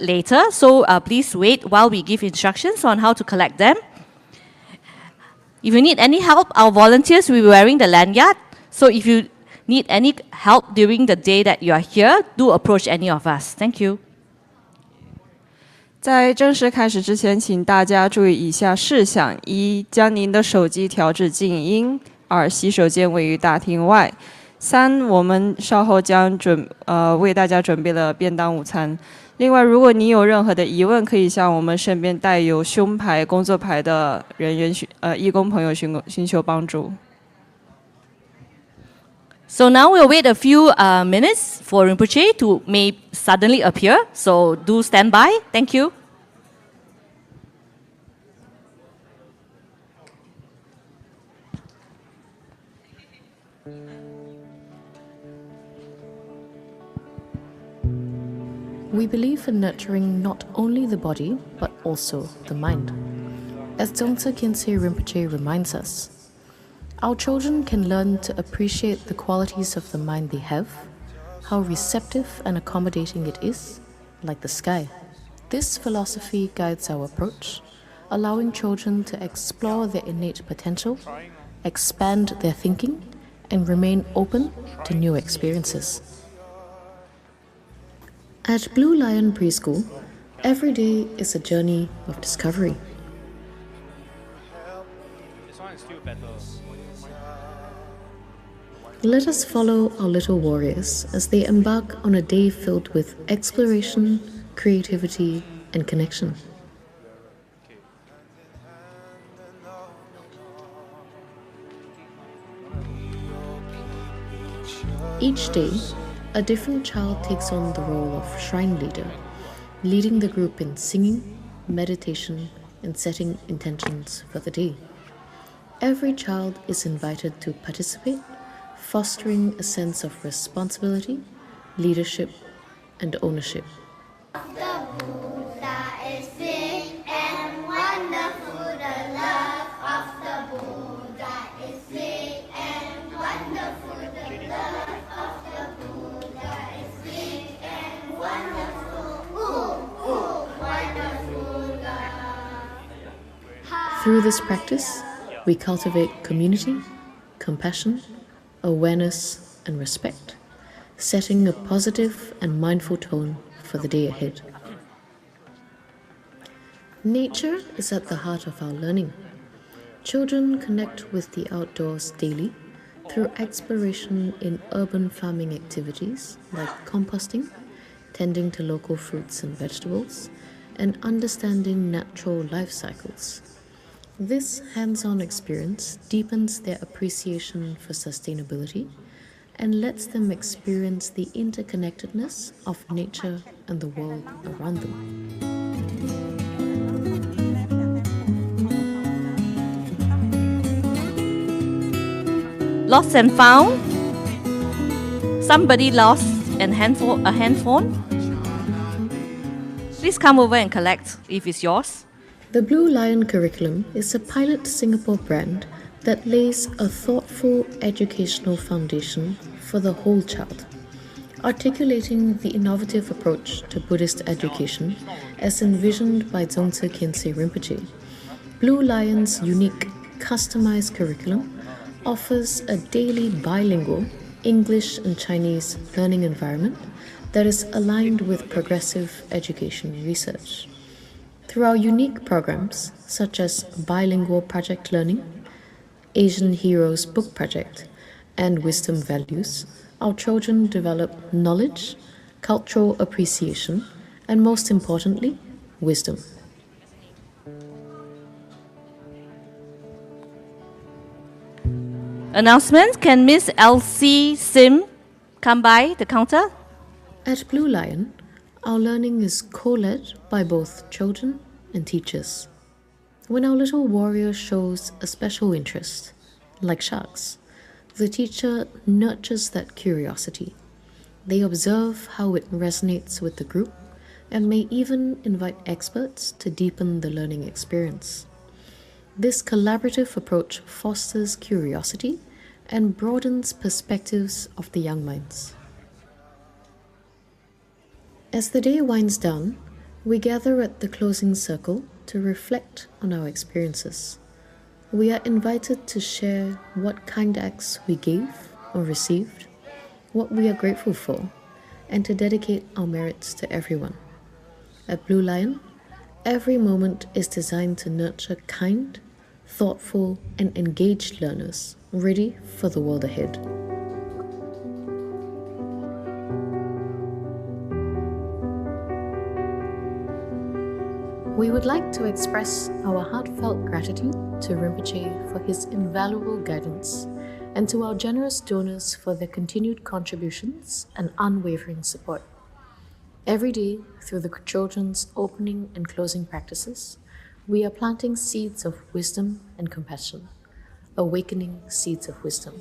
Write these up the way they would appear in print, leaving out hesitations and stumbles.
later, so please wait while we give instructions on how to collect them. If you need any help, our volunteers will be wearing the lanyard. So if you need any help during the day that you are here, do approach any of us. Thank you. 在正式开始之前，请大家注意以下事项：一、将您的手机调至静音；二、洗手间位于大厅外；三、我们稍后将为大家准备了便当午餐。另外，如果你有任何的疑问，可以向我们身边带有胸牌、工作牌的人员义工朋友寻求帮助。So now we'll wait a few minutes for Rinpoche to may suddenly appear. So do stand by. Thank you. We believe in nurturing not only the body, but also the mind. As Dzongtse Khyentse Rinpoche reminds us, our children can learn to appreciate the qualities of the mind they have, how receptive and accommodating it is, like the sky. This philosophy guides our approach, allowing children to explore their innate potential, expand their thinking, and remain open to new experiences. At Blue Lion Preschool, every day is a journey of discovery. Let us follow our little warriors as they embark on a day filled with exploration, creativity, and connection. Each day, a different child takes on the role of shrine leader, leading the group in singing, meditation, and setting intentions for the day. Every child is invited to participate, fostering a sense of responsibility, leadership, and ownership. The Buddha is big and wonderful. The love of the Buddha is big and wonderful. The love of the Buddha is big and wonderful. Ooh, ooh, wonderful love. Through this practice, we cultivate community, compassion, awareness, and respect, setting a positive and mindful tone for the day ahead. Nature is at the heart of our learning. Children connect with the outdoors daily through exploration in urban farming activities like composting, tending to local fruits and vegetables, and understanding natural life cycles. This hands-on experience deepens their appreciation for sustainability and lets them experience the interconnectedness of nature and the world around them. Lost and found. Somebody lost a handphone. Please come over and collect if it's yours. The Blue Lion curriculum is a pilot Singapore brand that lays a thoughtful educational foundation for the whole child, articulating the innovative approach to Buddhist education as envisioned by Dzongtse Khyentse Rinpoche. Blue Lion's unique, customized curriculum offers a daily bilingual English and Chinese learning environment that is aligned with progressive education research. Through our unique programs, such as Bilingual Project Learning, Asian Heroes Book Project, and Wisdom Values, our children develop knowledge, cultural appreciation, and most importantly, wisdom. Announcement: can Miss Elsie Sim come by the counter? At Blue Lion, our learning is co-led by both children and teachers. When our little warrior shows a special interest, like sharks, the teacher nurtures that curiosity. They observe how it resonates with the group and may even invite experts to deepen the learning experience. This collaborative approach fosters curiosity and broadens perspectives of the young minds. As the day winds down, We gather at the closing circle to reflect on our experiences. We are invited to share what kind acts we gave or received, what we are grateful for, and to dedicate our merits to everyone. At Blue Lion, every moment is designed to nurture kind, thoughtful, and engaged learners ready for the world ahead. We would like to express our heartfelt gratitude to Rinpoche for his invaluable guidance and to our generous donors for their continued contributions and unwavering support. Every day, through the children's opening and closing practices, we are planting seeds of wisdom and compassion, awakening seeds of wisdom.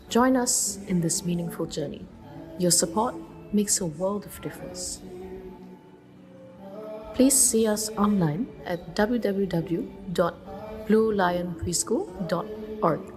Join us in this meaningful journey. Your support makes a world of difference. Please see us online at www.bluelionpreschool.org.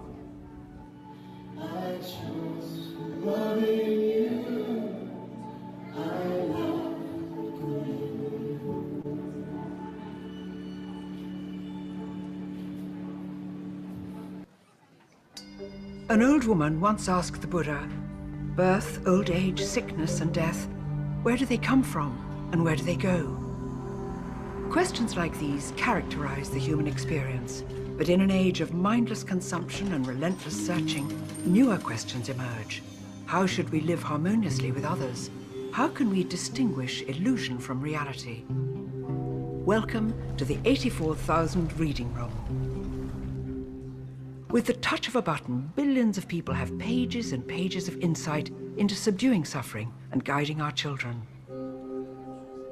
An old woman once asked the Buddha, birth, old age, sickness and death, where do they come from and where do they go? Questions like these characterize the human experience, but in an age of mindless consumption and relentless searching, newer questions emerge. How should we live harmoniously with others? How can we distinguish illusion from reality? Welcome to the 84,000 Reading Room. With the touch of a button, billions of people have pages and pages of insight into subduing suffering and guiding our children.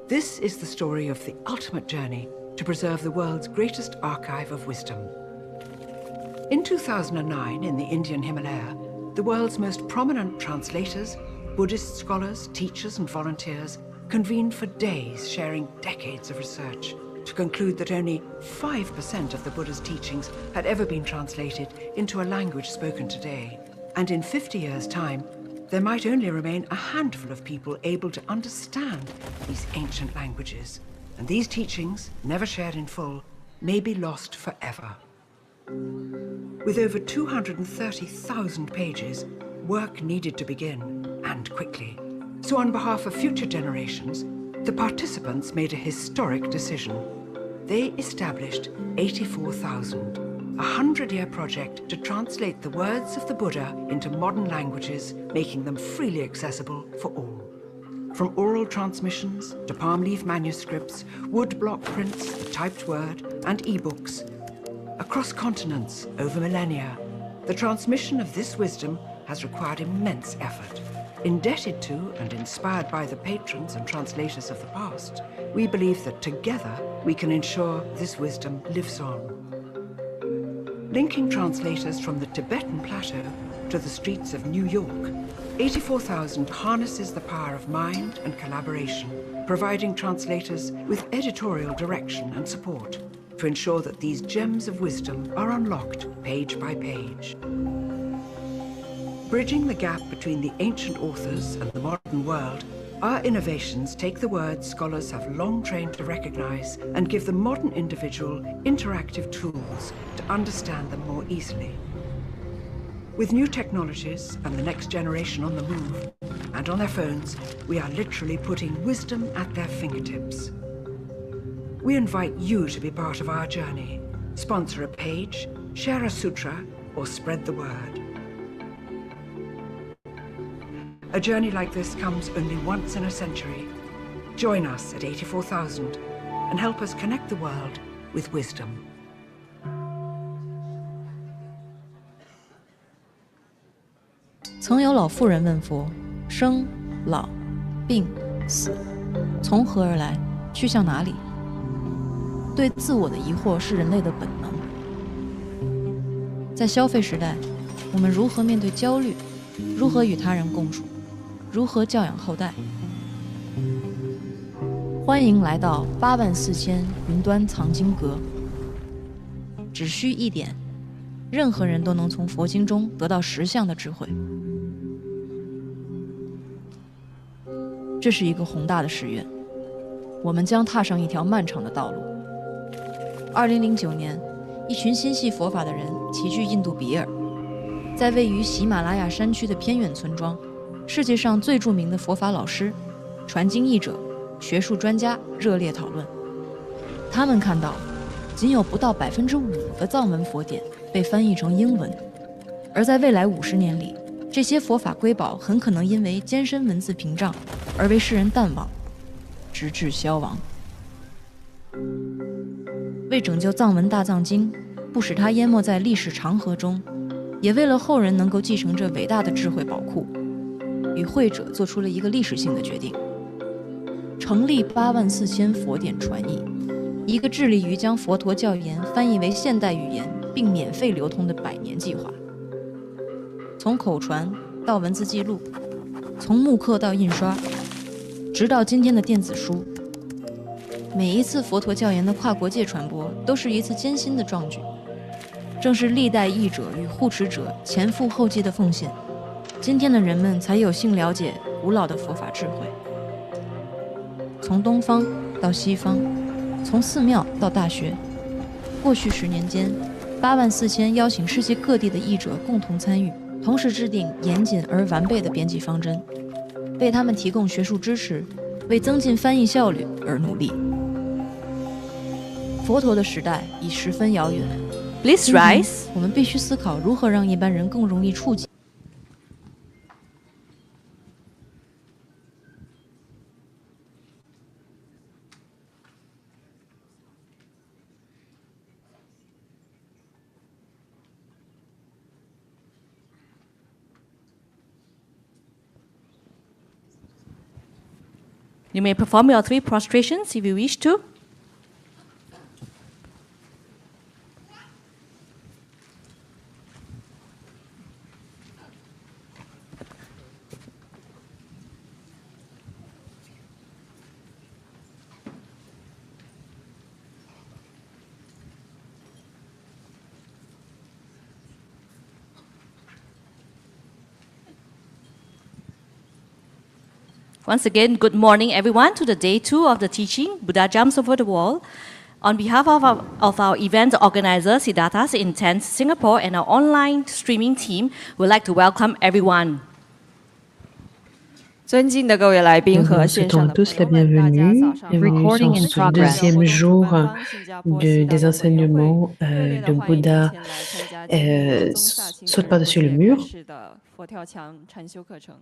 This is the story of the ultimate journey to preserve the world's greatest archive of wisdom. In 2009, in the Indian Himalaya, the world's most prominent translators, Buddhist scholars, teachers and volunteers convened for days, sharing decades of research to conclude that only 5% of the Buddha's teachings had ever been translated into a language spoken today. And in 50 years' time, there might only remain a handful of people able to understand these ancient languages, and these teachings, never shared in full, may be lost forever. With over 230,000 pages, work needed to begin, and quickly. So on behalf of future generations, the participants made a historic decision. They established 84,000, a 100-year project to translate the words of the Buddha into modern languages, making them freely accessible for all. From oral transmissions to palm leaf manuscripts, wood block prints, the typed word, and e-books. Across continents, over millennia, the transmission of this wisdom has required immense effort. Indebted to and inspired by the patrons and translators of the past, we believe that together we can ensure this wisdom lives on. Linking translators from the Tibetan plateau to the streets of New York, 84,000 harnesses the power of mind and collaboration, providing translators with editorial direction and support to ensure that these gems of wisdom are unlocked page by page. Bridging the gap between the ancient authors and the modern world, our innovations take the words scholars have long trained to recognize and give the modern individual interactive tools to understand them more easily. With new technologies and the next generation on the move, and on their phones, we are literally putting wisdom at their fingertips. We invite you to be part of our journey. Sponsor a page, share a sutra, or spread the word. A journey like this comes only once in a century. Join us at 84,000 and help us connect the world with wisdom. 曾有老妇人问佛：生、老、病、死，从何而来，去向哪里？对自我的疑惑是人类的本能。在消费时代，我们如何面对焦虑？如何与他人共处？如何教养后代？欢迎来到84000云端藏经阁。只需一点，任何人都能从佛经中得到实相的智慧。这是一个宏大的誓愿。我们将踏上一条漫长的道路。2009年，一群心系佛法的人齐聚印度比尔，在位于喜马拉雅山区的偏远村庄，世界上最著名的佛法老师、传经译者、学术专家热烈讨论。他们看到，仅有不到5%的藏文佛典被翻译成英文，而在未来50年里，这些佛法瑰宝很可能因为艰深文字屏障而被世人淡忘，直至消亡。为拯救藏文大藏经，不使它淹没在历史长河中，也为了后人能够继承这伟大的智慧宝库，与会者做出了一个历史性的决定：成立84000佛典传译，一个致力于将佛陀教言翻译为现代语言并免费流通的100年计划。从口传到文字记录，从木刻到印刷，直到今天的电子书，每一次佛陀教言的跨国界传播都是一次艰辛的壮举。正是历代译者与护持者前赴后继的奉献，今天的人们才有幸了解古老的佛法智慧。从东方到西方，从寺庙到大学，过去10年间，84000邀请世界各地的译者共同参与，同时制定严谨而完备的编辑方针，为他们提供学术支持，为增进翻译效率而努力。佛陀的时代已十分遥远， Please rise. 我们必须思考如何让一般人更容易触及。You may perform your 3 prostrations if you wish to. Once again, good morning, everyone, to the day 2 of the teaching, Buddha Jumps Over the Wall. On behalf of our event organizer, Siddhartha's Intense Singapore, and our online streaming team, we'd like to welcome everyone. 尊敬的各位来宾和线上的朋友们，大家早上好。 Bienvenue sur ce deuxième jour des enseignements de Bouddha saute par-dessus le mur. 佛跳墙禅修课程。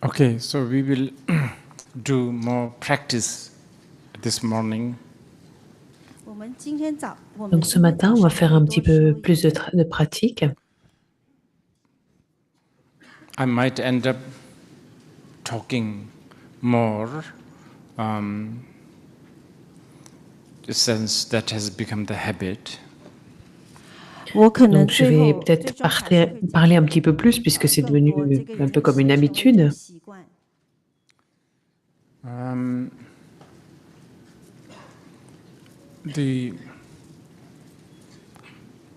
Okay, so we will do more practice this morning. Donc ce matin, on va faire un petit peu plus de pratique. I might end up talking more, since that has become the habit. Donc je vais peut-être parler un petit peu plus puisque c'est devenu un peu comme une habitude.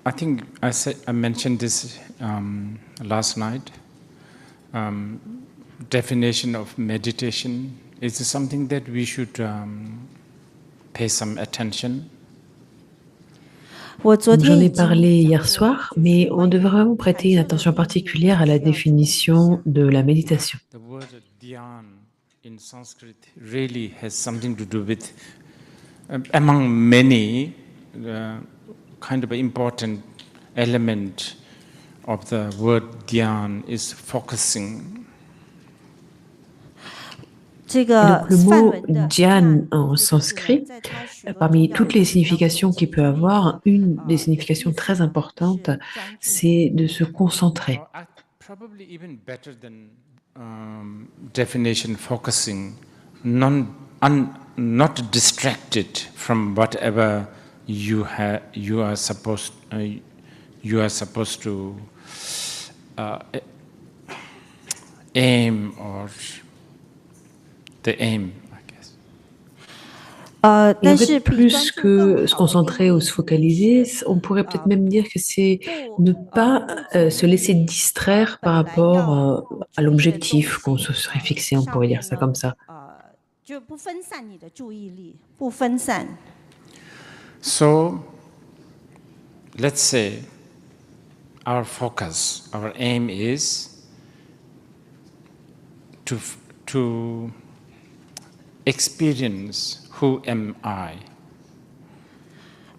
I think I mentioned this last night. Definition of meditation is something that we should pay some attention. J'en ai parlé hier soir, mais on devrait vraiment prêter une attention particulière à la définition de la méditation. The word dhyan in Sanskrit really has something to do with among many kind of important element of the word dhyan is focusing. Et donc le mot dhyan en sanskrit, parmi toutes les significations qu'il peut avoir, une des significations très importantes, c'est de se concentrer. Probably even better than definition focusing, not distracted from whatever you are supposed to aim or the aim, I guess. Et en fait, plus que se concentrer ou se focaliser, on pourrait peut-être même dire que c'est ne pas se laisser distraire par rapport à l'objectif qu'on se serait fixé, on pourrait dire ça comme ça. So, let's say our focus, our aim is to experience who am I.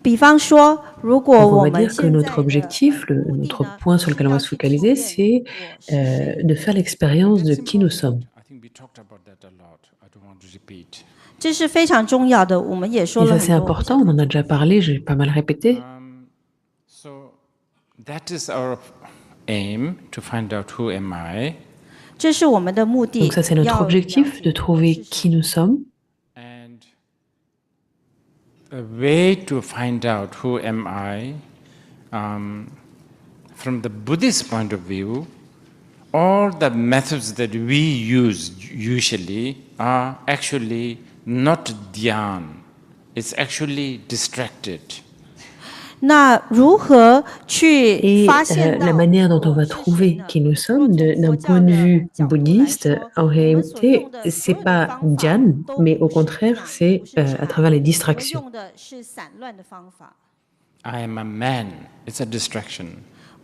Donc on va dire que notre objectif, notre point sur lequel on va se focaliser, c'est de faire l'expérience de qui nous sommes. Et ça c'est important, on en a déjà parlé, j'ai pas mal répété. So that is our aim, to find out who am I. Donc ça c'est notre objectif, de trouver qui nous sommes. And a way to find out who am I, from the Buddhist point of view, all the methods that we use usually are actually not dhyan. It's actually distracted. Et la manière dont on va trouver qui nous sommes, d'un point de vue bouddhiste, en réalité, c'est pas dhyan, mais au contraire, c'est à travers les distractions. I am a man, it's a distraction.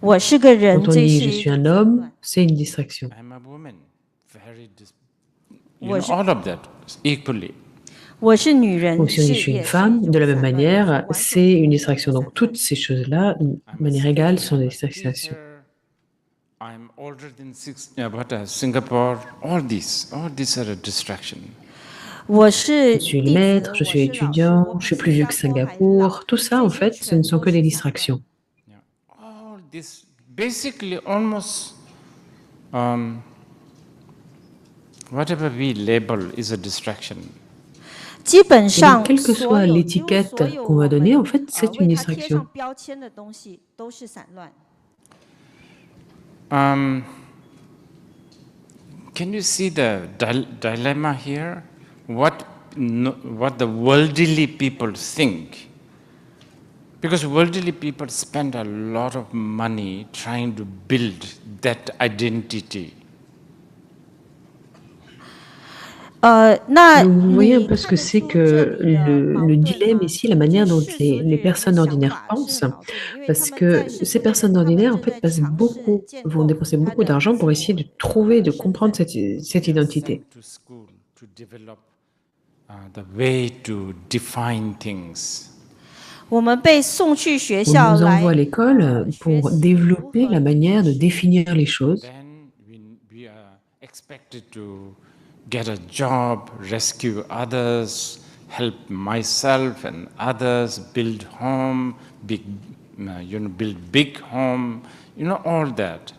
Quand on dit je suis un homme, c'est une distraction. I am a woman, all of that equally. Ou si on dit je suis une femme, de la même manière, c'est une distraction. Donc toutes ces choses-là, de manière égale, sont des distractions. I'm older than Singapore, all these are a distraction. Je suis le maître, je suis étudiant, je suis plus vieux que Singapour. Tout ça, en fait, ce ne sont que des distractions. All this, basically almost whatever we label is a distraction. Et donc, quelle que soit l'étiquette qu'on va donner, en fait, c'est une distraction. Can you see the dilemma here? What the worldly people think? Because worldly people spend a lot of money trying to build that identity. Donc, vous voyez un peu ce que c'est que le dilemme ici, la manière dont les personnes ordinaires pensent, parce que ces personnes ordinaires, en fait, vont dépenser beaucoup d'argent pour essayer de trouver, de comprendre cette identité. The way to define things. On nous envoie à l'école pour développer la manière de définir les choses. Then we are expected to get a job, rescue others, help myself and others, build home, build big home, all that.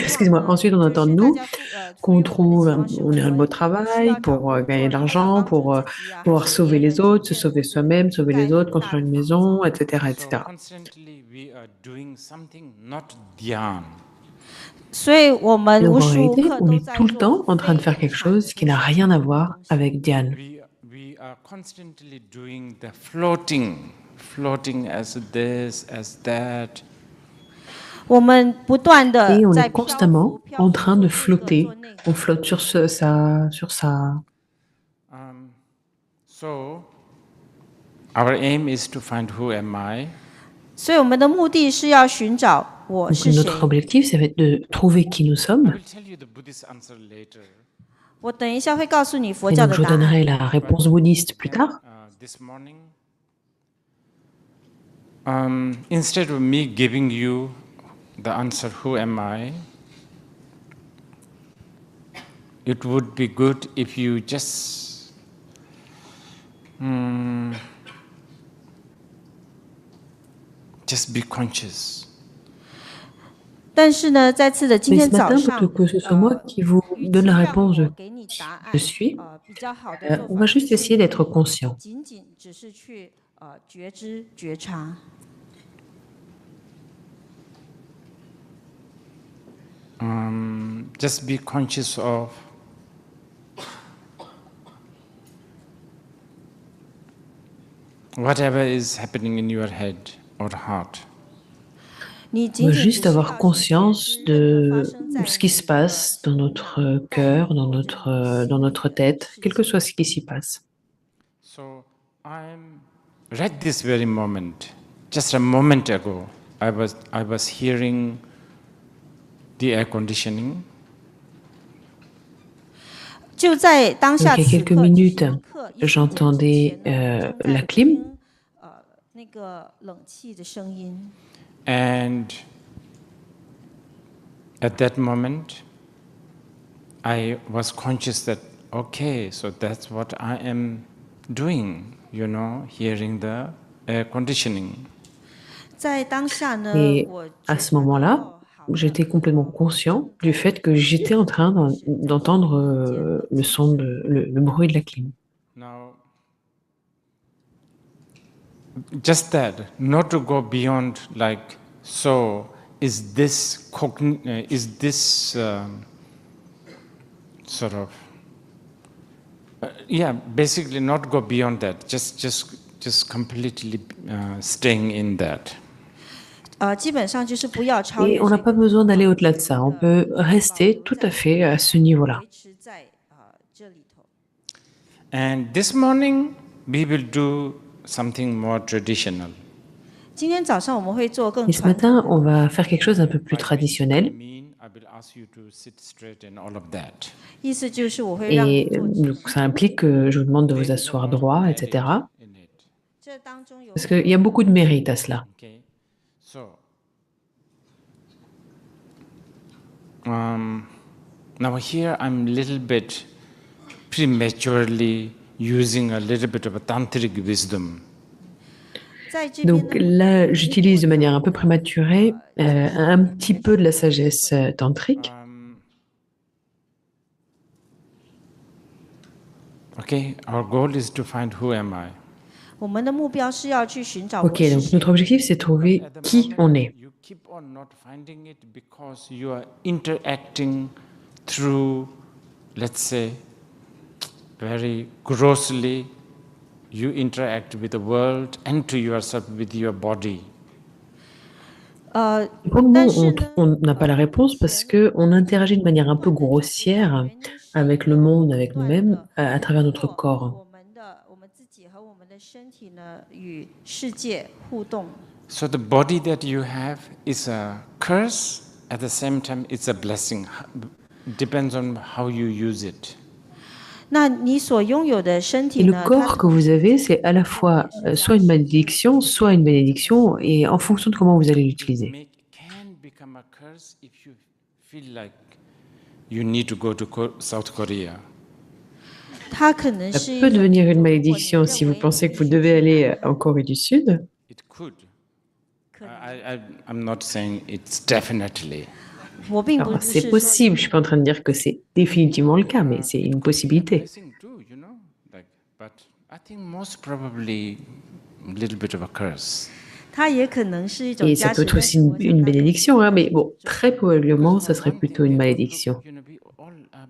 Excusez-moi, ensuite on entend de nous qu'on on ait un beau travail pour gagner de l'argent, pour pouvoir sauver les autres, se sauver soi-même, sauver les autres, construire une maison, etc. etc. So constantly we are doing something not dhyan. Donc en réalité, on est tout le temps en train de faire quelque chose qui n'a rien à voir avec dhyan. We are constantly doing the floating as this, as that. Et on est constamment en train de flotter. On flotte sur ça. So, our aim is to find who am I. Donc notre objectif, c'est de trouver qui nous sommes. I will tell you the Buddhist answer later. Et donc, je vous donnerai la réponse bouddhiste plus tard. This morning, instead of me giving you the answer, who am I, it would be good if you just be conscious. 但是呢，在次的今 Mais 天 ce 早 matin, 上， plutôt que ce soit moi qui vous donne la réponse de qui je suis, 比较好的做 on 法 va juste essayer d'être conscient. 仅仅只是去觉知觉察。Just be conscious of whatever is happening in your head or heart. 你 On 仅 va 仅只 juste 是 avoir 要去觉 conscience 知任何 de 发生在 ce qui se passe dans notre cœur, dans notre tête, quel que soit ce qui s'y passe. So I'm right this very moment, just a moment ago, I was hearing the air conditioning. 就在当 Donc, 下 il y a 此 quelques 刻，只是 minutes, 一刻一瞬间之 j'entendais 前呢，正 la 在 clim. 听那个冷气的声音。 And at that moment, I was conscious that, okay, so that's what I am doing, hearing the air conditioning. 在当下呢， Et 我 à 觉 ce 察到 moment-là, 好的 j'étais complètement conscient du fait que j'étais en train d'entendre le son le bruit de la clim. Now, just that, not to go beyond like, so is this sort of, basically not go beyond that, just completely staying in that. 基本上就是不要超 Et 越 on 这 n'a pas 个 besoin d'aller au-delà de ça. On peut rester tout à fait à ce niveau-là. 维持在这里头。 And this morning, we will do something more traditional. 今天早上我们会做更 Et ce 传统 matin, on va faire quelque chose d'un peu plus traditionnel. I will ask you to sit straight and all of that. 意思就是我会让你 Et 做直 donc, ça implique que je vous demande de vous asseoir droit, etc. In it. 这当中有 Parce qu'il y a beaucoup de mérite à cela. Okay, so now here I'm a little bit prematurely using a little bit of a tantric wisdom. 在这边 Donc 呢， là, j'utilise de manière un peu prématurée un petit peu de la sagesse tantrique. Okay, our goal is to find who am I. 我们的目标是要去寻找我 Ok, 是 donc 谁。 notre objectif, c'est de trouver At the qui moment, on est. you keep on not finding it because you are interacting through, let's say, very grossly, you interact with the world and to yourself with your body. Pour le moment, 但是呢， on n'a pas la réponse parce qu'on interagit de manière un peu grossière avec le monde, avec nous-mêmes, à travers notre corps. 我们自己和我们的身体呢与世界互动。 So the body that you have is a curse, at the same time it's a blessing. Depends on how you use it. 那你所拥有的身 Et 体 le 呢， corps que vous avez, c'est à la fois soit une malédiction, soit une bénédiction, et en fonction de comment vous allez l'utiliser. Can become a curse if you feel like you need to go to South Korea. 它可能 Ça 是一 peut 种 devenir une 如果你 malédiction 认 si vous 为 pensez 你 que vous 是 devez 去 aller 南 en Corée du Sud. It could. I'm not saying it's definitely. 我并不 Alors, 是 c'est 说 possible, je ne suis pas en train de dire que c'est définitivement le cas, mais c'est une possibilité. Blessing too, but I think most probably a little bit of a curse. 它也可能是一种 Et ça 加 peut 持 être 但 aussi 是我 une 想它都是 bénédiction, hein, mais bon, très probablement, ça serait One plutôt thing une that malédiction. we all are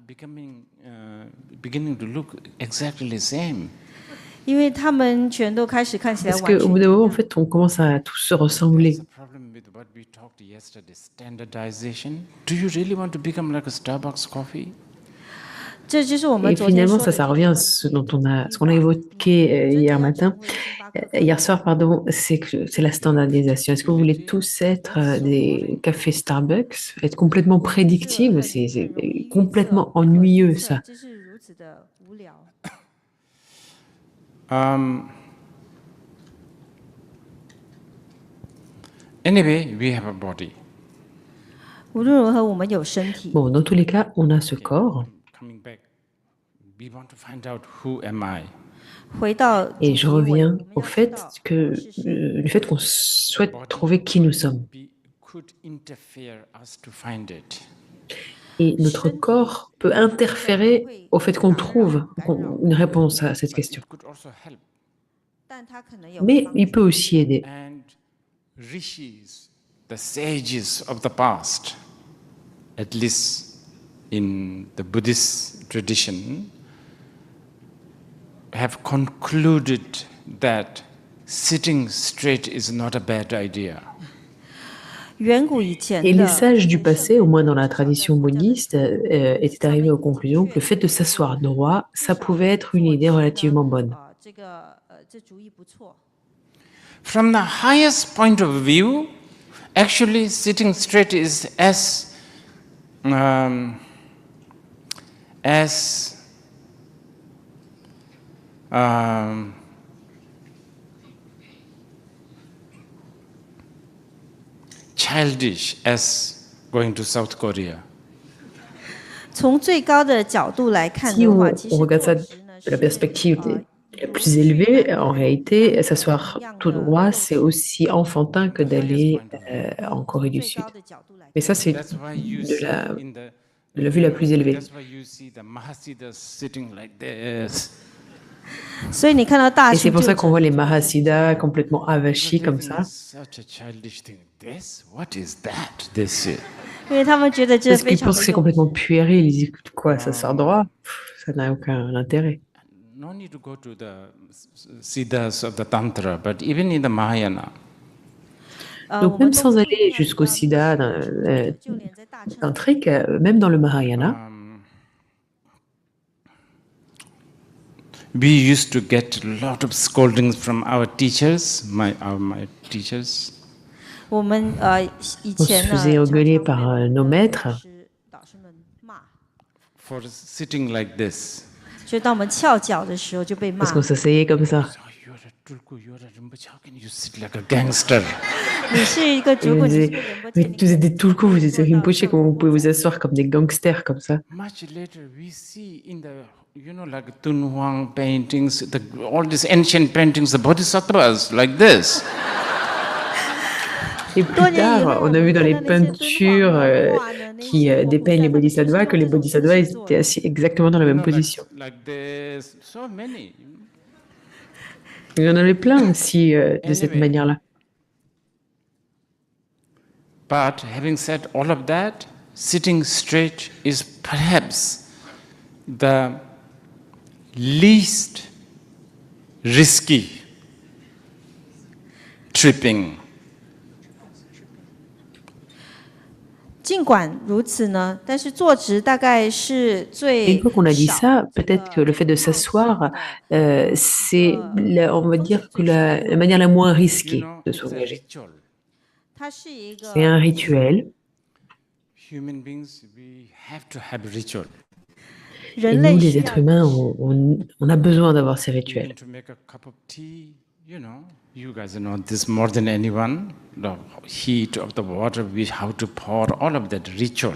beginning to look exactly the same. 因为他们全都开始看起来 Parce 完全 qu'au 一 bout d'un moment, en 样。 fait, on commence à tous se ressembler. The problem with what we talked yesterday, standardization. Do you really want to become like a Starbucks coffee? 这就是我们 Et 昨天 finalement, 说的 ça revient à ce qu'on a évoqué hier matin, hier soir, pardon, c'est que c'est la standardisation. Est-ce que vous voulez tous être des cafés Starbucks, être complètement prédictibles? C'est complètement ennuyeux, ça. 这是如 Anyway, we have a body. 无论如何，我们有身体。 Bon, dans tous les cas, on a ce corps. Coming back, we want to find out who am I. 回到 Et je reviens au fait du fait qu'on souhaite trouver qui nous sommes. Could interfere us to find it. Et notre corps peut interférer au fait qu'on trouve une réponse à cette question. It could also help. 但它可能有 Mais il peut aussi aider. And rishis, the sages of the past, at least in the Buddhist tradition, have concluded that sitting straight is not a bad idea. 远古以前 Et les 的 sages du passé, au moins dans la tradition bouddhiste, étaient arrivés aux conclusions que le fait de s'asseoir droit, ça pouvait être une idée relativement bonne. 这主意不错。 From the highest point of view, actually sitting straight is as childish as going to South Korea. 从最高的角度来看 Si 的 on, 话，其 on 实 regarde ça 坐直呢 de la 是 perspective la plus élevée, en réalité, s'asseoir tout droit, c'est aussi enfantin que d'aller en Corée du 最 Sud. 高的角度来看， Mais ça, c'est That's why you de see la, in the de la vue la plus élevée. that's why you see the Mahasiddhas sitting like this. 所以你看到大 Et 师 c'est pour 就 ça qu'on voit les Mahasiddhas complètement avachis comme ça. Such a childish thing. This? What is that? This is. 因为他们觉得这 Parce 非 qu'ils 常 pensent 的 que c'est 幼稚 complètement puéril. Ils disent quoi, ça sort droit? Ça n'a aucun intérêt. No need to go to the siddhas of the Tantra, but even in the Mahayana, 我 Donc 们 même 都 sans 不 aller 一样 jusqu'au 的 sida 就连在大乘 tantrique, même dans le Mahayana, we used to get a lot of scoldings from our teachers, my teachers. 我们以 on se 前呢 faisait 常 engueuler 常 par 被我们 nos 的 maîtres 导师们骂， For sitting like this. 所以当我们翘脚的时候就被骂 parce。qu'on s'asseyait comme ça. Oh, you're a tulku, you're a Rinpoche, how can you sit like a gangster? 你是一个 Et 主 on 管，你是 disait, 个人不 mais 见，你 vous êtes des tulkus, vous êtes 做到 Rinpoche, 受 comment vous 过 pouvez vous asseoir comme des gangsters comme ça? Much later, we see in the, like Dunhuang paintings, all these ancient paintings, the bodhisattvas like this. Et plus tard, on a vu dans les peintures qui dépeignent les bodhisattvas que les bodhisattvas ils étaient assis exactement dans la même position. Like this, so many. Il y en avait plein aussi de cette manière-là. But having said all of that, sitting straight is perhaps the least risky tripping. 尽管如此呢，但是坐直大概是 Et 最 une fois qu'on a dit 少 ça, peut-être que le fait de s'asseoir, c'est, on va dire, que la manière la moins risquée de It's a s'engager. ritual. 它是一个 C'est un rituel. Human beings, we have to have ritual. Et 人 nous, 类 les 需要 êtres humains, on a besoin d'avoir ces Even rituels. to make a cup of tea, you guys know this more than anyone. The heat of the water, how to pour, all of that ritual.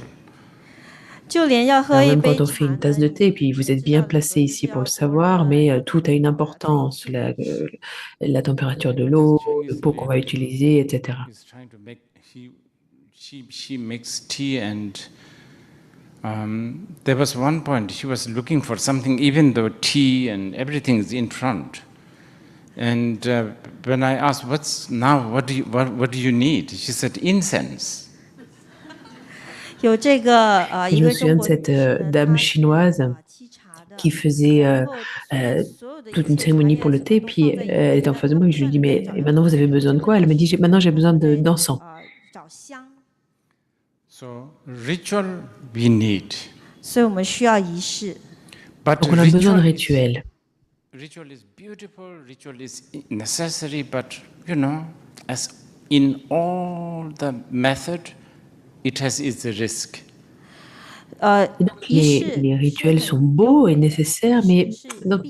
就连要喝 Alors 一 même 杯 quand on 茶 fait une 呢 tasse de thé, puis vous êtes bien placé 你 ici 知 pour 道 le 这个 savoir, mais tout a une importance, la température de l'eau, le pot qu'on va utiliser, etc. He's trying to make, she makes tea, and there was one point she was looking for something, even though tea and everything is in front. And when I asked, what do you need? She said, incense. 有这个一 Je me 位 souviens 中 de 国女 cette 士呢 dame 她是 chinoise 沏茶的 qui faisait 然后所有的 toute 一 une 切 cérémonie 茶 pour 叶 le thé, 都 puis 放在 elle était en face de moi, et je lui dis, mais et maintenant vous avez besoin de quoi? Elle m'a dit, maintenant j'ai besoin d'encens. 找香， So ritual we need. 所以我们需要仪式。 But Donc on a besoin de ritual rituels. Ritual is beautiful, ritual is necessary, but as in all the method, it has its risk. Et donc, les rituels sont beaux et nécessaires, mais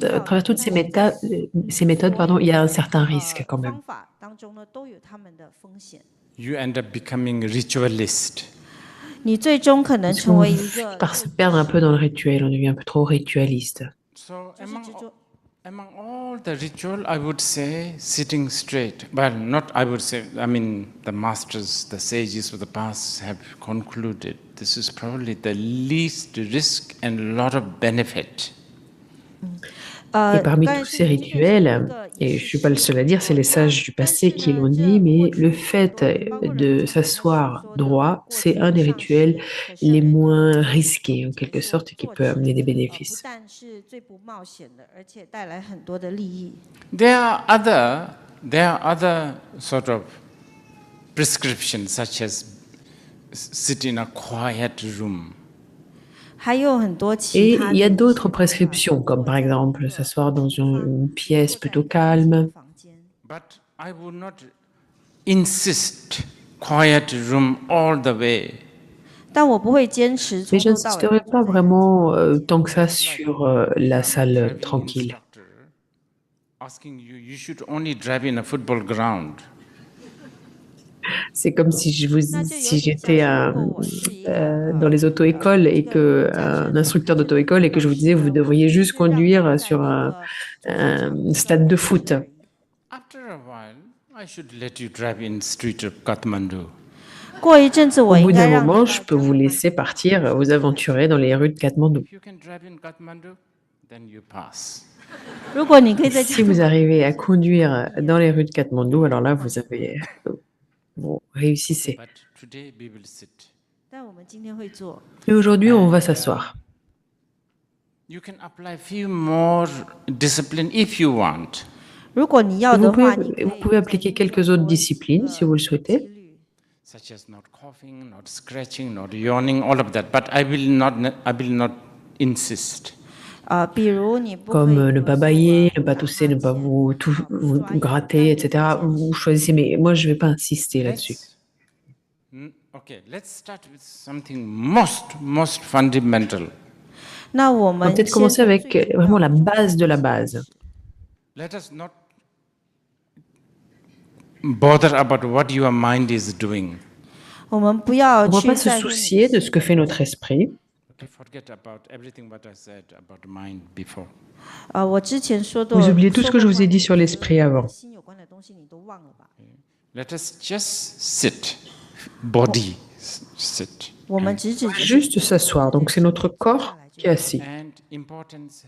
à travers toutes ces méthodes, pardon, il y a un certain risque quand même. 当中呢，都有他们的风险。You end up becoming ritualist. 你最终可能 Parce 成 qu'on 为一 finit 个 par se perdre un peu dans le rituel, on devient un peu trop ritualiste. So among all the ritual, I would say sitting straight. Well, not I would say, I mean, the masters, the sages of the past have concluded this is probably the least risk and a lot of benefit. Et parmi tous ces rituels, et je ne suis pas le seul à dire, c'est les sages du passé qui l'ont dit, mais le fait de s'asseoir droit, c'est un des rituels les moins risqués, en quelque sorte, et qui peut amener des bénéfices. 不但是最不冒险的，而且带来很多的利益。There are other sort of prescriptions, such as sit in a quiet room. 还有很多 Et 其他 il y a d'autres prescriptions, comme par exemple s'asseoir dans une pièce plutôt calme. 房间。 But I would not insist quiet room all the way. 但我不会坚持 Mais 从 je 头到尾 n'insisterai pas vraiment tant que ça sur la salle tranquille. Asking you, you should only drive in a football ground. C'est comme si si j'étais dans les auto-écoles et que un instructeur d'auto-école et que je vous disais vous devriez juste conduire sur un stade de foot. After a while, I should let you drive in street of Kathmandu. 过一阵子， Au 我应 bout 该 d'un 让 moment, je peux vous laisser partir, vous aventurer dans les rues de Katmandou. If you can drive in Kathmandu, then you pass. 如果你可以在家 Si vous arrivez à conduire dans les rues de Katmandou, alors là, vous réussissez. But today we will sit. 但我们今天会做。 Et aujourd'hui, on va s'asseoir. You can apply few more discipline if you want. 如果你要的话，你 Vous pouvez appliquer quelques autres disciplines si vous le souhaitez, Such as not coughing, not scratching, not yawning, all of that. But I will not insist. 比如你不可 comme 以 ne pas bâiller, ne pas tousser, ne pas vous gratter, etc. Vous choisissez, mais moi, je ne vais pas insister là-dessus. Okay, let's start with something most fundamental. 那我 On 们 va peut-être 先 commencer 从 avec 最重要 vraiment la base de la base. Let us not bother about what your mind is doing. 我们不要 On ne va 去 pas se 在乎你 soucier de ce que fait notre esprit. Okay, forget about everything what I said about mind before. 我之前说的 Vous oubliez tout ce que je vous ai dit sur l'esprit avant. 心有关的东西你都忘了吧？ Let us just sit, body sit. 我们只 Juste s'asseoir. Donc, c'est notre corps qui est assis. And importance,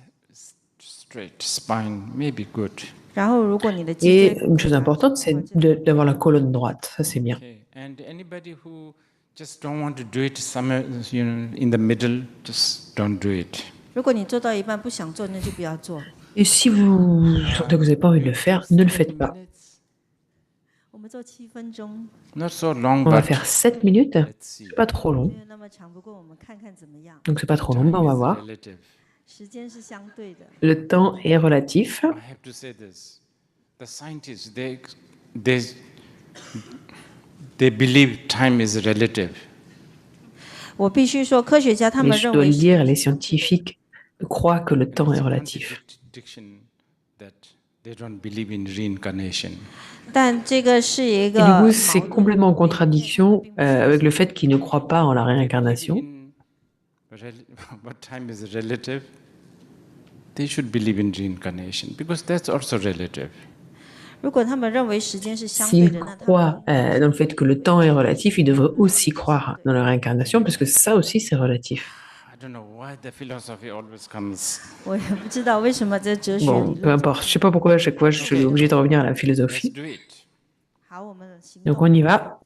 straight spine may be good. 然后如果你的脊 Et 椎 une chose importante, c'est d'avoir la colonne droite. Ça, c'est bien. Okay. And anybody who just don't want to do it somewhere, in the middle, just don't do it. 如果你做到一半不想做，那就不要做。 Et si vous sentez que vous n'avez pas envie de le faire, ne le faites pas. 我们做7分钟， Not so long, On va but faire 7 minutes. let's see. C'est pas trop long. 没有那么长，不过我们看看怎么样。 Donc, c'est pas trop long, mais on va Time is voir. relative. 时间是相对的， Le temps est relatif. I have to say this. The scientists, they believe time is relative. 我必须说，科学家他 Mais 们 je 认 dois 为 le 是 dire, les scientifiques croient que le temps est relatif. Contradiction that they don't believe in reincarnation. 但这个是一 Et 个 du coup, 矛 c'est 盾 complètement en contradiction avec le fait qu'ils ne croient pas en la réincarnation. But time is relative. They should believe in reincarnation because that's also relative. 如果他们认为时间是相对 S'ils 的，那他们 croient dans le fait que le temps est relatif, ils devraient aussi croire dans la réincarnation, parce que ça aussi, c'est relatif. I don't know why the philosophy always comes. 我也不知道为什么这哲学 Bon, 理 peu 论。 importe. Je sais pas pourquoi à chaque fois je suis obligée de revenir à la Let's philosophie. do it. 好，我们行 Donc 动。 on y va.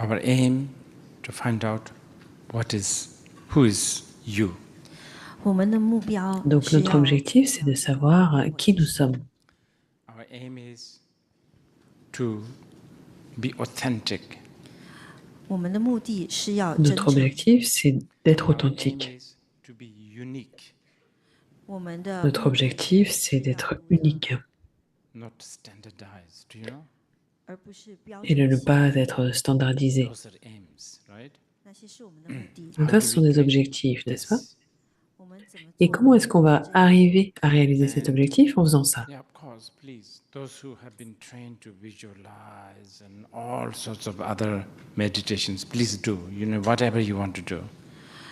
our aim to find out who is you. 我们的目标 Donc 是 notre 要 objectif, c'est de savoir qui nous sommes. Our aim is to be authentic. 我们的目的是要真 Notre 诚， objectif, c'est d'être Our aim authentique. is to be unique, 我们的 Notre 目的 objectif, 是 c'est 要 d'être 独特 unique not standardized, you know? 而不是标 et de 准 ne 性。 pas être standardisé. Those are aims, right? 那些是我们的目的。 Donc How ça, do ce we sont des create objectifs, n'est-ce pas? this? 我们怎么 Et 做 comment est-ce qu'on va 这个 arriver à réaliser cet objectif en faisant ça? Yeah, of course, please. Those who have been trained to visualize and all sorts of other meditations, please do, you know, whatever you want to do.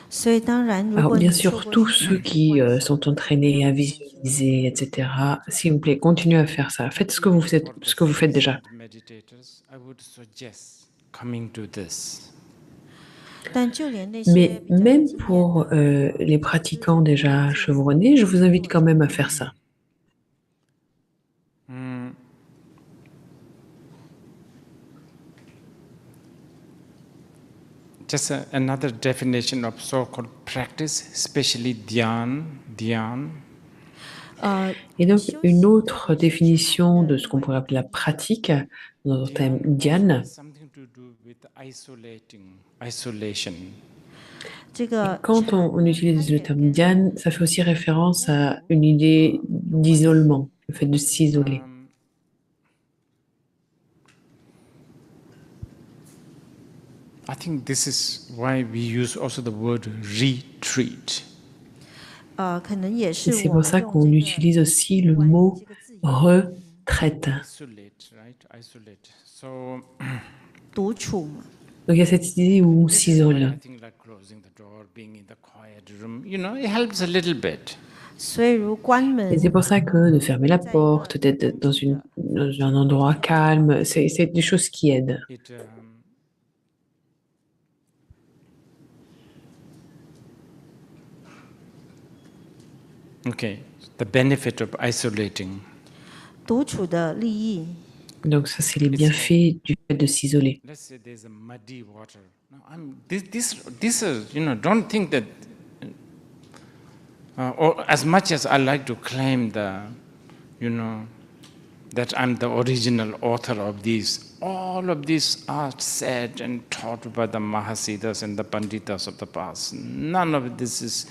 所以当然，如 Alors 果你 bien 做 sûr, 过 tous 什 ceux 么 qui 观想 sont 或者 entraînés à 各样的事情 visualiser, etc., s'il vous plaît, continuez à faire ça. Faites ce que vous faites, For ce que vous faites déjà. seasoned meditators, I would suggest coming to this. 但就连那些 Mais 比较有 même 经验 pour 的 les pratiquants déjà chevronnés, je vous invite quand même à faire ça. Just another definition of so-called practice, especially dhyan. 呃， Et donc, 修 une 行 autre 特别是 définition 的 de ce qu'on pourrait appeler la pratique, dans notre thème Dhyan also dhyan, has something to do with isolation. 这个 quand on utilise le terme dhyan, ça fait aussi référence à une idée d'isolement, le fait de s'isoler. I think this is why we use also the word retreat. 可能也 Et 是 c'est 我 pour 们 ça 用 qu'on 这个 utilise aussi le 关于 mot 这个字眼 retraite. Isolate, right? Isolate. So 独处嘛。 Donc il y a cette idée où on this is why I s'isole. think like closing the door, being in the quiet room, you know, it helps a little bit. 所以如关门 Et c'est pour ça que de fermer la porte, d'être dans un endroit calme, c'est des choses qui aident. It okay, the benefit of isolating. 独处的利益， Donc ça, c'est les bienfaits du fait de s'isoler. Let's say there's a muddy water. Now, this is, you know, don't think that, or as much as I like to claim you know, that I'm the original author of these, all of these are said and taught by the Mahasiddhas and the Panditas of the past. None of this is,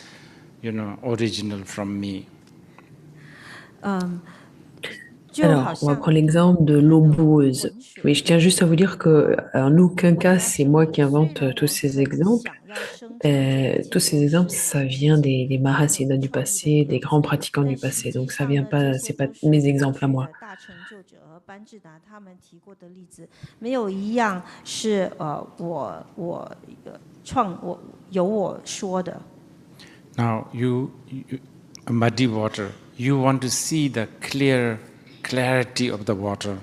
you know, original from me. 就好 Alors, on va 像 prendre l'exemple de l'eau boueuse. Oui, je tiens juste à vous dire que en aucun cas, c'est moi qui invente tous ces exemples. 想要生成 Tous ces exemples, ça vient des Mahasiddhas du passé, des grands pratiquants du passé. Donc ça vient pas, c'est pas mes exemples à moi. 大成就者和班智达他们提过的例子，没有一样是我由我说的。 Now, muddy water, you want to see the clarity of the water.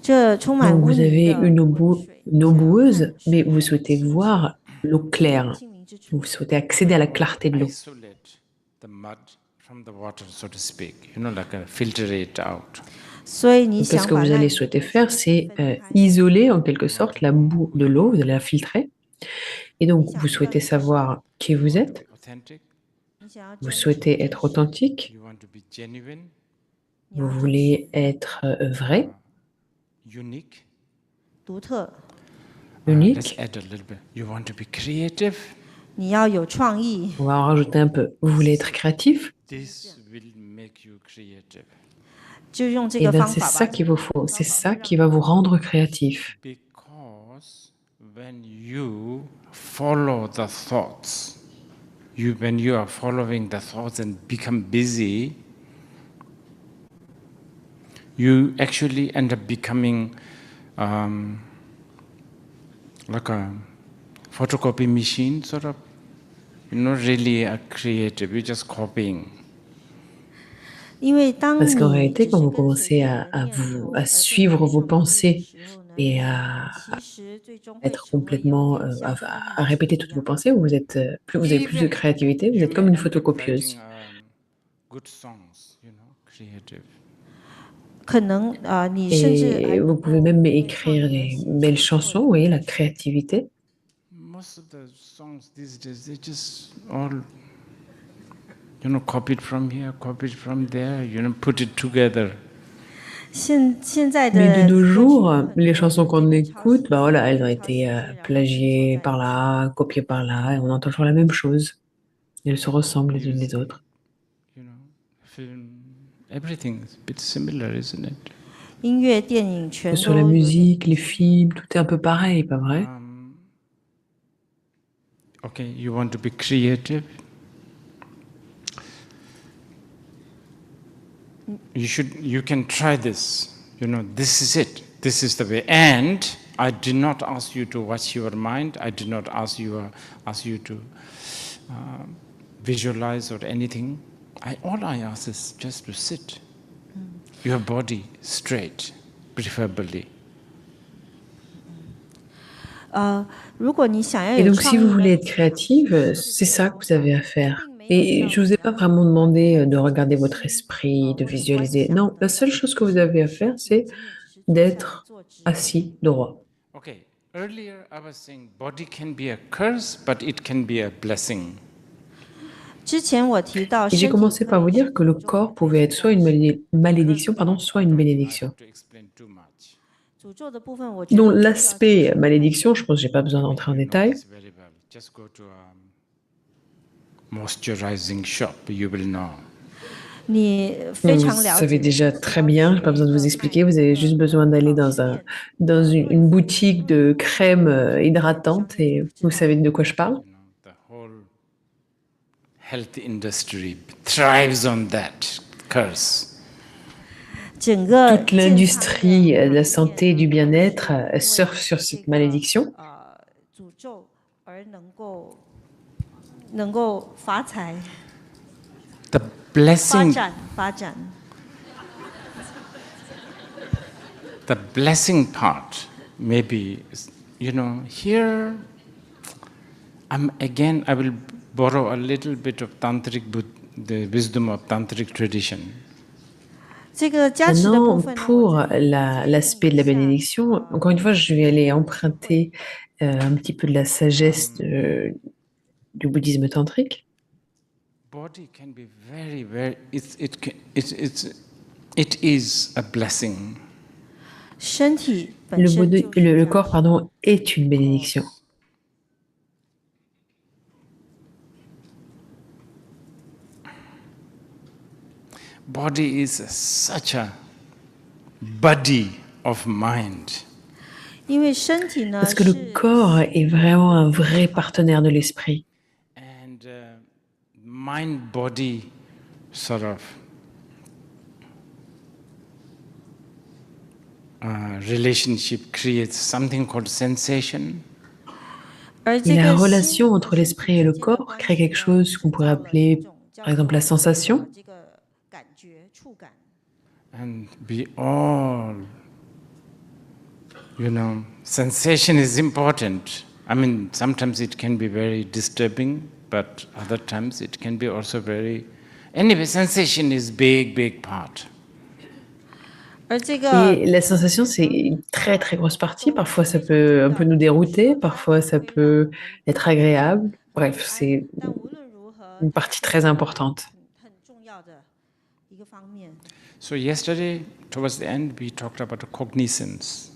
这充满 Donc 污 vous 泥 avez 的 une 滚水 eau boueuse, mais vous souhaitez voir l'eau claire. 清明之处 Vous souhaitez accéder à la clarté de l'eau. Isolate the mud from the water, so to speak. You know, like filter it out. 所以你 Donc, 想 ce que 把 vous 那 allez 里 souhaiter 的 faire, 水 c'est 分开 isoler en quelque sorte la boue de l'eau, vous allez la filtrer. Et donc, vous souhaitez savoir qui vous êtes, Authentic, 你想要 vous 真实 souhaitez être authentique, you want to be genuine, 你要 vous 真实 voulez être vrai, unique. 独特， Let's unique. add a little bit. You want to be creative. 你要有创意， On va en rajouter un peu. Vous voulez être créatif, This will make you creative. 就用这 et 个 bien 方 c'est 法 ça 吧。 qu'il vous faut, c'est ça qui va vous rendre créatif. Because when you follow the thoughts, when you are following the thoughts and become busy, you actually end up becoming like a photocopy machine, sort of. You're not really a creative, you're just copying. 因为当 Parce qu'en 你 réalité, 只 quand 是 vous 跟随 commencez 着 à, 你的念头 à suivre vos pensées et 而 à 其实最终会 être 成为有 complètement, 点像跟 à répéter toutes vos pensées, vous êtes, vous avez plus de créativité, vous You êtes comme may une end up photocopieuse. writing, good songs, you know, creative. Et vous pouvez même écrire des belles chansons, vous voyez, la créativité. Most of the songs these days, they just all, copied from here, copied from there, put it together. Mais de nos jours, les chansons qu'on écoute, bah voilà, elles ont été plagiées par là, copiées par là, et on entend toujours la même chose. Elles se ressemblent les unes les autres. Film, everything is a bit similar, isn't it? Que ce soit la musique, les films, tout est un peu pareil, pas vrai? Okay, you want to be creative? You can try this. This is it. This is the way. And I did not ask you to watch your mind. I did not ask you to visualize or anything. All I ask is just to sit. Your body straight, preferably. Et donc, si vous voulez être créative, c'est ça que vous avez à faire. Et je ne vous ai pas vraiment demandé de regarder votre esprit, de visualiser. Non, la seule chose que vous avez à faire, c'est d'être assis droit. Okay. Earlier, I was saying body can be a curse, but it can be a blessing. Et j'ai commencé par vous dire que le corps pouvait être soit une malédiction, soit une bénédiction. Donc l'aspect malédiction, je pense que je n'ai pas besoin d'entrer en détail. Just go to a moisturizing shop, you will know. Vous savez déjà très bien, je n'ai pas besoin de vous expliquer, vous avez juste besoin d'aller dans une boutique de crème hydratante et vous savez de quoi je parle. The whole health industry thrives on that curse. Toute l'industrie de la santé et du bien-être surfe sur cette malédiction. The blessing, the blessing part, maybe, here, I will borrow a little bit of the wisdom of tantric tradition. Maintenant, pour l'aspect de la bénédiction, encore une fois, je vais aller emprunter un petit peu de la sagesse du bouddhisme tantrique. Body can be very, very. It is a blessing. Le corps, est une bénédiction. Body is such a buddy of mind. Parce que le corps est vraiment un vrai partenaire de l'esprit. And mind-body sort of relationship creates something called sensation. Et la relation entre l'esprit et le corps crée quelque chose qu'on pourrait appeler, par exemple, la sensation. And we all, sensation is important. I mean, sometimes it can be very disturbing, but other times it can be also very... Anyway, sensation is big part. Et la sensation, c'est une très très grosse partie. Parfois, ça peut un peu nous dérouter, parfois, ça peut être agréable. Bref, c'est une partie très importante. So yesterday, towards the end, we talked about cognizance.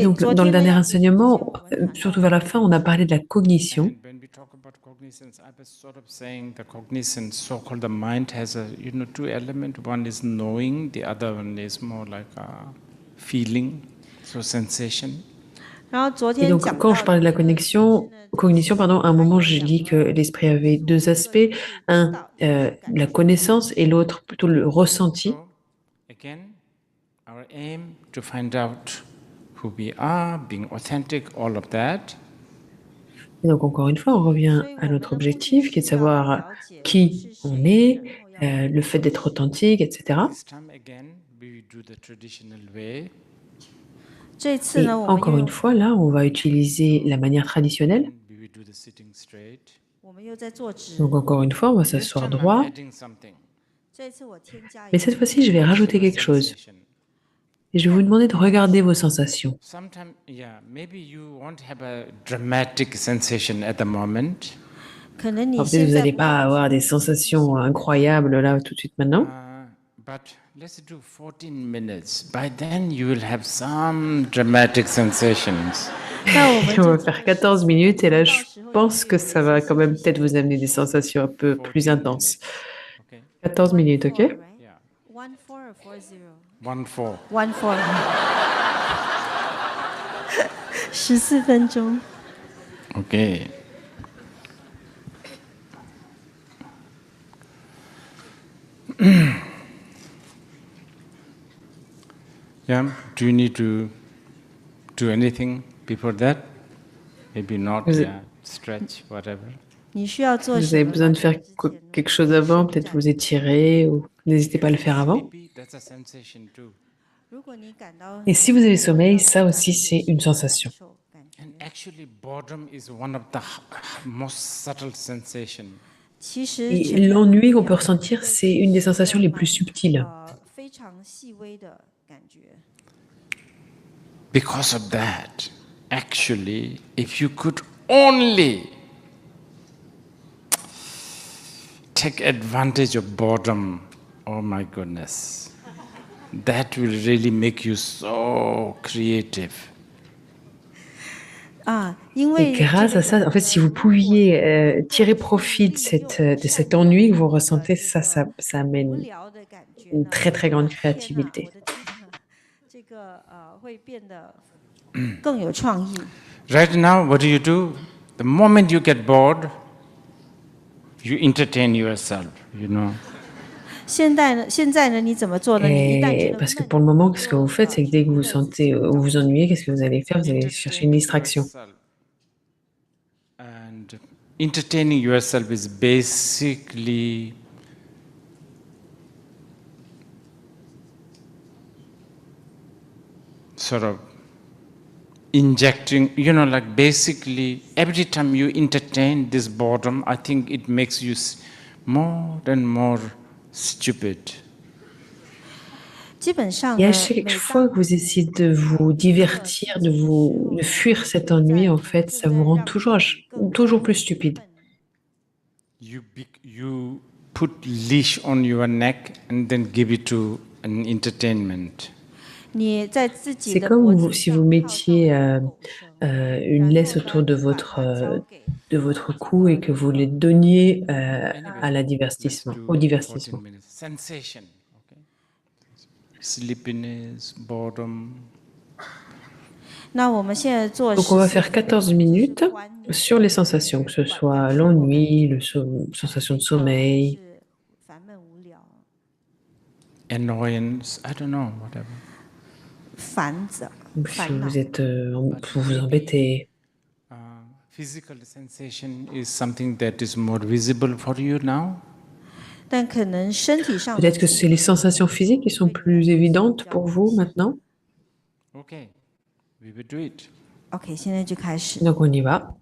Donc, dans le dernier enseignement, surtout vers la fin, on a parlé de la cognition. And when we talk about cognizance, I was sort of saying the cognizance, so-called the mind, has two elements. One is knowing, the other one is more like a feeling, so sensation. Et donc, quand je parlais de la cognition, à un moment, j'ai dit que l'esprit avait deux aspects. Un, la connaissance, et l'autre, plutôt le ressenti. So, again, our aim to find out who we are, being authentic, all of that. Et donc, encore une fois, on revient à notre objectif, qui est de savoir qui on est, le fait d'être authentique, etc. This time again, we do the traditional way. Et encore une fois, là, on va utiliser la manière traditionnelle. We will do the sitting straight. Donc, encore une fois, on va s'asseoir droit. Adding something. Mais cette fois-ci, je vais rajouter quelque chose. Et je vais vous demander de regarder vos sensations. Sometimes, yeah, maybe you won't have a dramatic sensation at the moment. Alors, peut-être que vous n'allez pas avoir des sensations incroyables là tout de suite maintenant. But let's do 14 minutes. By then, you will have some dramatic sensations. On va faire 14 minutes et là, je pense que ça va quand même peut-être vous amener des sensations un peu plus intenses. Okay. 14 minutes, ok? Yeah. 14 or 40? 1-4. 14 14分钟 Okay. Yeah. Do you need to do anything before that? Maybe not. Vous- Yeah. Stretch, whatever. 你需要做 Vous 什 avez 么 besoin 呢 de faire quelque chose avant, peut-être vous étirer ou n'hésitez pas à le faire avant. Maybe that's a sensation too. 如果你感到 Et si vous avez sommeil, ça aussi c'est une sensation. 受感觉 And actually, boredom is one of the most subtle sensations. 其实 Et l'ennui qu'on peut ressentir, c'est une des sensations les plus subtiles. 非常细微的感觉。 Because of that, actually, if you could only take advantage of boredom, oh my goodness, that will really make you so creative. 啊，因 Et 为 grâce à ça, en fait, si vous pouviez tirer profit de cet ennui que vous ressentez, ça 无 amène 聊的感觉 une 呢， très très grande 天哪， créativité. 我的天哪，这个会变得更有创意。 Right now, what do? The moment you get bored, you entertain yourself, you know. 现在呢，你怎么做呢？你一旦觉 Et 得 parce que 闷 pour le moment, 你 ce 就 que vous faites, c'est que dès que vous sentez ou vous ennuyez, qu'est-ce que vous allez faire? Vous allez chercher une distraction. And entertaining yourself is basically sort of injecting, you know, like basically every time you entertain this boredom, I think it makes you more and more stupid. 基本上 Et à 呢， chaque 每 fois 当 que vous essayez de vous divertir, de fuir cet ennui, en fait, ça vous rend toujours plus stupide. You put leash on your neck and then give it to an entertainment. 你在自己 C'est 的脖 comme 子 si 上 vous 套上 mettiez 了狗绳， une laisse autour 然后呢，把它交给 de votre cou et que vous les donniez à la Let's divertissement, do au 14 divertissement. minutes. Sensation, okay? Sleepiness, boredom. 那我们现在做 Donc on va 14 faire 14 minutes sur les sensations, que ce soit l'ennui, sensation de sommeil, 是烦闷无聊， Annoyance, I don't know, whatever. 烦躁 ou si 烦恼 vous。êtes, vous vous embêtez. Physical sensation is something that is more visible for you now. 但可能身体上的 Peut-être que c'est les sensations physiques qui sont plus évidentes pour vous maintenant. Okay, we will do it. OK，现在就开始。 Donc on y va.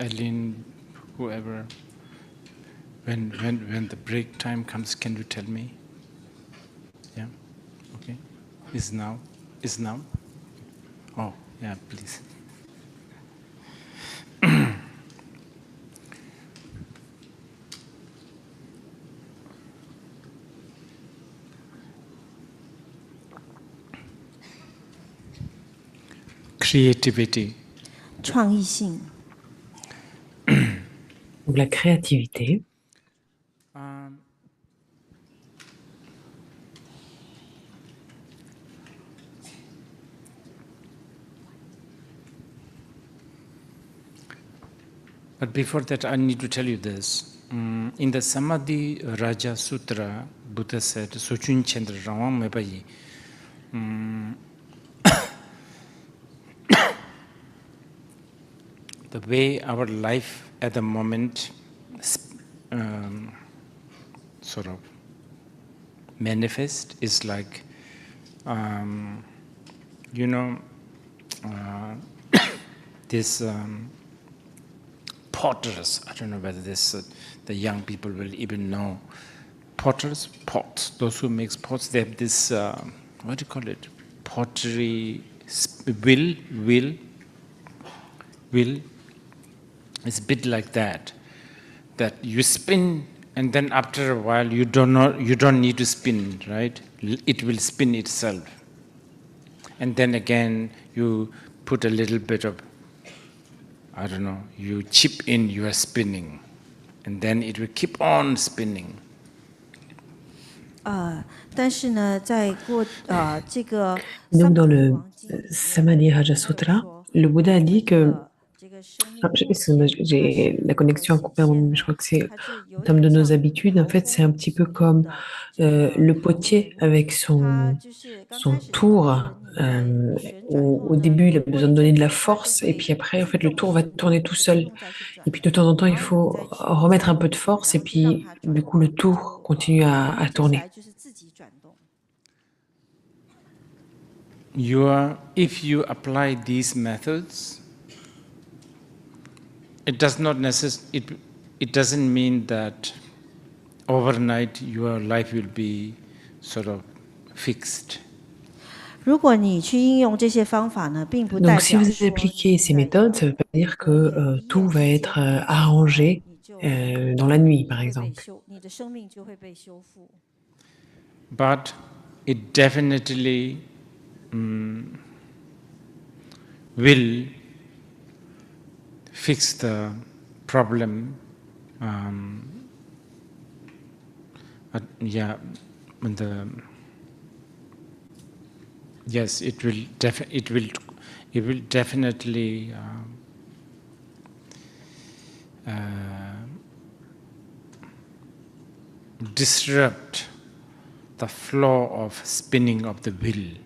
Eileen, whoever, when the break time comes, can you tell me? Yeah, okay. Is now? Oh, yeah, please. Creativity. 创意性。 Donc la créativité. But before that, I need to tell you this. In the Samadhi Raja Sutra, Buddha said, Sochun Chandra Rawang Mebayi. The way our life at the moment sort of manifest is like, you know, this potters. I don't know whether this the young people will even know. Potters, pots. Those who make pots, they have this what do you call it? Pottery wheel. It's a bit like that. That you spin, and then after a while you don't need to spin, right? It will spin itself. And then again you put a little bit of, I don't know, you chip in your spinning, and then it will keep on spinning. 但是呢，在这个 Donc dans le Samadhi Raja Sutra, le Bouddha a dit que j'ai la connexion à couper, je crois que c'est en termes de nos habitudes, en fait, c'est un petit peu comme le potier avec son tour. Au début, il a besoin de donner de la force, et puis après, en fait, le tour va tourner tout seul. Et puis de temps en temps, il faut remettre un peu de force, et puis du coup, le tour continue à tourner. If you apply these methods, it doesn't mean that overnight your life will be sort of fixed. 如果你去应用这些方法呢，并不代 Donc 表 si vous appliquez ces méthodes, ça ne veut pas dire que tout va être arrangé dans la nuit, par exemple. 你的生命就会被修复。 But it definitely will fix the problem. Yes, it will definitely disrupt the flow of spinning of the wheel.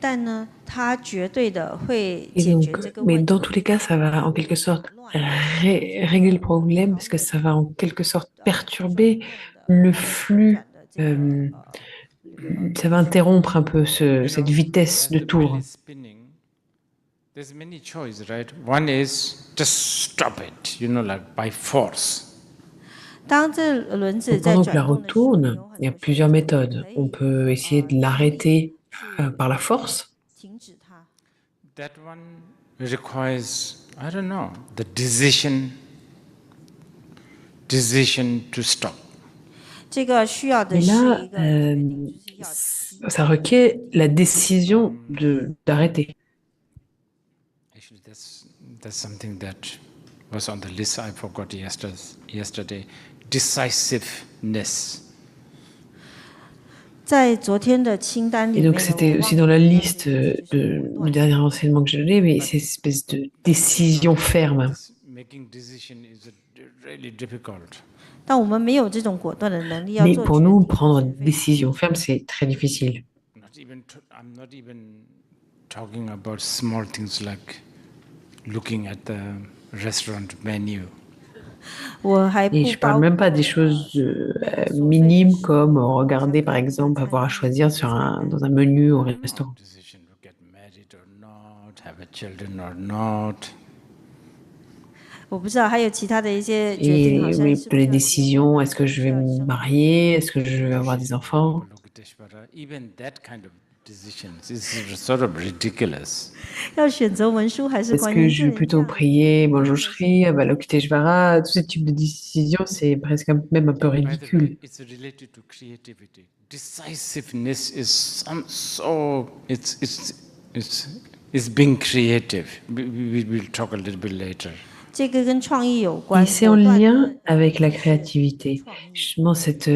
但呢，它绝对的会 Et 解 donc, 决这个 mais 问题。 dans tous les cas, ça va en quelque sorte régler le problème parce que ça va en quelque sorte perturber le flux, ça va interrompre un peu cette vitesse de tour. There's many choices, right? One is just stop it, like by force. 当这轮子 Donc, 在 pendant que la 转动 roue 的时候， tourne, il y a plusieurs méthodes. On peut essayer de l'arrêter par la force. 停止它。 That one requires, I don't know, the decision to stop. 这个需要的 Et 是 là, 一个决定，就是要 ça requiert la décision d'arrêter. Actually, that's something that was on the list I forgot yesterday. Decisiveness. 在昨天的清单里 Et 面 donc, c'était aussi dans la liste du dernier enseignement que j'ai donné, mais c'est une espèce de décision ferme. Making decision is really difficult. 当我们没有这种果断的能力，要 Mais 做 pour 决 nous, 定 prendre une décision ferme, c'est très difficile. I'm not even talking about small things like looking at the restaurant menu. 我还 Et 不 je 包 parle même pas des choses minimes comme regarder, par exemple, avoir à choisir dans un menu au restaurant. Decision to get married or not, have a children or not. Et oui, les décisions, est-ce que je vais me marier, est-ce que je vais avoir des enfants? Even that kind of decisions is sort of ridiculous. Est-ce que je vais plutôt prier Bonjour Shri, Avalokiteshvara, tous ces types de décisions, c'est presque même un peu By the way, ridicule. it's related to creativity. Decisiveness is so it's being creative. We'll talk a little bit later. Et c'est en lien avec la créativité. Justement, cette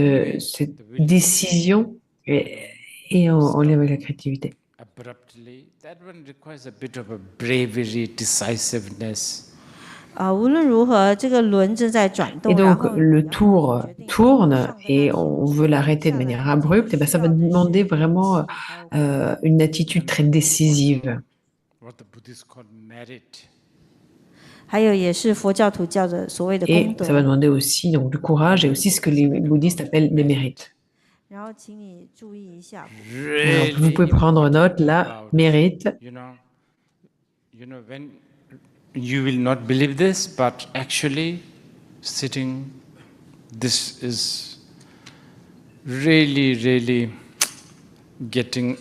décision est en lien avec la créativité. Abruptly, that one requires a bit of a bravery, decisiveness. Et donc, le tour tourne et on veut l'arrêter de manière abrupte, et ben ça va demander vraiment une attitude très décisive. What the Buddhists call merit. Et ça va demander aussi donc, du courage et aussi ce que les bouddhistes appellent des mérites. Alors, vous pouvez prendre note là, mérite. You know, when you will not believe this, but actually, sitting, this is really getting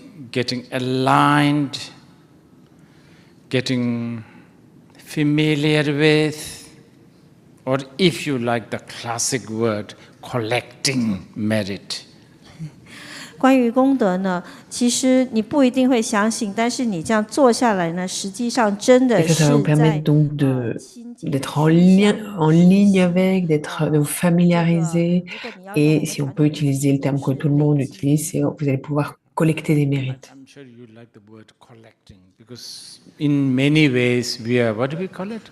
aligned, getting familiar with, or if you like the classic word, collecting merit. 关于功德呢，其实你不一定会相信，但是你这样做下来呢，实际上真的 Et 是 ça va vous permettre donc d'être en ligne avec, de vous familiariser. Et si on peut utiliser le terme que tout le monde utilise, c'est vous allez pouvoir collecter des mérites. I'm sure you like the word collecting because in many ways we are, what do we call it?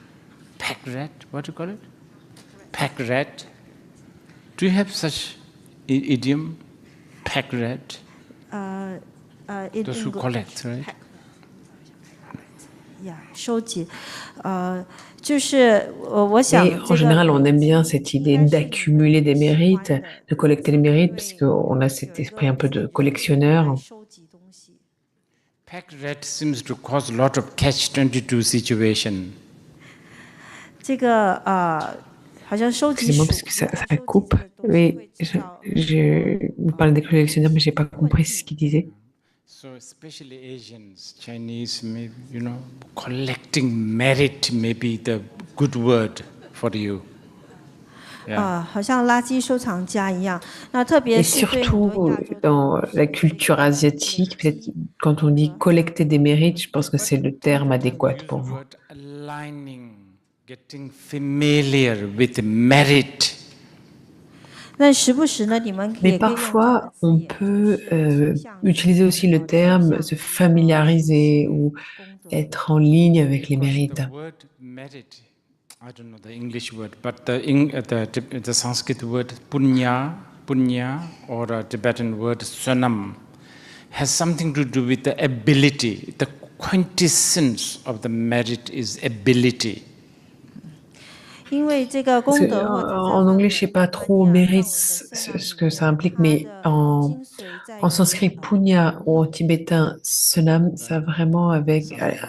Pack rat? What do you call it? Pack rat? Do you have such idiom? Pack rat? Those who collect, right? 收集，就是我想 Et en général, on aime bien cette idée d'accumuler des mérites, de collecter les mérites, parce qu'on a cet esprit un peu de collectionneur. Pack rat seems to cause a lot of catch-22 situation. 这个好像收集 Excusez-moi 鼠 parce que ça coupe. Mais vous parlez des collectionneurs, mais j'ai pas compris ce qu'il disait. So especially Asians, Chinese, maybe, you know, collecting merit may be the good word for you. 好像垃圾收藏家一样。那特别 Et 是对很多 surtout 亚洲 dans la culture asiatique, peut-être quand on dit collecter des mérites, je pense que c'est le terme adéquat pour vous. Word aligning, getting familiar with merit. 那时不时呢，你们也 Mais 可以用这样的 parfois, 字 on 眼 peut utiliser aussi le terme se familiariser ou être en ligne avec les mérites. The word merit, I don't know the English word, but the Sanskrit word punya or a Tibetan word sunam has something to do with the ability. The quintessence of the merit is ability. 因为这个功德或者在 En anglais, je sais pas trop mérite ce que ça implique, mais en sanskrit punya ou en tibétain sunam, ça vraiment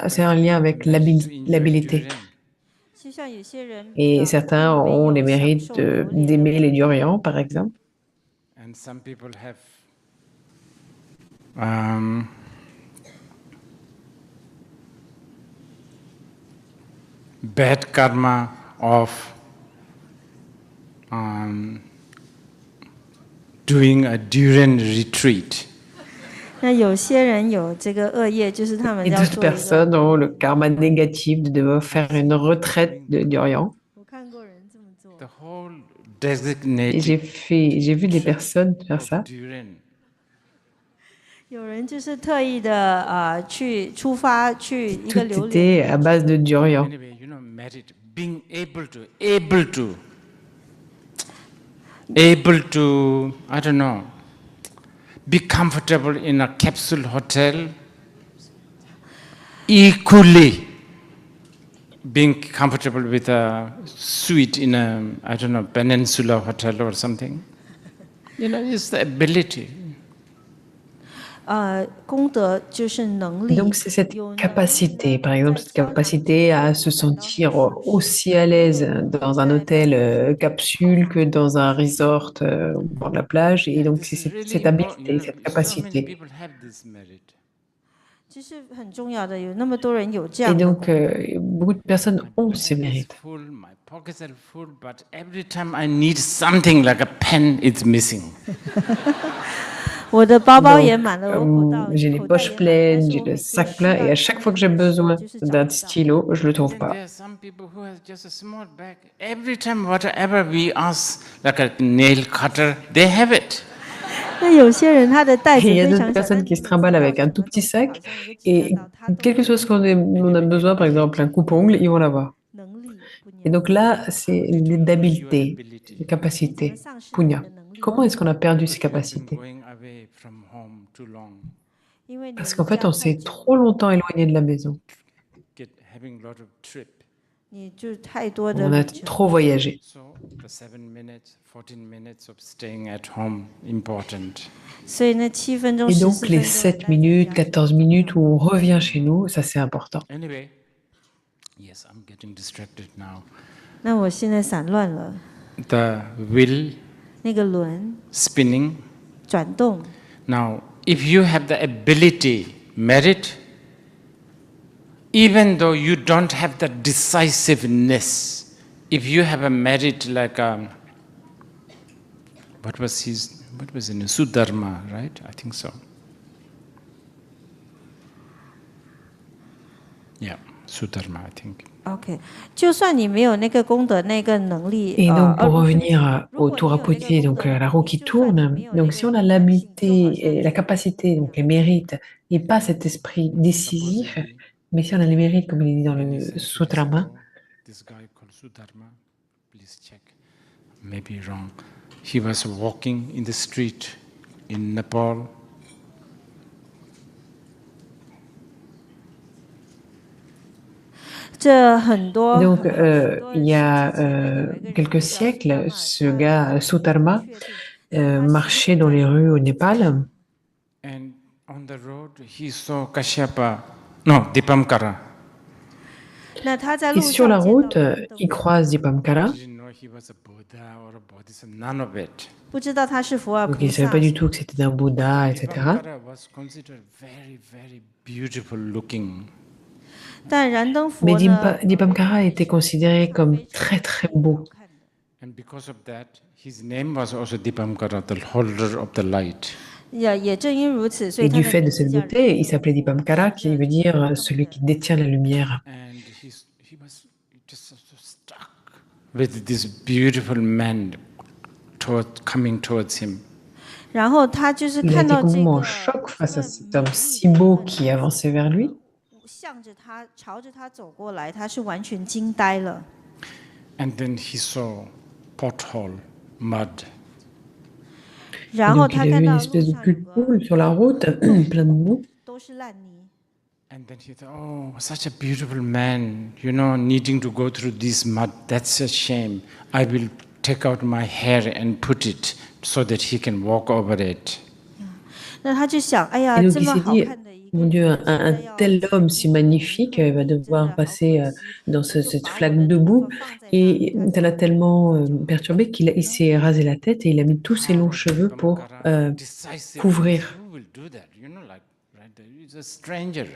c'est un lien avec l'habilité. 就像有些人 Et certains ont les mérites d'aimer les durians, par exemple. And some people have bad karma of doing a durian retreat. 那有些人有这个恶业，就是他们 Et 要 d'autres 做一个。 personnes ont le karma négatif de devoir faire une retraite de durian. 我看过人这么做。 The whole Et designated j'ai vu des personnes faire of ça. durian. 有人就是特意的去出发去一个 Tout 榴莲， était à base de durian. Anyway, you know, merit, being able to, I don't know, be comfortable in a capsule hotel, equally being comfortable with a suite in a, I don't know, peninsula hotel or something. You know, it's the ability. Donc c'est cette capacité, par exemple, cette capacité à se sentir aussi à l'aise dans un hôtel capsule que dans un resort au bord de la plage. Et donc c'est cette habilité, cette capacité. Et donc beaucoup de personnes ont ces mérites. My pockets are full, but every time I need something like a pen, it's missing. J'ai les poches pleines, j'ai le sac plein, et à chaque fois que j'ai besoin d'un stylo, je le trouve Then pas. there are some people who have just a small bag. Every time, whatever we ask, like a nail cutter, they have it. Et il y a d'autres personnes qui se trimballent avec un tout petit sac, et quelque chose on a besoin, par exemple un coupe-ongle, ils vont l'avoir. Et donc là, c'est d'habileté, de capacité, punya. Comment est-ce qu'on a perdu ces capacités? Going away from home too long, Parce qu'en fait, on s'est trop longtemps éloigné de la maison. having a lot of trip. On a trop voyagé. So the 7 minutes, 14 minutes of staying at home, important. Et donc, les 7 minutes, 14 minutes où on revient chez nous, ça c'est important. Anyway, yes, I'm getting distracted now. 那我现在散乱了。 The wheel 那个轮 spinning. 转动， Now, if you have the ability, merit, even though you don't have the decisiveness, if you have a merit like what was in Sudharma, right? I think so. Yeah, Sudharma, I think. OK，就算你没有那个功德、那个能力， Et donc, pour revenir au tour à potier, donc la roue qui tourne, donc si on a l'habileté, et la capacité, donc les mérites, et pas cet esprit décisif, mais si on a les mérites, comme il est dit dans le Sutrama, This guy called Sudharma, please check. Maybe wrong. He was walking in the street in Nepal. donc il y a quelques siècles, ce gars Sutarma marchait dans les rues au Népal. And on the road, he saw Kashyapa, no, Dipamkara. Et sur la route, il croise Dipamkara. He didn't know he was a Buddha or a Bodhisattva, none of it. 不知道他是佛尔 Donc 菩 il ne savait 萨 pas。du tout que c'était un Bouddha, etc. Dipamkara was considered very, very beautiful looking. 但燃灯 Mais 佛呢， Dipamkara était considéré comme très très beau. And because of that, his name was also Dipamkara, the holder of the light. 也正因如此，所以 Et 他 du 的 fait de 名 cette 字叫 beauté, il s'appelait Dipamkara, qui veut dire celui qui détient la lumière. And he was just so stuck with this beautiful man coming towards him. 然后他就是 Il a 看 été 到这 complètement en 个 choc face à cet homme si beau qui avançait vers lui. 向着他、朝着他走过来，他是完全惊呆了。 And then he saw pothole, mud. Et 然后 donc il 他 a 看 vu une 到路 espèce de 上 cul 有 de 个 poule sur la route, plein de boue. 都是烂泥， And then he thought, oh, such a beautiful man, needing to go through this mud, that's a shame. I will take out my hair and put it so that he can walk over it. 那他就想，哎呀， Et donc 这 il 么 s'est 好 dit, 看的一个 mon Dieu, un 人要 tel homme si magnifique va devoir passer dans cette flaque de boue. Et ça l'a tellement perturbé qu'il s'est rasé la tête et il a mis tous ses longs cheveux pour couvrir. Who will do that? Right there, he's a stranger.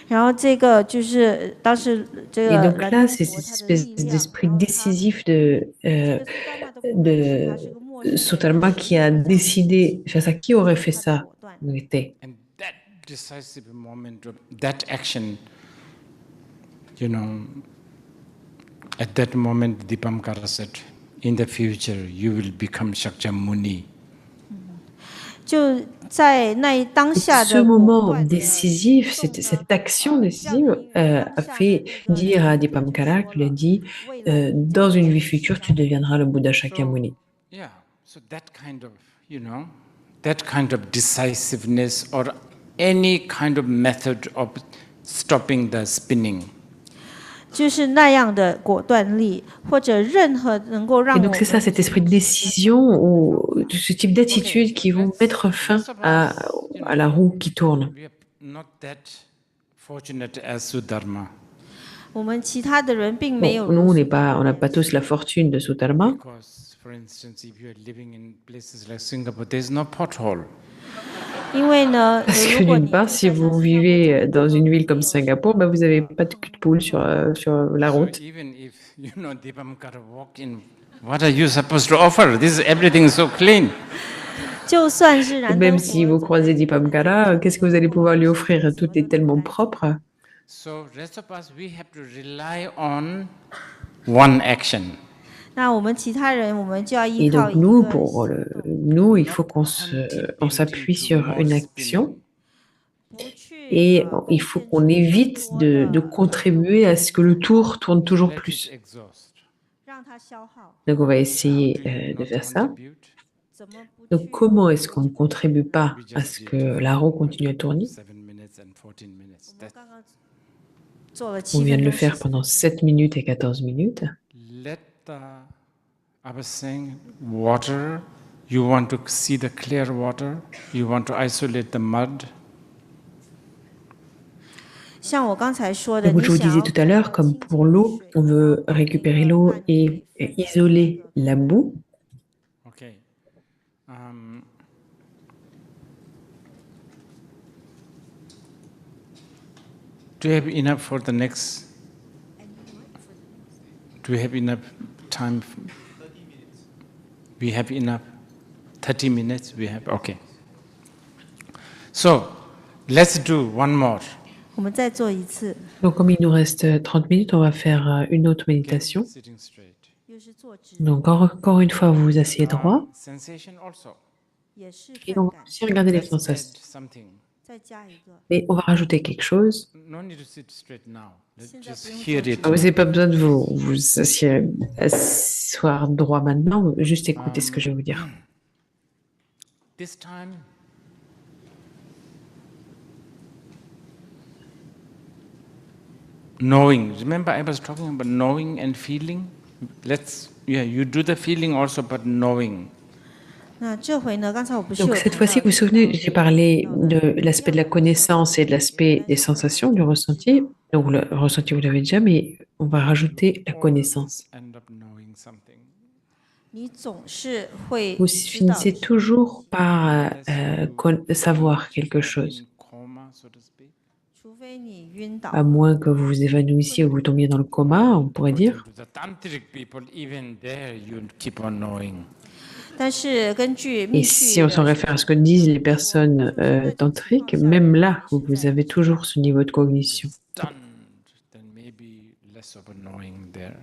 然后这个就是当时这 Et 个 donc 燃 là, 灯 c'est 佛 cette 他的 espèce 力量， d'esprit 然后他 décisif 这个苏丹玛的故事，他 de 是个陌生人， Sutarma qui a décidé, face à qui aurait fait ça en été. And that decisive moment of that action, at that moment, Dipamkara said, in the future, you will become Shakyamuni. 就在那一当 Et 下 ce 的果 moment 断的 décisif, cette action décisive a fait dire à Dipamkara, qu'il a dit, dans une vie future, tu deviendras le Bouddha Shakyamuni. Yeah, so that kind of decisiveness or any kind of method of stopping the spinning. 就是那样的果断力，或者任何能够让 Et 我 donc c'est ça, 们 cet esprit de décision ou ce type d'attitude qui vont mettre fin à la roue qui tourne. We are not that fortunate as Sudharma. 我们其他的人并没 Bon, 有 nous, 如 on n'a pas tous la fortune de Sotarma. Because, for instance, if you are living in places like Singapore, there's no pothole. 因为呢， Parce que 如果 d'une 你 part, si vous vivez dans une ville comme Singapour, bah, vous n'avez pas de cul de poule sur la So route. even if Deepamkara walk in, what are you supposed to offer? Everything is so clean. 就算是 Et 燃灯 même 佛 si vous croisez Deepamkara, qu'est-ce que vous allez pouvoir lui offrir? Tout est tellement propre. So rest of us, we have to rely on one action. 那我们其他人，我们就要依 Et 靠 donc 一 nous, 个 pour nous, il faut on s'appuie sur une action 不去 et il faut qu'on évite de contribuer à ce que le tour tourne toujours Let it plus. exhaust. 让它消耗， Donc on va How essayer do you de not faire ça. contribute? 怎么不 Donc 去 comment est-ce qu'on ne contribue pas We à just ce did que la roue continue à tourner? 7 minutes and 14 minutes. 我们刚刚做了 On 7 vient 分 de le 钟 faire 14 pendant 分钟 7 minutes et 14 minutes. Let I was saying, water, you want to see the clear water, you want to isolate the mud. 像我刚才说的， Donc 你 je vous 想 disais 要 tout à l'heure, comme pour l'eau, on veut récupérer l'eau et isoler la boue. Okay. Do you have enough for the next? Do we have enough time? 30 minutes. We have enough? 30 minutes we have? Okay. So, let's do one more. 我们再做一次， Donc comme il nous reste 30 minutes, on va faire une autre Okay, méditation. sitting straight. 又是坐直， Donc encore une fois, vous vous asseyez droit Sensation also. 也是 et 泛 on va 感， aussi regarder les Let's add sensations. something. 再加一个， Mais on va rajouter quelque chose. No need to sit straight now. Let's Sit just up, hear it. Ah, vous n'avez pas besoin de vous asseoir droit maintenant, juste écoutez ce que je vais vous dire. This time, knowing. Remember, I was talking about knowing and feeling. You do the feeling also, but knowing. 那这回呢？刚才我不是 Donc 有 cette 谈 fois-ci, 到 vous vous souvenez, j'ai parlé de l'aspect de la connaissance et de l'aspect des sensations, du ressenti. Donc le ressenti, vous l'avez déjà, mais on va rajouter la connaissance. End up knowing something. 你总是会 Vous 知道 finissez toujours par savoir quelque chose, In coma, so to speak. 除非你晕倒 à moins que vous vous évanouissiez ou vous tombiez dans le coma, on pourrait dire. To the tantric people, even there, you keep on knowing. 但是根据 Et 密 si 续 on s'en 的 réfère à ce que disent les personnes tantriques, même là, vous avez toujours ce niveau de cognition. Stunned, then maybe less of a knowing there.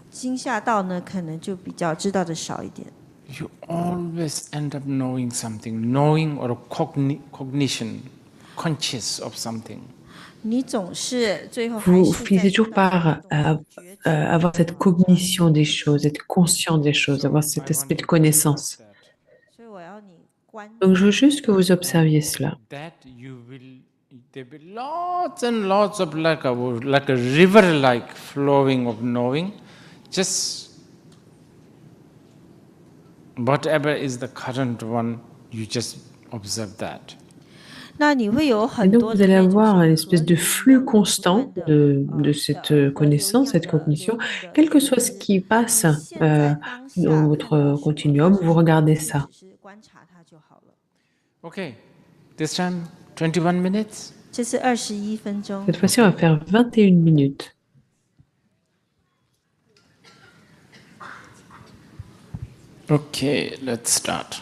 惊吓到呢，可能就比较知道的少一点。 You always end up knowing something, knowing or cognition, conscious of something. 你总是最后还 Vous 是在 finissez 知 toujours 道 par 这种觉知 avoir cette cognition des choses, être conscient des choses, avoir cet aspect de connaissance. 所以我要你观 Donc je veux juste que vous observiez cela. That there will be lots and lots of like a river-like flowing of knowing. Just whatever is the current one, you just observe that. 那你会有 Et 很 donc 多 vous 的 allez 那种 avoir 像 une 河 espèce de 流一 flux 样 constant 不断地 de cette connaissance, cette cognition. Quel que soit ce qui passe 现在当 dans 下看到 votre 什么 continuum, 发生 vous regardez ça. 只是观察它就好了。 Okay, this time 21 minutes. 这是21分钟。 Cette fois-ci, on va faire 21 minutes. Okay, let's start.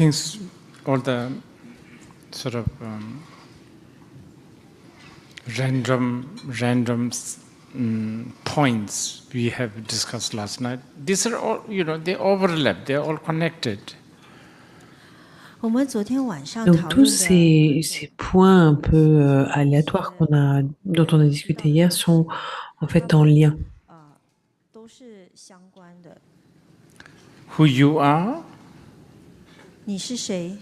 things, all the sort of random points we have discussed last night, these are all, they overlap, they're all connected. 我们昨天晚上 Donc 讨 tous 论的 ces points un peu aléatoires dont on a discuté hier sont en fait en lien. 都是相关的。 Who you are, 你是谁？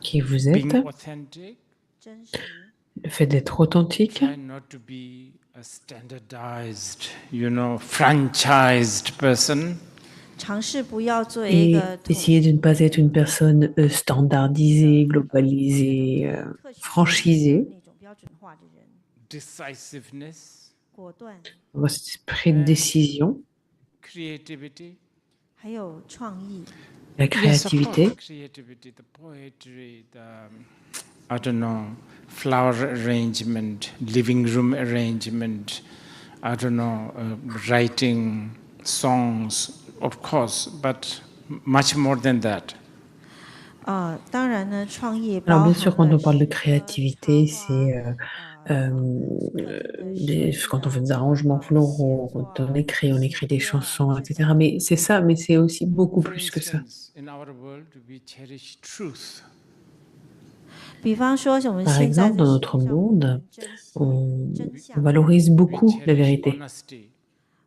Qui vous being êtes, authentic, 真实， le fait d'être authentique, try not to be a standardized, franchised person. 尝试不要做一 et 个统 essayer de ne pas être une personne standardisée, globalisée, 特许 franchisée, 那种标准化的人， Decisiveness, 果断， avoir cet esprit de décision, creativity. 还有创意。 la Yes, of course, créativité, the creativity, the poetry, I don't know, flower arrangement, living room arrangement, I don't know, writing songs, of course, but much more than that. 当然呢，创意 Alors 包 bien 含 sûr, quand 了 on parle de 诗歌 créativité, 插 c'est 画设计 quand on fait des 啊 arrangements 写 floraux, 作 quand 啊 on écrit des 写歌啊 chansons, 这种 etc. Mais c'est ça, mais c'est aussi beaucoup For plus que ça. instance, in our world, we cherish truth. 比方说，我们 Par 现在 exemple, 的 dans 世 notre 界上，我 monde, 们珍惜 on 真 on 相， valorise We beaucoup la cherish vérité. honesty.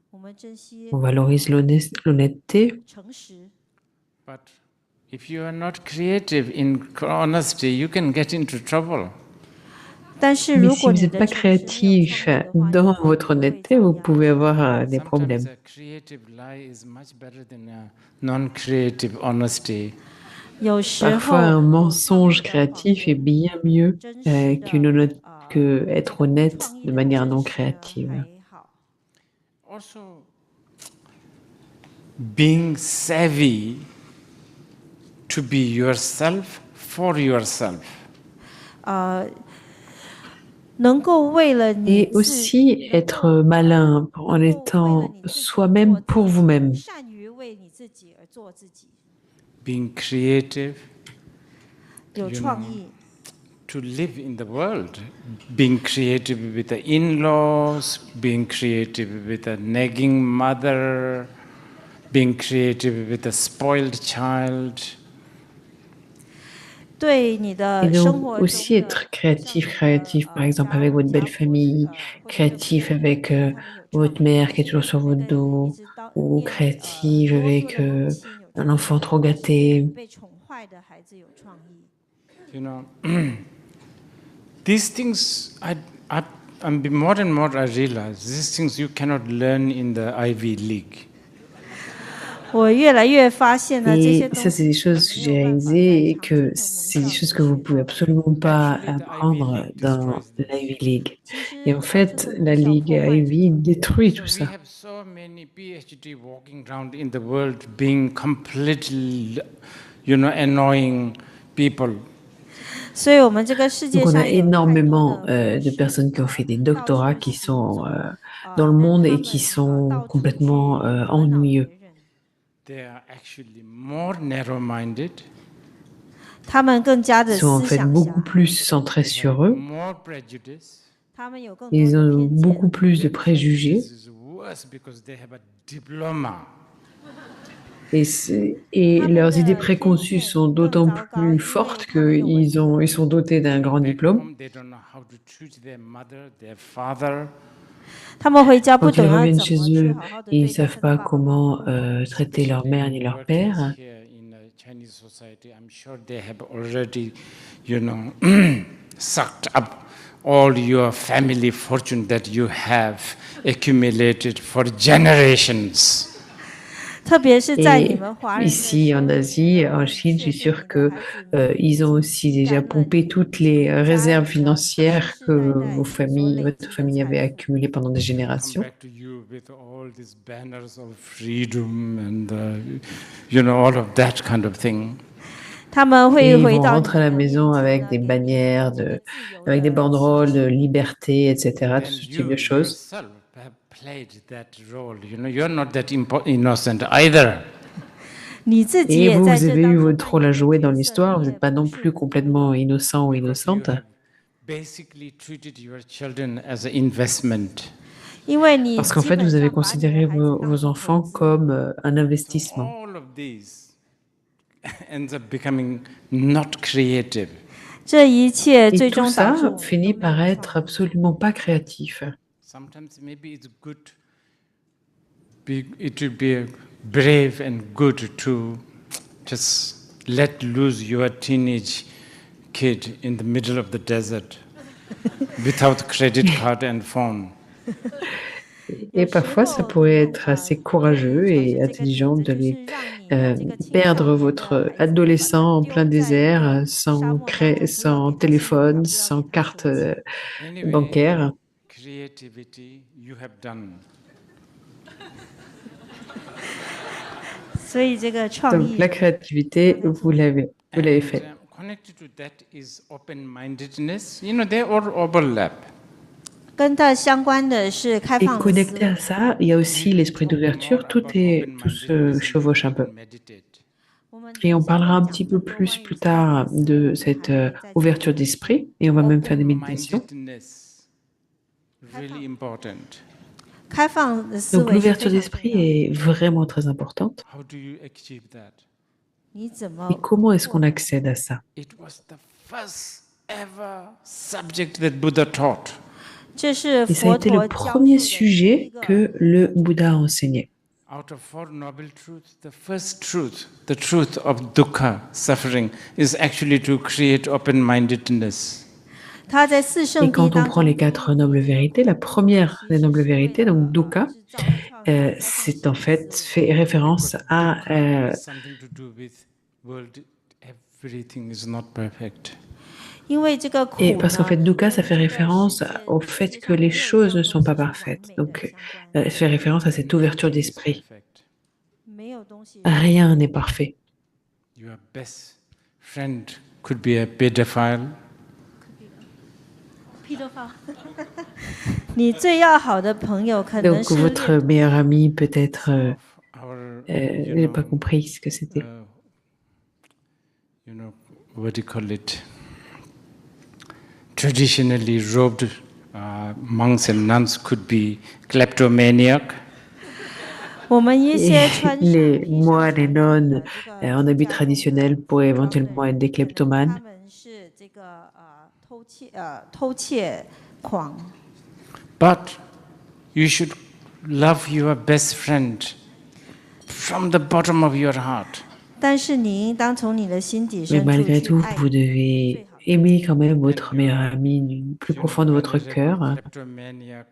我们珍惜 On valorise l'honnêteté. 诚实。 But if you are not creative in honesty, you can get into trouble. 但是 Mais 如 si 果 vous 你 n'êtes 的 pas 诚实没有 créatif 创意的话， dans 你 votre 会 honnêteté, 遭 vous 殃。 pouvez avoir des Sometimes problèmes. a creative lie is much better than a non-creative honesty. 有时 Parfois, 候 un 有创 mensonge 意的谎 créatif est 言 bien mieux 比真实 que 的 être honnête 创意 de 的 manière 真 non 实呢 créative. 还好。 Also, being savvy to be yourself for yourself. 能够为了你 Et aussi être malin en étant soi-même pour vous-même. 善于为你自己而做自己， Being creative, 有 You 创 know. 意， to live in the world. Being creative with the in-laws, being creative with a nagging mother, being creative with a spoiled child. 对你 Et 的生 donc 活 aussi 中的 être créatif, par exemple avec votre belle famille, créatif avec votre mère qui est toujours sur votre dos, ou créative avec un enfant trop gâté. 被宠坏的孩子有创意。 You know, these things, more and more I realize, these things you cannot learn in the Ivy League. 我越来越发现呢，这些 Et 东 ça, c'est 西 des choses que 没 j'ai 有办法在 réalisées et 常 que 青藤 c'est 盟 des 上 choses 面 que vous 学 pouvez 到的。 absolument pas Actually, the Ivy apprendre League dans destroys this. l'Ivy League. 其实 Et en 常 fait, 青藤 la 盟校 Ligue 破坏 Ivy 这个。 détruit So tout we ça. have so many PhD walking around in the world being completely, annoying people. 所以我们这个世界 Donc on 上 a 有太多 énormément 的 de personnes qui ont fait des doctorats qui sont dans le 但 monde 他 et 们 qui sont 到处去 complètement 惹恼 ennuyeux. 别人， They are actually more narrow-minded, 他们更加 Ils 的 sont en 思 fait 想 beaucoup 狭隘， plus centrés they sur have eux. more prejudice. 他们有更多 Ils 的 ont 偏见， beaucoup plus de Their préjugés. prejudice is worse because they have a diploma. Et leurs idées préconçues sont d'autant plus fortes ils sont dotés d'un grand Back diplôme. home, they don't know how to treat their mother, their father. 他们回家不 Quand ils 懂要 reviennent 怎 chez 么去 eux, 好好的 ils 对 ne 待 savent 他的 pas 爸爸妈妈。 comment traiter leur mère ni leur Workers père. here in the Chinese society, I'm sure they have already, sucked up all your family fortune that you have accumulated for generations. 特别是在你 Et 们华人的 ici, en 社会 Asie, 里 en 面 Chine, je 确 suis 定 sûre 你的 que 孩子们 ils ont aussi déjà pompé toutes les réserves financières que vos familles, votre famille avait accumulées pendant des Come générations. back to you with all these banners of freedom and, all of that kind of thing. 他们 Et 会 ils 回 vont 到你 rentrer à la 的面 maison 前 avec 呢， des 给你 bannières, 这个自由 avec des 的 banderoles 旗 de 帜。 liberté, etc., tout And ce type you de choses. yourself have played that role. You're not that innocent either. Et vous, vous avez eu votre rôle à jouer dans l'histoire. Vous n'êtes pas non plus complètement innocent ou because you innocente. have basically treated your children as an investment. 因为你 Parce qu'en 基 fait, 本 vous avez 上把你的 considéré 孩子 vos 当成投 enfants 资。 comme un So investissement. all of these ends up becoming not creative. 这一切 Et 最 tout 终导致 ça 我们 finit 都没有 par 创 être 意。 absolument pas créatif. Sometimes maybe it's good, it would be brave and good to just let loose your teenage kid in the middle of the desert without credit card and phone. Et parfois, ça pourrait être assez courageux et intelligent de les perdre votre adolescent en plein désert, sans téléphone, sans carte Anyway, bancaire. creativity you have done. 所以这个创 Donc 意 la créativité, vous l'avez And fait. connected to that is open-mindedness. You know, they all overlap. 跟它相关的是开 Et 放的思 connecté 维。 à ça, il y a aussi l'esprit d'ouverture. Tout se chevauche un peu. Et on parlera un petit peu plus tard de cette ouverture d'esprit et on va même faire des méditations. Open-mindedness, really important. 开放的思 Donc 维是 l'ouverture 非常重 d'esprit 要的。 est vraiment très importante. How do you achieve that? 你怎么 Et comment est-ce qu'on accède à ça? It was the first ever subject that Buddha taught. 这是 Et ça a 佛 été 陀 le 教 premier 授的第一 sujet 个 que le Bouddha a enseigné. Out of Four Noble Truths, the first truth, the truth of dukkha, suffering, is actually to create open-mindedness. 他在四 Et 圣谛 quand on 当 prend 中 les 4 nobles vérités, la première des nobles vérités, donc dukkha, 制造创造开放 c'est en fait fait référence Because à dukkha has something to do with world, everything is not perfect. 因为这个苦 et parce qu'en 呢 fait dukkha ça 跟 fait 这个 référence 世界 au 世 fait 界 que 上 les 没有 choses 任 ne 何 sont 事 pas 是完 parfaites. 美的 Donc 相关 fait référence à cette ouverture Nothing is d'esprit. perfect. 没有东西是 Rien n'est parfait. Your best friend could be a pedophile. 披头发。你最要好的朋友可能 Donc 是 votre 恋童 meilleur ami peut être... Some of our, j'ai pas compris ce que c'était. What do you call it? Traditionally robed monks and nuns could be kleptomaniac. 我们一 Et 些穿上 les 披上 moines et 传统 nonnes 的这个 en habit 家众 traditionnel 的 pourraient 装 éventuellement 备 être des 可能他 kleptomanes. 们是这个偷窃狂。 But you should love your best friend from the bottom of your heart. 但是你应当从你的心底 Mais 深处 malgré 去 tout, 爱 vous 你的最 devez 好的。 aimer quand même votre meilleur ami du plus profond de votre cœur. Kleptomaniac,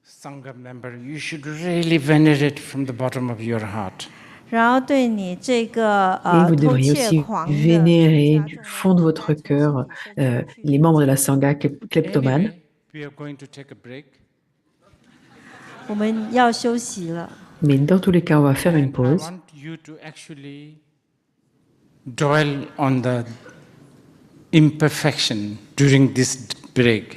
Sangha member, you should really venerate from the bottom of your heart. 然后对你这个 Et vous 偷 devriez 窃 aussi 狂的 vénérer 家 du 众的 fond de 应 votre 该从 cœur 心底深处去 les membres de la Sangha kleptomane. Anyway, we are going to take a break. 我们要休息了。 Mais dans tous les cas, on va faire une And I pause. want you to actually dwell on the imperfection during this break.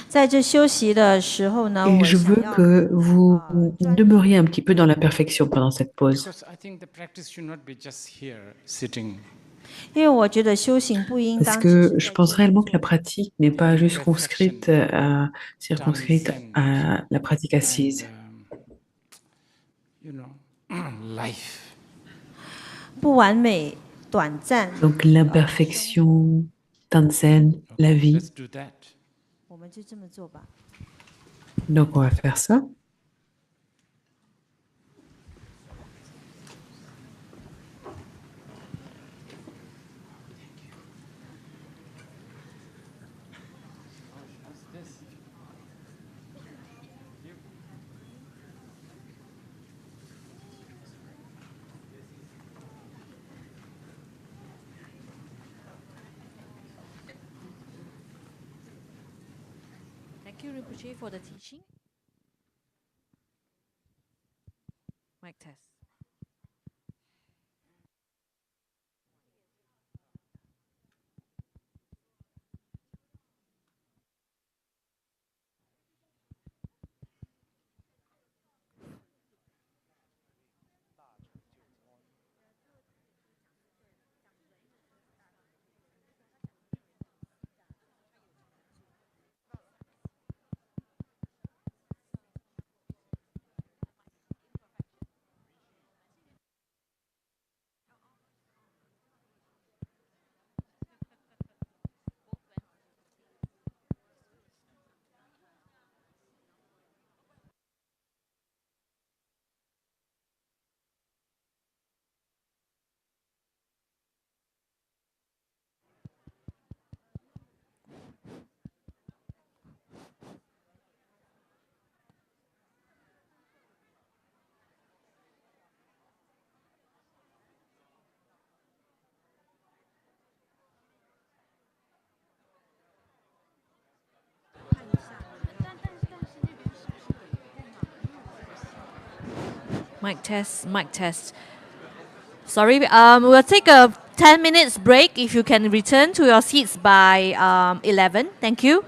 在这休息的时候呢， Et 我 je 想 veux 要 que vous demeuriez un petit peu dans la perfection pendant cette pause. Because I think the practice should not be just here sitting. 因为我觉得修行不应 Parce 当只是 que je 在 pense 这里 réellement que 做 la pratique n'est pas juste circonscrite à la pratique assise. Life. 不完美、短暂。 Donc l'imperfection, Tanzen, la vie. Let's do that. 我们就这么做吧。 Donc on va faire ça. Thank you, Rinpoche, for the teaching. Mic test. Mic test, mic test. Sorry, we'll take a 10 minutes break. If you can return to your seats by 11. Thank you.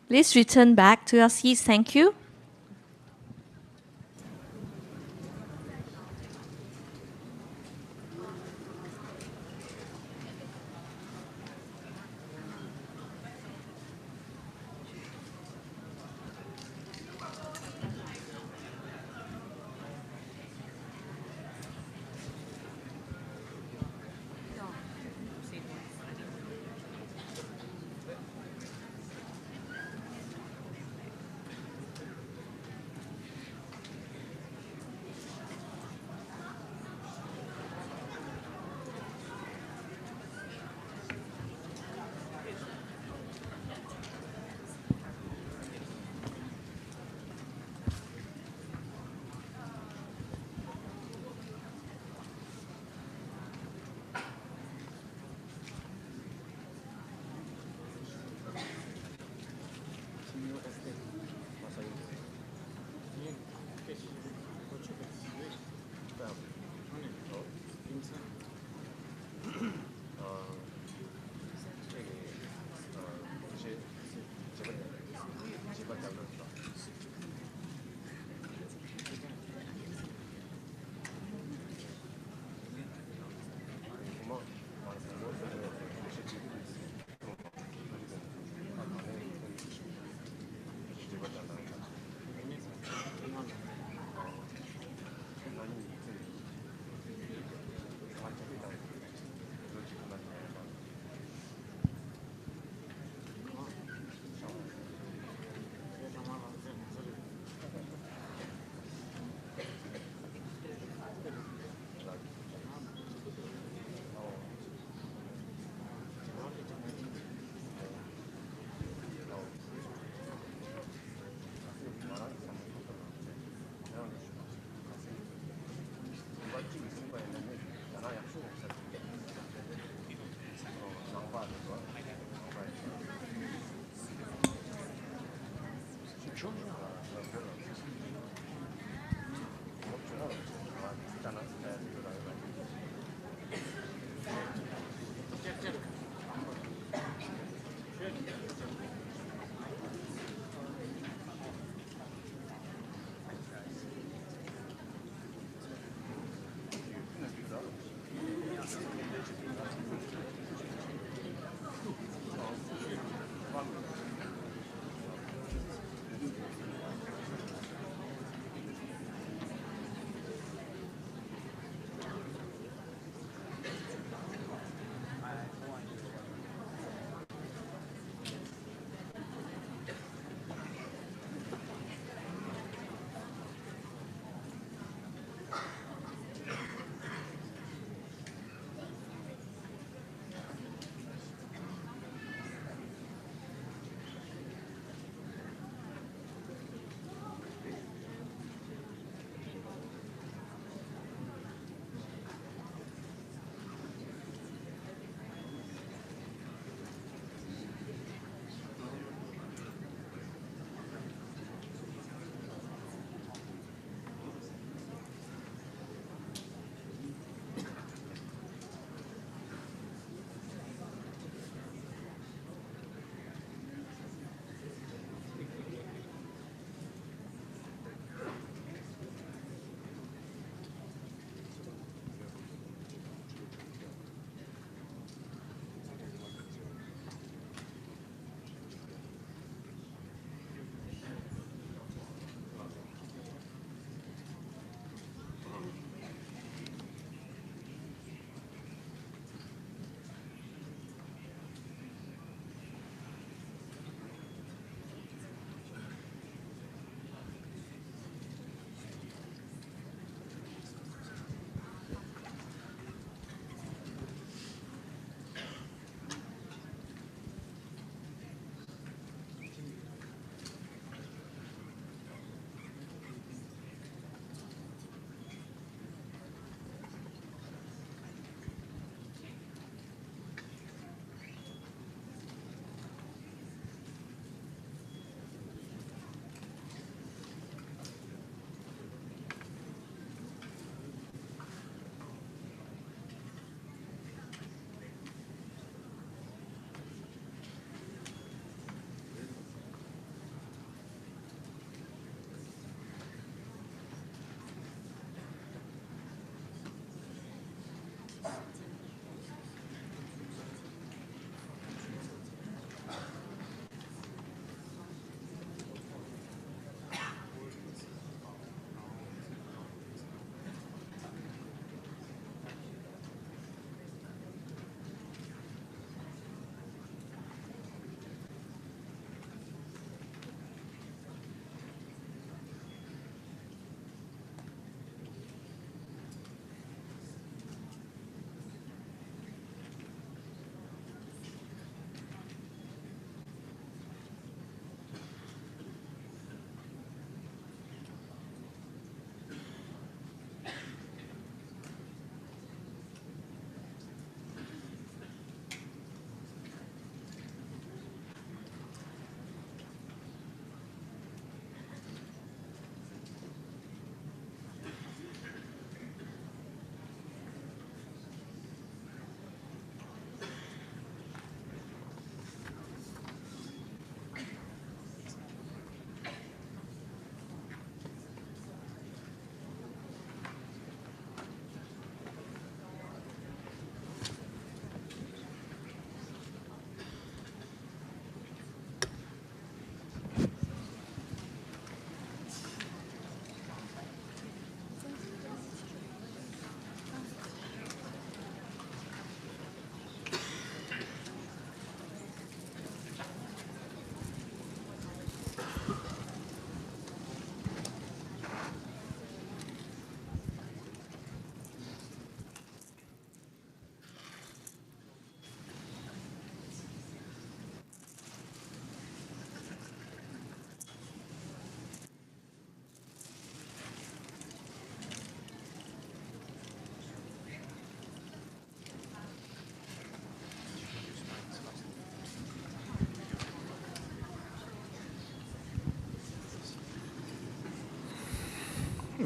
Please return back to your seats. Thank you.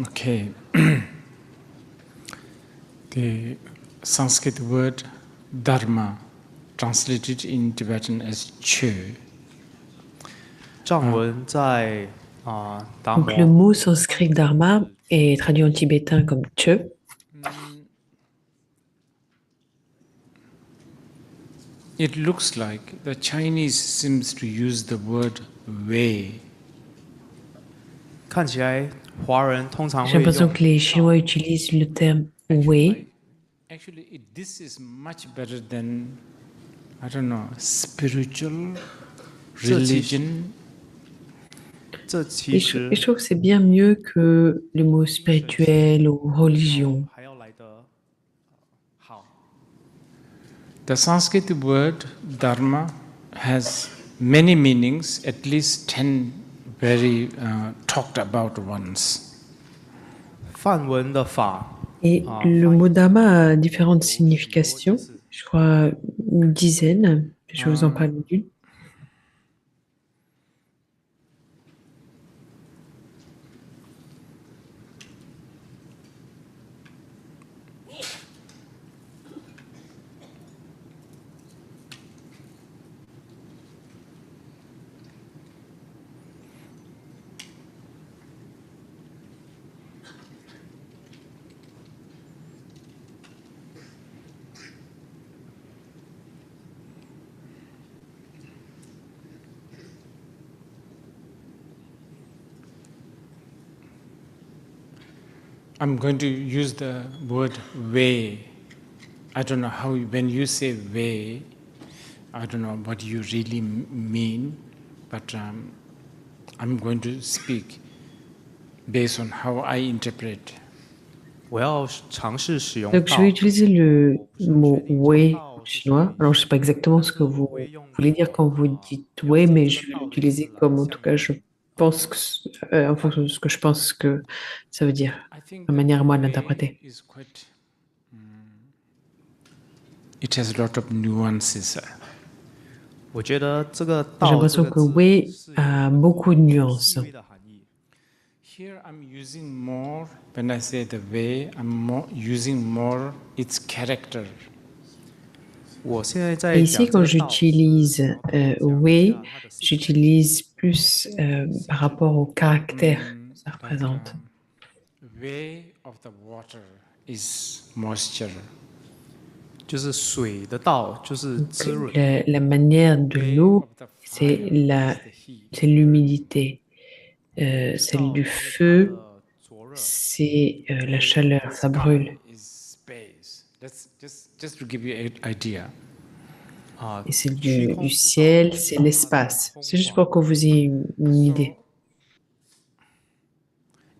Okay. The Sanskrit word dharma, translated in Tibetan as che. 藏文在达 Donc le 摩 mot sanskrit dharma est traduit en tibétain comme che. It looks like the Chinese seems to use the word way. 看起来华人通常 J'ai 会 l'impression 用 que les Chinois utilisent le terme wei. Actually, this is much better than, I don't know, spiritual, religion. 这 Et 其 je, 实 et je trouve que c'est bien mieux que les mots spirituel ou religion. 还要来得好。 The Sanskrit word dharma has many meanings, at least 10 very talked about ones. 梵文的法 Et le mot dharma a différentes significations. Je crois une dizaine. Je vais vous en parler d'une. I'm going to use the word way. I don't know how, when you say way, I don't know what you really mean, but I'm going to speak based on how I interpret. 我要尝试使用 Donc je 道 vais utiliser le mot wei chinois. Alors je ne sais pas exactement ce que vous voulez dire quand vous dites wei, mais je vais l'utiliser comme en tout cas je pense que, en fonction de ce que je pense que ça veut dire, I think la manière moi de way l'interpréter. is quite, it has a lot of nuances. 我觉得这个 J'ai 道这 l'impression 个 que 字 wei 是 a beaucoup de nuances. 细微的含义。 Here I'm using more, when I say the way, using more its character. 我现在在 Et 讲 ici, 这 quand 个道， j'utilise 讲一 wei, 下它的性质 j'utilise plus par rapport au caractère que ça représente. Way of the water is moisture. 就是水的道，就是滋润。 La manière de Way l'eau, of the c'est fire is the heat. l'humidité. Celle du 道就是它 feu, 的灼热。 c'est la Way of chaleur, the ça sky brûle. is space. That's just to give you an idea. 啊 Et celle 虚 du 空之道 ciel, c'est 它的 l'espace. 空 C'est juste 旷 pour que vous ayez une idée.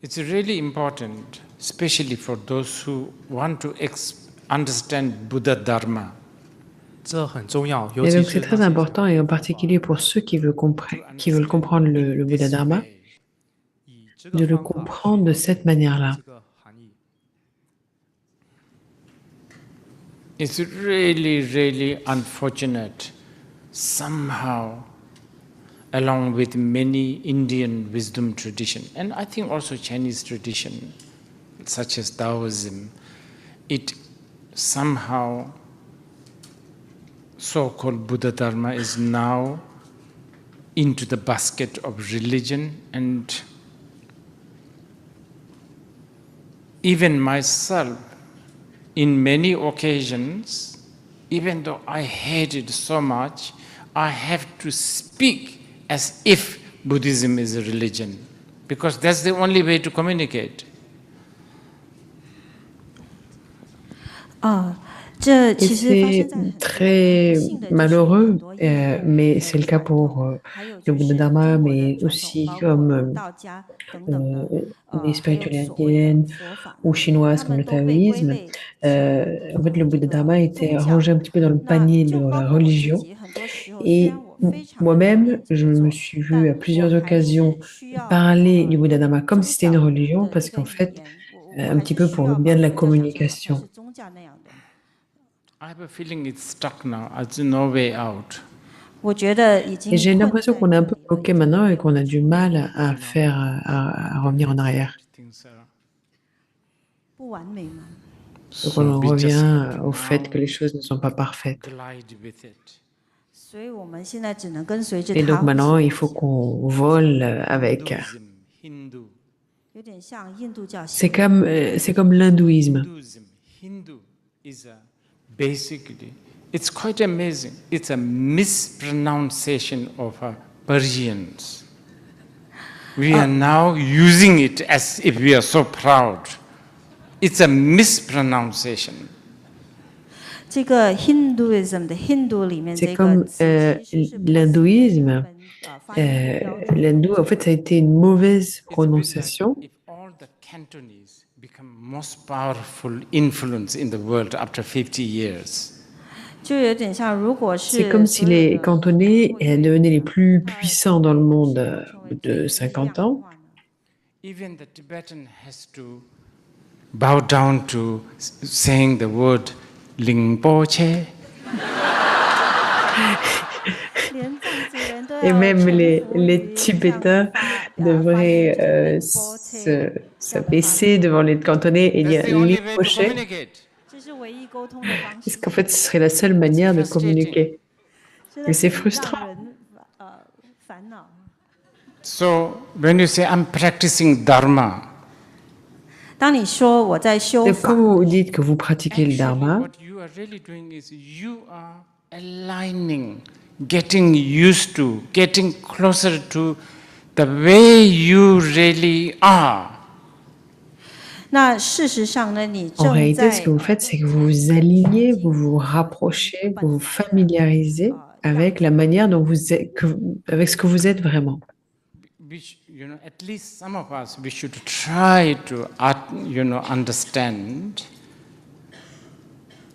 It's really important, especially for those who want to understand Buddha Dharma. 这很重要，尤 Et 其 donc 是 c'est 那 très 些 important, et en particulier pour ceux qui veulent, qui veulent comprendre le Bouddha this Dharma, way. 以这个 de le 方法 comprendre de cette manière-là. 这个含义。 It's really, really unfortunate. Somehow, along with many Indian wisdom tradition, and I think also Chinese tradition, such as Taoism, it somehow, so-called Buddha Dharma is now into the basket of religion, and even myself, in many occasions, even though I hate it so much, I have to speak as if Buddhism is a religion, because that's the only way to communicate. 这 Et 其实发 c'est 生在很多 très 不幸的就是 malheureux, 很多印度 mais c'est le cas pour 还有 le 就 Bouddha 是 Dharma, 中国的 mais 传统， aussi 包括 comme 道家等等的， les 还有 spiritualités 所谓的 indiennes 佛法， ou chinoises 他 comme 们 le 都被归 taoïsme. 类成 En fait, le 这 Bouddha 个 Dharma 宗 était 教。 rangé un petit peu dans le 那 panier 就 de 包 la 括我自 religion. 己，很多时候虽 Et 然我非常的 moi-même, 念这 je 个 me 咒， suis vue 但 à 我 plusieurs 还是 occasions 需要 parler du Bouddha 用 Dharma comme 宗 si c'était une 教 religion, 的 parce 这个 qu'en 语 fait, 言，我 un 还 petit 是 peu 需 pour le 要 bien 把 de la 佛教讲成好像 communication. 是宗教那样的。 I have a feeling it's stuck now. There's no way out. 我觉得已经 Et j'ai 困 l'impression 在 qu'on est 这 un 里 peu 了，已 bloqué 经 maintenant 没 et 有 qu'on a 出 du 路。 mal à faire, à revenir en arrière. Things are Donc on en revient au fait que les choses ne sont pas parfaites. Et donc maintenant, il faut qu'on vole avec. C'est comme l'hindouisme. Basically, it's quite amazing. It's a mispronunciation of Persians. We are now using it as if we are so proud. It's a mispronunciation. 这个 Hinduism 的 Hindu 里面 C'est 这个 comme 词其实是 l'hindouisme. L'hindou, en fait, ça a été une mauvaise prononciation. If all the Cantonese become most powerful influence in the world after 50 years. 就有点像，如果是 C'est comme si les Cantonais devenaient les plus puissants dans le monde de 50 ans. Even the Tibetan has to bow down to saying the word Lingpoche. Et même les Tibétains devraient s'abaisser devant les Cantonais et dire Rinpoche. Parce qu'en fait, ce serait la seule manière de communiquer. Mais c'est frustrant. So, when you say I'm practicing Dharma, 当你说我在修 Donc, 法 quand vous dites que vous pratiquez le Dharma, what you are really doing is you are aligning, getting used to, getting closer to the way you really are. 那事实上呢，你 en 正 réalité, 在 ce que vous faites, c'est que vous vous alignez, vous vous rapprochez, vous vous familiarisez avec la manière dont vous êtes, avec ce que vous êtes vraiment. Which, at least some of us, we should try to, understand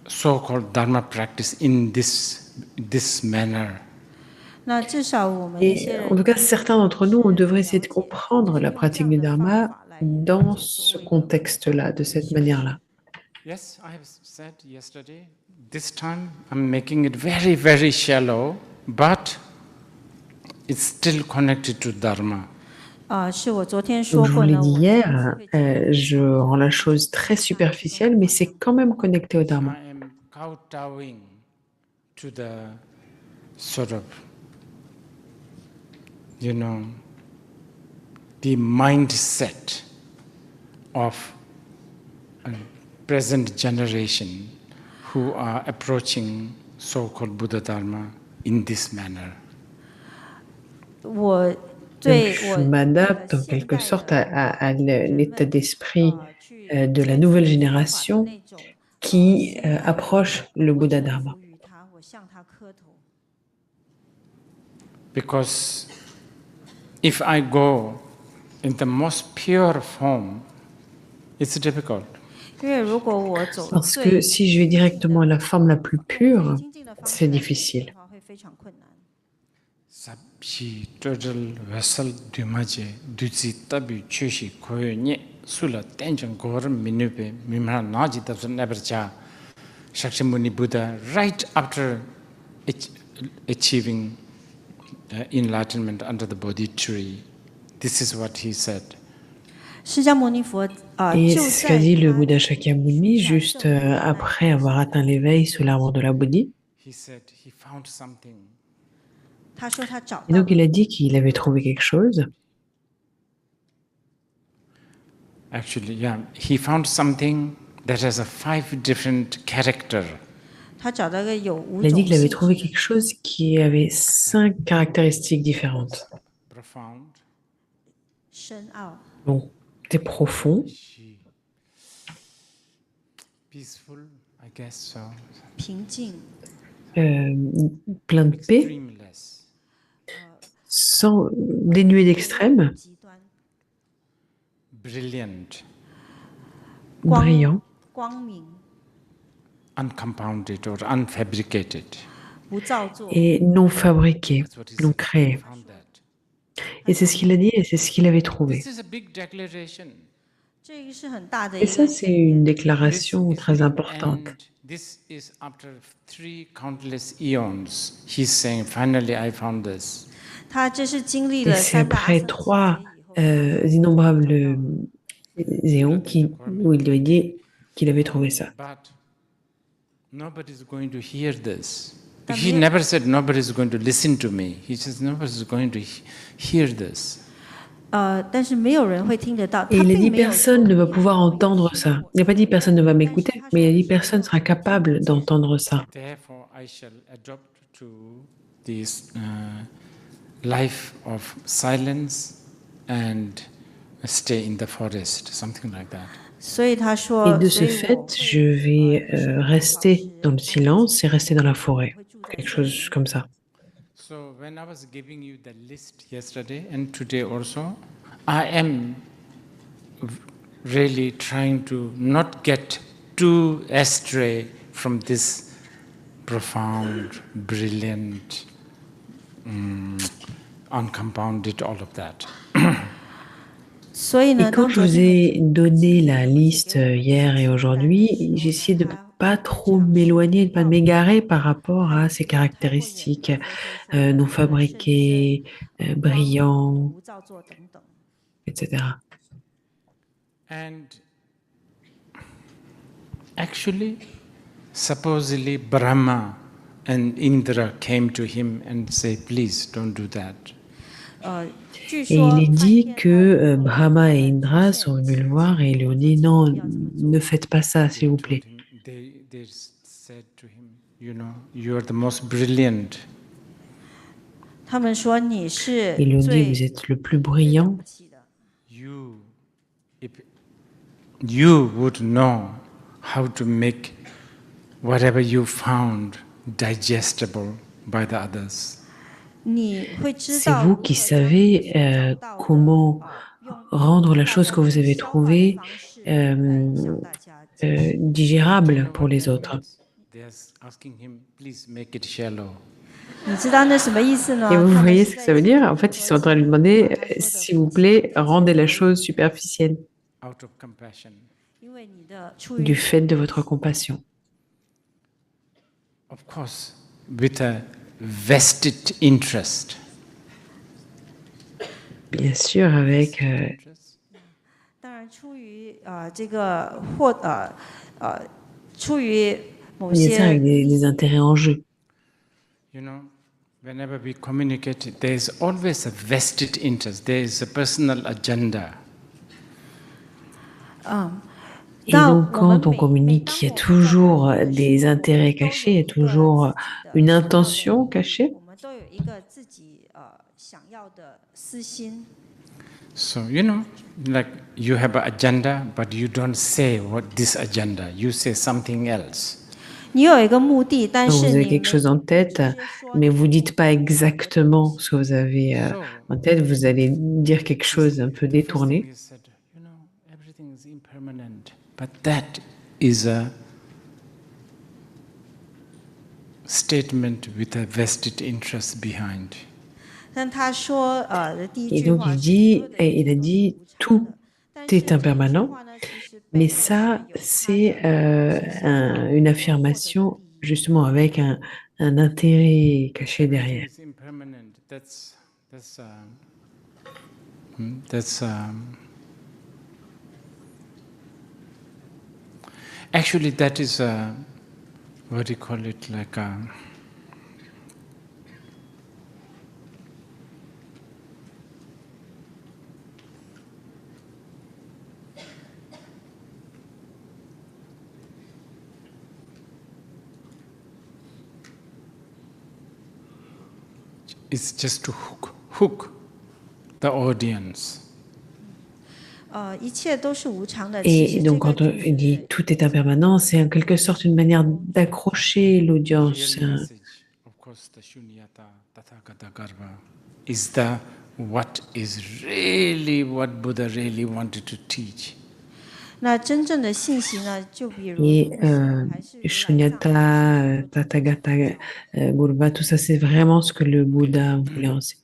so-called Dharma practice in this manner. 那至少我们一些 Et 人 en tout cas, certains d'entre nous, on devrait essayer de comprendre la pratique du Dharma dans ce contexte-là, de cette manière-là. Yes, I have said yesterday, this time I'm making it very, very shallow, but it's still connected to Dharma. 是我昨天 Donc, 说 je vous 过 l'ai 呢， dit 我 hier, je rends la chose très superficielle, mais c'est quand même connecté au Dharma. I am kowtowing to the sort of, the mindset of a present generation who are approaching so-called Buddha Dharma in this manner. 我 Donc, 对 je 我 m'adapte en quelque sorte à l'état d'esprit de la nouvelle génération qui approche le Bouddha Dharma. 我向他磕头。 Because if I go in the most pure form, it's difficult. 因为如果我走 Parce 最 que si je vais directement à la forme la plus pure, 精进的方式 c'est 来 difficile. 的话，会非常困难。 Sabshi total vessel dumaje duzi tabi chushi koyo nye sula tension goram minupe mimra naji tabsa nebercha Shakyamuni Buddha right after achieving enlightenment under the Bodhi tree. This is what he said. 释迦牟尼佛 Et 就 c'est ce 在 qu'a dit le 他 Bouddha Shakyamuni juste après avoir atteint l'éveil sous l'arbre de la Bodhi. He said he found something. 他说他找 Et 到 donc il a dit qu'il avait trouvé quelque chose. Actually, yeah, he found something that has a 5 different character. 他找到一个有五 Il a 种 dit qu'il avait 性 trouvé 质 quelque chose qui avait 5 caractéristiques différentes. Profound. 深奥、 Donc, c'est profond, Peaceful, I guess so. 平静、 plein de paix, Dreamless. sans dénué d'extrême, 极端、 Brilliant. 光 brillant 光明、 Uncompounded or unfabricated. 不造作。 et non fabriqué, That's what he non said. He créé. found that. Et c'est ce qu'il a dit et c'est ce qu'il avait trouvé. This is a big declaration. 这个是很大的 Et 一 ça, 个 c'est 宣 une 言。 déclaration This is très the importante. end. This is after 3 countless eons. He's saying, finally I found this. 他这是经历 Et 了 c'est 三大阿 après 僧祇劫 3 以后， innombrables éons où il lui a dit qu'il avait trouvé ça. But nobody's going to hear this. He never said nobody's going to listen to me. He says nobody's going to hear this. 但是没有人会听得到。 Et 他 il a 并 dit 没有说 personne ne va pouvoir entendre ça. Il n'a pas dit personne ne va m'écouter, mais il a dit personne sera capable d'entendre ça. Therefore, I shall adopt to this life of silence and stay in the forest, something like that. 所以他 Et 说， de 所 ce 以我 fait, je vais rester dans le silence et rester dans la forêt. Quelque chose comme ça. So when I was giving you the list yesterday and today also, I am really trying to not get too astray from this profound, brilliant, uncompounded, all of that. 所以 Et 呢， quand 当 je 昨 vous 天 ai donné la liste hier et aujourd'hui, j'ai essayé de ne pas trop m'éloigner, de ne pas m'égarer par rapport à ces caractéristiques non fabriquées, brillants, 无造作等等。 etc. And actually, supposedly Brahma and Indra came to him and say, please don't do that. 据 Et 说 il est 梵 dit 天 que Brahma et Indra sont venus le voir et lui ont dit non, ne faites pas ça, s'il vous plaît. They said to him, you know, you are the most brilliant. 他们说你是 Ils lui ont dit, 最 vous êtes le plus 最了 brillant. 不起的。 If you would know how to make whatever you found digestible by the others. 你会知 C'est 道 vous 如 qui 何将 savez 你找到的 comment 用 rendre la 大 chose 家 que vous 可以 avez 消化的 trouvée 方式来向大家解释。 digérable pour les autres. They are asking him, please make it shallow. 你知道那什么意思呢？ Et vous 他们 voyez 是 ce que 在 ça veut 请 dire? 求 En fait, ils 和 sont en train de lui 请 demander, 把他说的 s'il vous plaît, rendez la chose superficielle Out of compassion. 因为你的出于 du fait de votre compassion. Of course, with a vested interest. Bien sûr, avec Interest. 当然出于这个或出于某 bien sûr, 些 avec des intérêts en jeu. You know, whenever we communicate, there is always a vested interest. There is a personal agenda. Et donc, quand on communique, il y a toujours des intérêts cachés, il y a toujours une intention cachée. 我们都有一个自己想要的私心。 So, you know, like you have an agenda, but you don't say what this agenda. You say something else. 你有一个目的，但 Donc, 是 vous avez 你 quelque chose en tête, mais vous ne dites pas exactement ce que vous avez en tête. Vous allez dire quelque chose un peu The first thing détourné. he said, you know, everything is impermanent, but that is a statement with a vested interest behind. 但他说的第一 Et 句 donc, 话 il 是 dit, 所有的 et il a 一切都是 dit, 无常 tout 的但是 est 这句 impermanent. 话呢，其实背 Mais 后是 ça, 有它 c'est 的迹象 une affirmation justement avec un intérêt caché Everything derrière. is impermanent. That's actually that is what do you call it, like a it's just to hook the audience. 一切都是无常的。其 Et 实这 donc, 个 quand 就 on dit 是 tout est impermanent, c'est en quelque sorte une manière d'accrocher l'audience. Real message, of course, the Shunyata Tathagata Garbha is the what is really what Buddha really wanted to teach. 那真正的信息呢，就比如 Et 还是如来藏 Shunyata, Tathagata, Gurva, tout ça, c'est vraiment ce que le Bouddha voulait enseigner.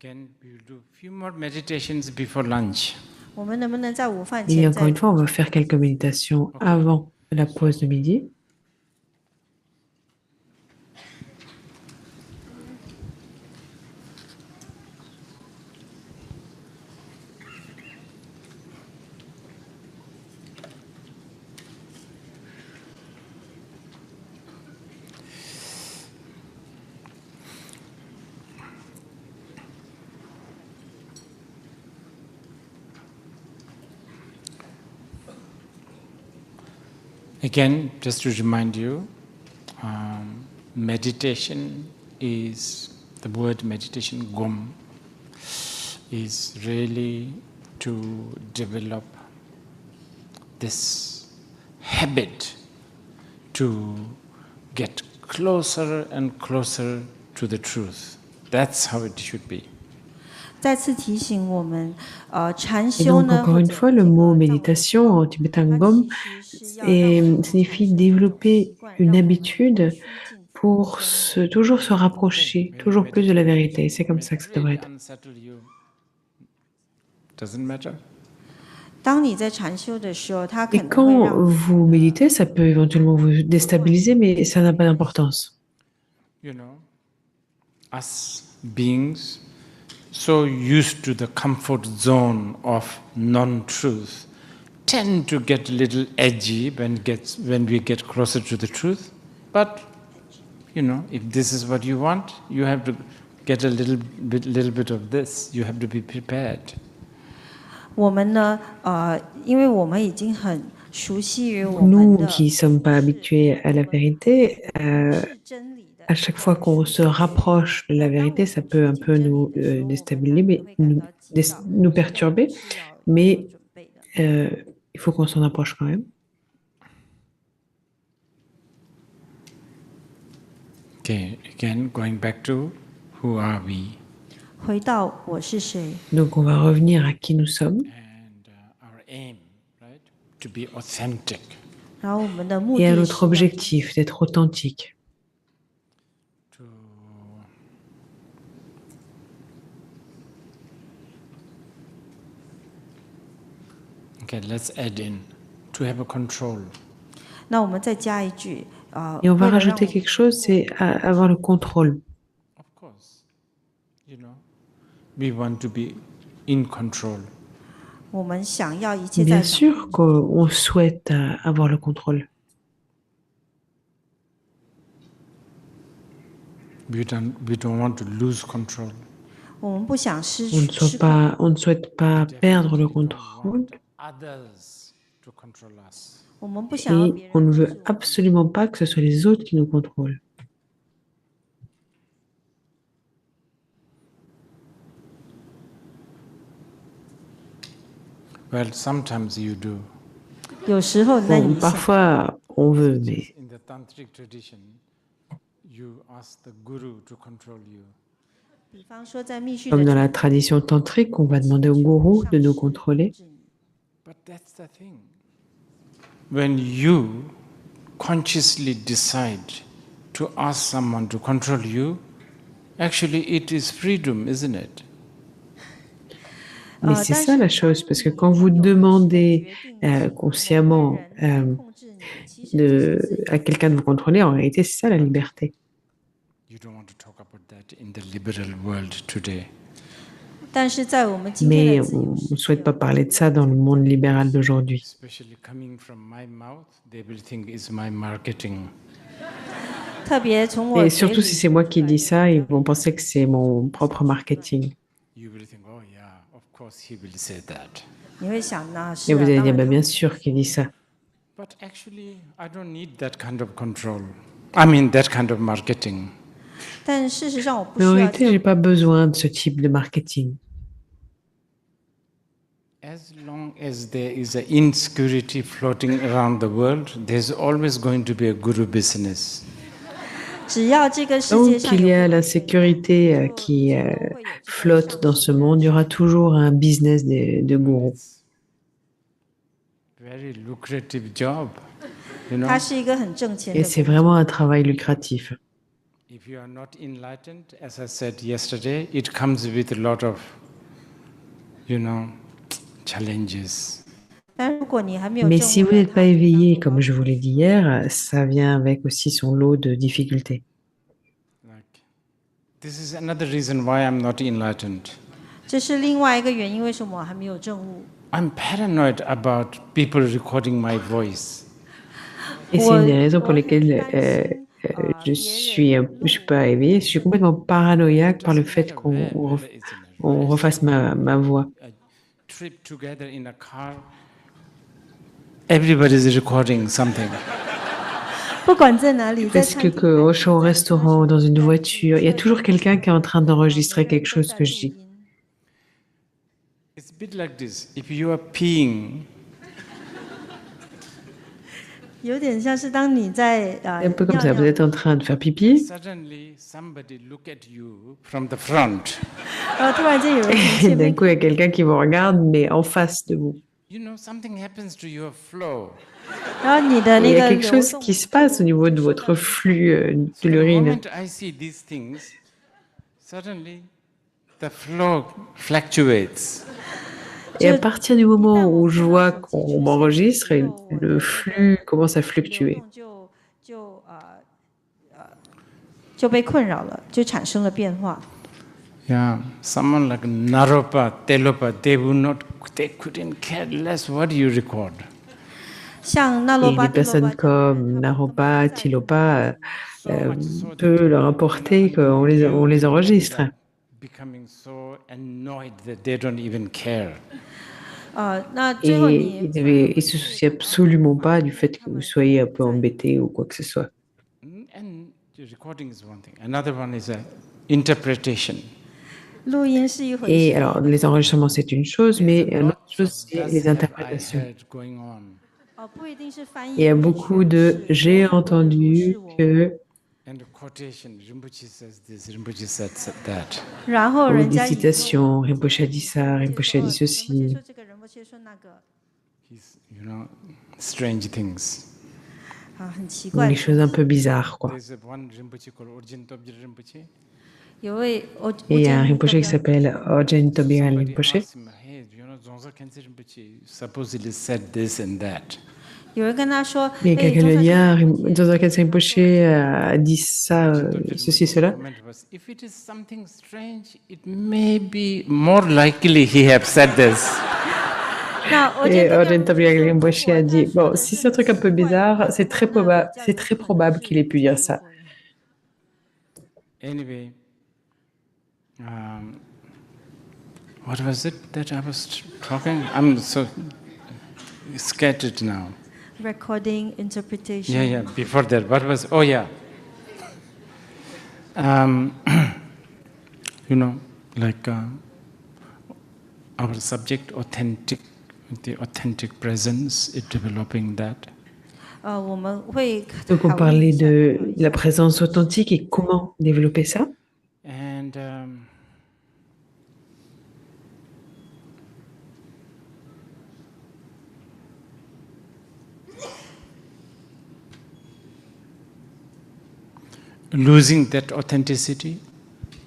Can we do a few more meditations before lunch? 我们能不能在午饭 Et 前 encore 再 une fois, on va faire quelques méditations avant la pause de midi. Again, just to remind you, meditation is, the word meditation, gom, is really to develop this habit to get closer and closer to the truth. That's how it should be. 再次提醒我们，禅 Et 修 donc, 呢， encore 或 une 者 fois, 这 le 个 mot 藏 méditation en tibétain gom 是要让我们 signifie développer une habitude pour toujours se rapprocher, toujours plus de la vérité. C'est comme ça que ça devrait être. Unsettle you. Doesn't matter. 当你在禅修的时候，它可 Et 能会 quand 让 vous méditez, ça peut éventuellement vous déstabiliser, mais ça n'a pas d'importance. You know, us beings so used to the comfort zone of non-truth tend to get a little edgy when we get closer to the truth. But, you know, if this is what you want, you have to get a little bit of this. You have to be prepared. 我们呢，因为我们已经很熟悉于我们 Nous 的 qui ne sommes pas habitués à la vérité, 是真理的 à chaque fois qu'on se rapproche de la vérité, ça peut un peu nous déstabiliser, mais nous perturber, mais il faut qu'on s'en approche quand même. Okay, again, going back to who are we? 回到我是谁， Donc on va revenir à qui nous sommes. And our aim, right? To be authentic. 然后我们的目 Et à 的 notre 是要 objectif d'être authentique. To okay, let's add in to have a control. 那我们再加一句， Et on va 为了让 rajouter 我 quelque chose, c'est avoir le contrôle. Of course, you know, we want to be in control. 我们想要一切 Bien 在掌 sûr qu'on souhaite avoir le contrôle. We don't want to lose control. 我们不想失 On 去 ne souhaite pas perdre le contrôle. Others to control us. 我们不想要 Et 别 on 人 ne 控 veut 制我们 absolument pas que ce soit les autres qui nous contrôlent. Well, sometimes you do. 有时候那 Bon, 你想， parfois, on veut, mais In the tantric tradition, you ask the guru to control you. 比方说在密续 comme 的 dans la tradition tantrique, on va demander au gourou de nous contrôler. But that's the thing. When you consciously decide to ask someone to control you, actually it is freedom, isn't it? Mais c'est ça la chose, parce que quand vous demandez consciemment à quelqu'un de vous contrôler, en réalité, c'est ça la liberté. You don't want to talk about that in the liberal world today. 但是在我们今天 Mais 的自由 on 世 ne 界 souhaite pas parler de ça dans le monde libéral d'aujourd'hui. Especially coming from my mouth, they will think it's my marketing. 特别从我 Et 嘴 surtout si 里 c'est moi qui dis ça, ils vont penser que c'est mon propre marketing. You will think, oh yeah, of course he will say that. 你会想那是 Et vous 啊 allez 当 dire, 然 bah, 他 bien sûr qu'il dit ça. But actually, I don't need that kind of control. I mean, that kind of marketing. 但事实上我不 Mais en 需要 réalité, je n'ai pas besoin de ce type de marketing. As long as there is an insecurity floating around the world, there's always going to be a guru business. 只要这个世 Tant 界上 qu'il y 有 a l'insécurité qui flotte dans ce monde, il y aura toujours un business de gourous. Very lucrative job, you know. 它是一个很挣钱 Et 的 c'est 工作。 vraiment un travail lucratif. If you are not enlightened, as I said yesterday, it comes with a lot of, you know, challenges. 但如果你还没有 Mais 证 si 悟 vous 呢 n'êtes 它 pas 就当 éveillé, 做 comme je vous l'ai dit hier, ça vient avec aussi son lot de difficultés. Like, this is another reason why I'm not enlightened. 这是另外一个原因，为什么我还没有证悟？ I'm paranoid about people recording my voice. Et c'est une des raisons pour lesquelles je suis pas éveillée. Je suis complètement paranoïaque par le fait qu'on refasse ma voix. A trip together in a car, everybody's recording something. 不管在哪里，在 Presque que au champ, au restaurant, dans une voiture, il y a toujours quelqu'un qui est en train d'enregistrer quelque chose que je dis. It's a bit like this. If you are peeing, 有点像是当你在 Un peu comme ça, vous êtes en train de faire pipi, suddenly somebody look at you from the front. 突然间有人从 et 前 d'un 面， coup, il y a quelqu'un qui vous regarde, mais en face de vous. You know, something happens to your flow. 然后你的 Et 那 il y a 个 quelque 流 chose 动 qui se passe au niveau de votre flux de So the l'urine. moment I see these things, suddenly the flow fluctuates. Et à partir du moment où je vois qu'on m'enregistre, le flux commence à 流 fluctuer. 动就被困扰了，就产生了变化。 Yeah, someone like Naropa, Telopa, they couldn't care less what you record. 像那罗 Et 巴 des 蒂罗 personnes 巴这样的人 comme Naropa, Tilopa, peu leur importer qu'on on les enregistre. Becoming so annoyed that they don't even care. 那最后 Et 你 ils ne se soucient absolument pas du fait que vous soyez un peu embêté ou quoi que ce soit. And the recording is one thing. Another one is interpretation. 录音是一回 Et 事， alors, les enregistrements, c'est une chose, mais une autre chose, c'est Does les have I interprétations. heard going on. 不一定是翻译 Il y a 可以 beaucoup 诠 de 释 j'ai 有很多的如是 entendu 我闻 que, And the quotation, Rinpoche says this, Rinpoche said that. 然后 ou 人 des 家引用 citations, Rinpoche a dit ça, Rinpoche a dit 人 ceci. 说这个，人不切说那个， He's, you know, strange things. 很奇 Ou 怪 les 的。 choses un peu bizarres, quoi. There's one Rinpoche called Urjin Tobjir Rinpoche. 有位 Et il y a un Rinpoche qui s'appelle Orjen Tobiral Somebody Rinpoche. asked him, hey, you know, Zonza Khyentse Rinpoche supposedly said this and that. 有人跟他说， Et 哎， quelqu'un 中 lui a 山 dit, ah, 先 Zozo Khyentse Rinpoche a dit ça, ceci, cela. Comment was, if it is something strange, it may be more likely he have said this. 那我觉 Et 得这个 Orjen Tobiral 如果 Rinpoche a 他 dit, 说 bon, 的 si 真 c'est un 的 truc un 是 peu 怪的 bizarre, 话 c'est très 那比较有 très 可能 probable 是 qu'il ait pu dire 是 ça. 我闻 Anyway, what was it that I was talking? I'm so scattered now. recording interpretation. Yeah, yeah. Before that, what was? Oh, yeah. You know, like our subject, the authentic presence, is developing that. 我们会 Donc, on 讨论 parlait 一下 de 讨论一 la 下 présence authentique et comment développer ça. And losing that authenticity,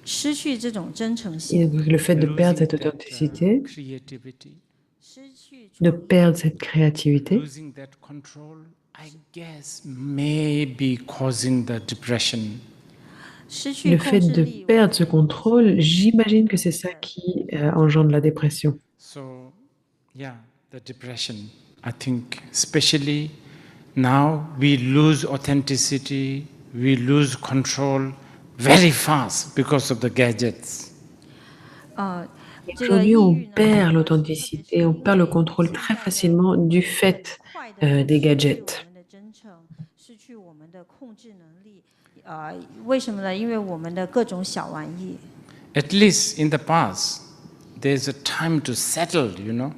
失去这种真诚 Et 性， donc, le fait de perdre losing cette that authenticité, creativity, 失去 de perdre cette créativité, losing that control, I guess may be causing the depression. 失去 le 控 fait 制 de 力， perdre ce contrôle, j'imagine que c'est ça qui engendre la dépression. So, yeah, the depression. I think, especially now, we lose authenticity, we lose control very fast because of the gadgets. 这个 Aujourd'hui, 抑 on 郁呢 perd l'authenticité, on perd le contrôle très facilement du fait 快的 des 失去 gadgets. 我们的真诚，失去我们的控制能力。为什么呢？因为我们的各种小玩意。 At least in the past, there's a time to settle, you know.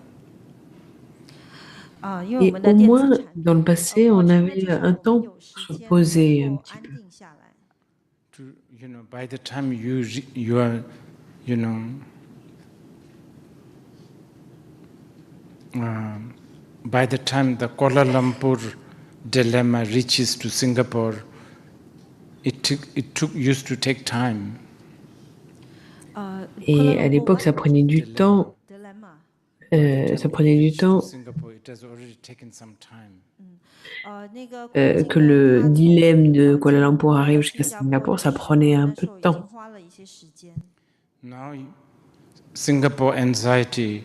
因为我 Et 们的 au 电 moins, 子产 dans le 品， passé, 过 on 去呢 avait 就是我 un 们 temps 有 pour 时 se 间 poser 能 un 够 petit 安 peu. 定下来。 To, you know, by the time you are, you know, by the time the Kuala Lumpur dilemma reaches to Singapore, it used to take time. Et à l'époque, ça prenait du temps. Ça prenait du temps Singapore, it has already taken some time. 那个 que le dilemme de Kuala Lumpur arrive jusqu'à Singapour, ça prenait un peu de 已经 temps. 花了一些时间。 Now, Singapore anxiety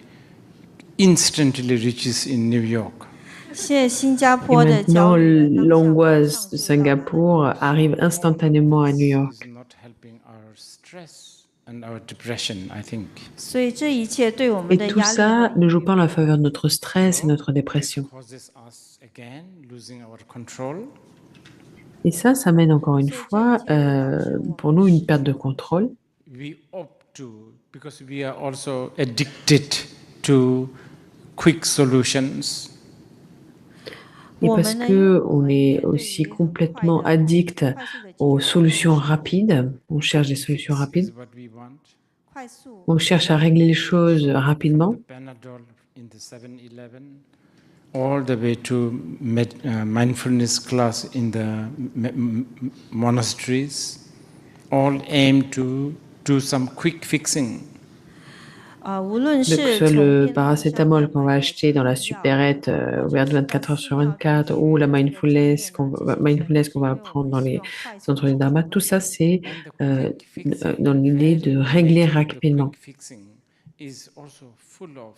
instantly reaches in New York. 现在新加 Et 坡的焦 maintenant, 虑呢当下 l'angoisse 上 de 升到了 Singapour arrive instantanément à New This York. is not helping our stress and our depression, I think. 所以这一切对我们 Et 的 tout 压力 ça 呢 ne joue pas en la faveur de notre stress et notre So, this dépression. causes us again losing our control. Et ça mène encore une fois pour nous une perte de contrôle. We opt to, because we are also addicted to quick solutions. Et parce que on est aussi complètement addict aux solutions rapides, on cherche des solutions rapides, Is what we want. 快速 on cherche à régler les choses rapidement. The Panadol in the 7-Eleven, all the way to mindfulness class in the monasteries, all aim to do some quick fixing. 无论 Donc, que 是 ce soit 从 le 便利商 paracétamol 店 qu'on 买 va 的 acheter dans la 止痛药 supérette 或者 ouverte 是 24 heures 4 sur 要根 24 ou 据 la 这个正 mindfulness 面的 qu'on mindfulness qu'on va 因为我 prendre 们 dans 希 les 望快速 centres du 走 Dharma, 出 tout ça c'est And the quick fixing, dans l'idée de régler rapidement. the quick fixing is also full of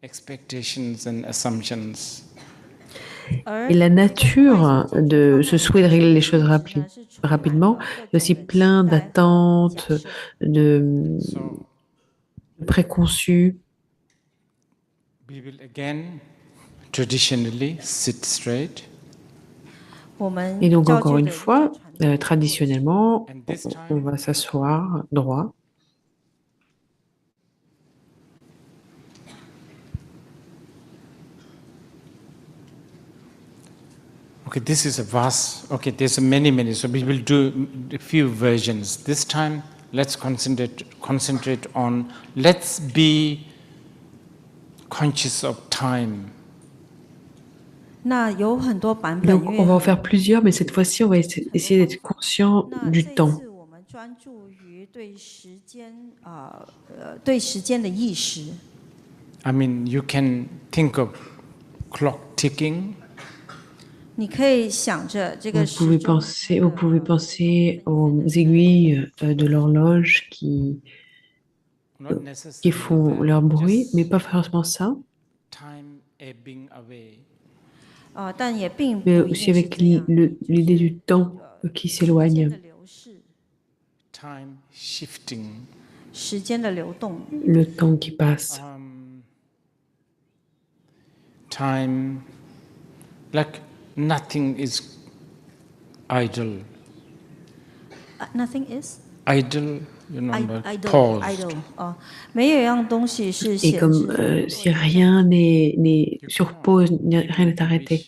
expectations and assumptions. 而 Et la 这个快速 nature 走出 de 方 ce 法 souhait de 呢 régler les 其 choses 实呢是充满 rapidement 了各 est aussi 种的期 plein 待和假 d'attentes, 设 de So préconçus. we will again traditionally sit straight, 我们 Et donc 教 encore 具 une 的依照 fois, 传统 traditionnellement, and this on time va s'asseoir droit. okay, this is a vast, okay, there's many, so we will do a few versions. This time, let's concentrate on, let's be conscious of time. 那有很多版本， Donc 因 on 为 va en 很 faire plusieurs, mais cette fois-ci, on va essayer d'être conscient 那 du 这一 temps. 次我们专注于对时间对时间的意识。 I mean, you can think of clock ticking. 你可以想着这个 Vous 时 pouvez 钟， penser aux aiguilles de l'horloge Not qui necessarily font that, leur bruit, just mais pas forcément ça, time ebbing away. 但也并 mais 不一 aussi 定是 avec 这样， l'idée du temps qui 时间 s'éloigne, 的流逝， Time shifting. 时间的流动， le temps qui passe. Time, like nothing is idle. Nothing is Idle, you know, like idle paused. idle 没有一样东西是 Et 闲置 comme 的。 si rien n'est sur pause, rien n'est arrêté.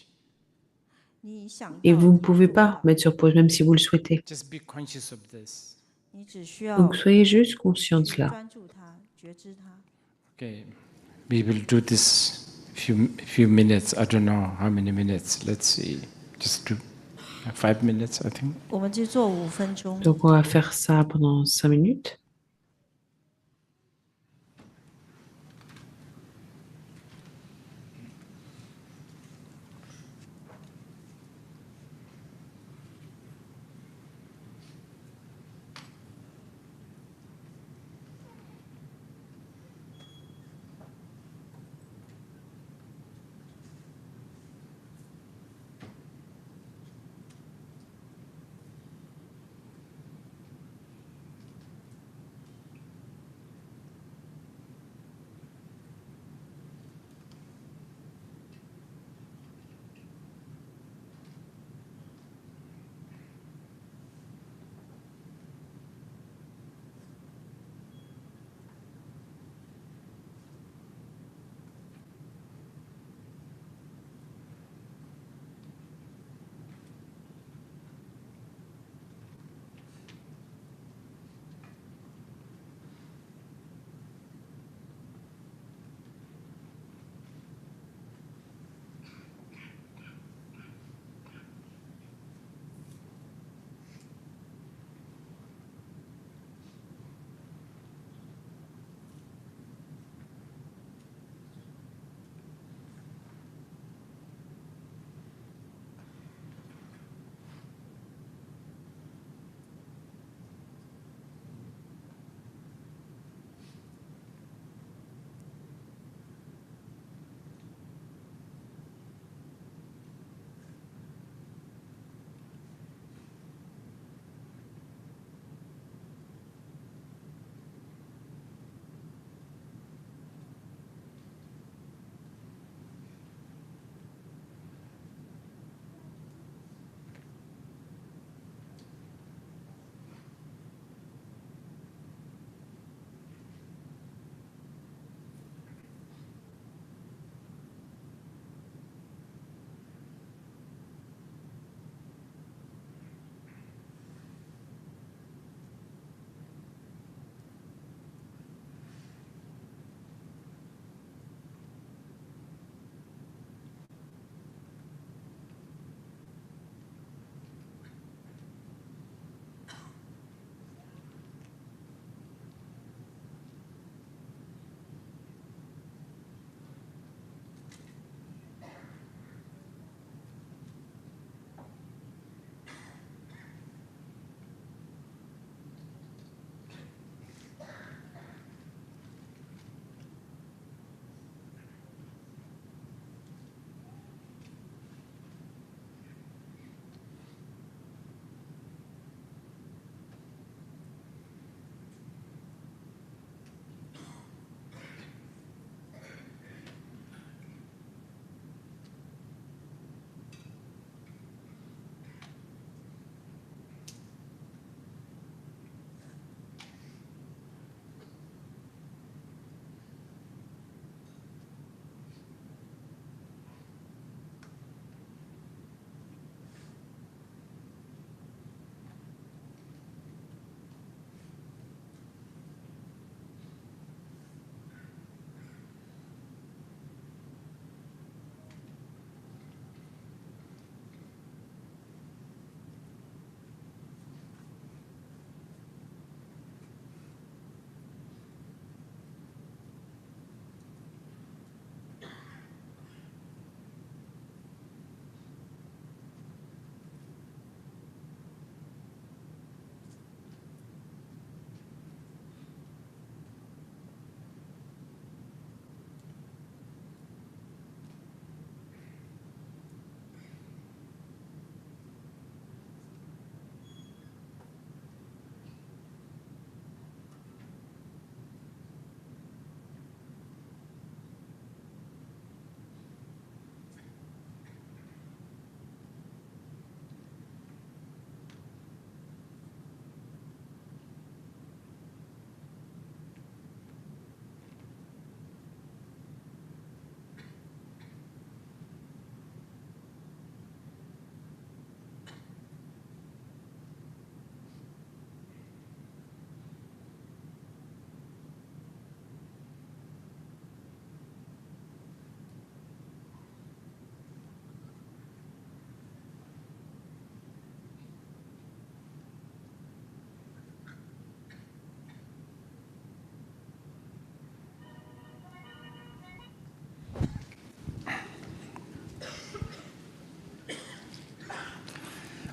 你想 Et 到 vous ne 就 pouvez 做 pas 到， mettre sur pause, même si vous le souhaitez. Just be conscious of this. 你只需要 Donc soyez juste conscient de 去 cela. 专注它，觉知它。 Okay, we will do this few minutes. I don't know how many minutes. Let's see. Just do 5 minutes, I think. 我们就做5分钟。 Donc on va faire ça pendant 5 minutes.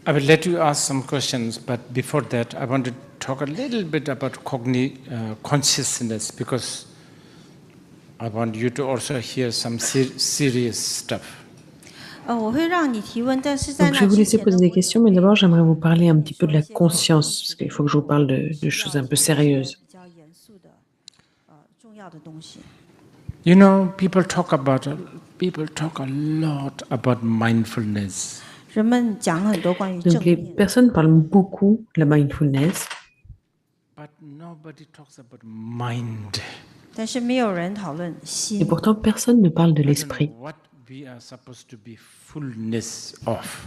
I will let you ask some questions, but before that, I want to talk a little bit about consciousness, because I want you to also hear some serious stuff. 我会让你提问，但是在 Donc, je 那 vais vous 之 laisser 前呢， poser des 我有 questions, mais 会 d'abord, j'aimerais vous parler un 跟你 petit peu de 说 la 一些我们 conscience, parce qu'il faut que je vous parle de choses un peu 需要 sérieuses. 比较严肃的重要的东西。 You know, people talk a lot about mindfulness. 人们讲很多关于 Donc, 正 les 念， personnes parlent beaucoup de la mindfulness, But nobody talks about mind. 但是没有人讨论 et 心。 pourtant, personne ne parle de I don't know l'esprit. what we are supposed to be fullness of.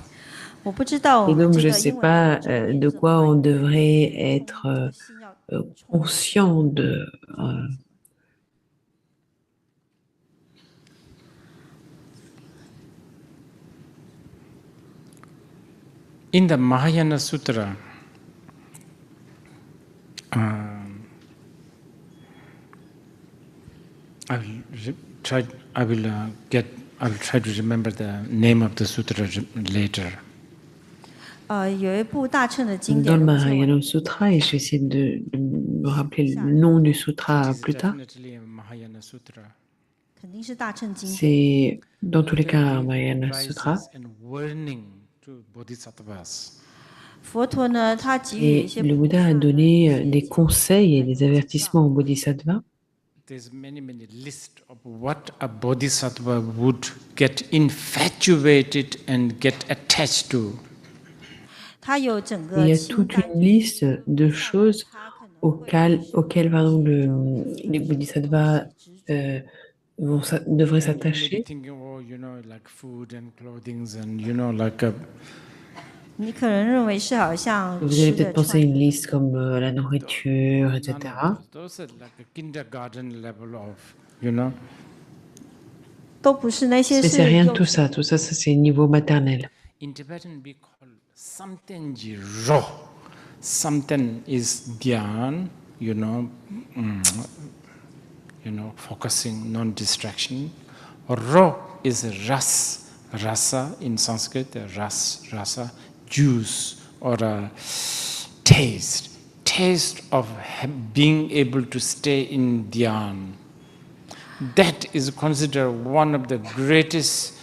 我不知道我 Et 们 donc, 这 je 个 ne sais 英文 pas 的正念 de 是 quoi on mindful， devrait 是充 être 这个心要充 conscient de. In the Mahayana Sutra, I will try to remember the name of the sutra later. 有一部大乘的经 Dans 典 le 如果是我 Mahayana Sutra, et je vais essayer de me rappeler le nom du sutra It is plus tard. definitely a Mahayana Sutra. 肯定是大乘经典。 C'est dans tous les cas un Buddha Mahayana Sutra. advises and warning to bodhisattvas. 佛陀呢，他给予一 Et 些 le 菩 Bouddha 萨 a 呢 donné des conseils et des avertissements aux bodhisattvas. There's many lists of what a bodhisattva would get infatuated and get attached to. 他有整 Il 个 y a 清 toute 单 une liste de choses auxquelles les bodhisattvas devraient And you may be s'attacher. thinking, oh, like food and clothing and, like 你可能认为是好像 Vous allez 吃的 peut-être penser à 穿 une 的， liste comme la nourriture, none etc. of those are like a kindergarten level of, 都不是那些 C'est 是 rien de 幼 tout 稚 ça. Tout ça, c'est niveau maternel. In Tibetan, we call samtenji ro. Samten is dhyan, focusing, non-distraction. Ro is ras, rasa in Sanskrit, rasa, juice or a taste of being able to stay in dhyan. That is considered one of the greatest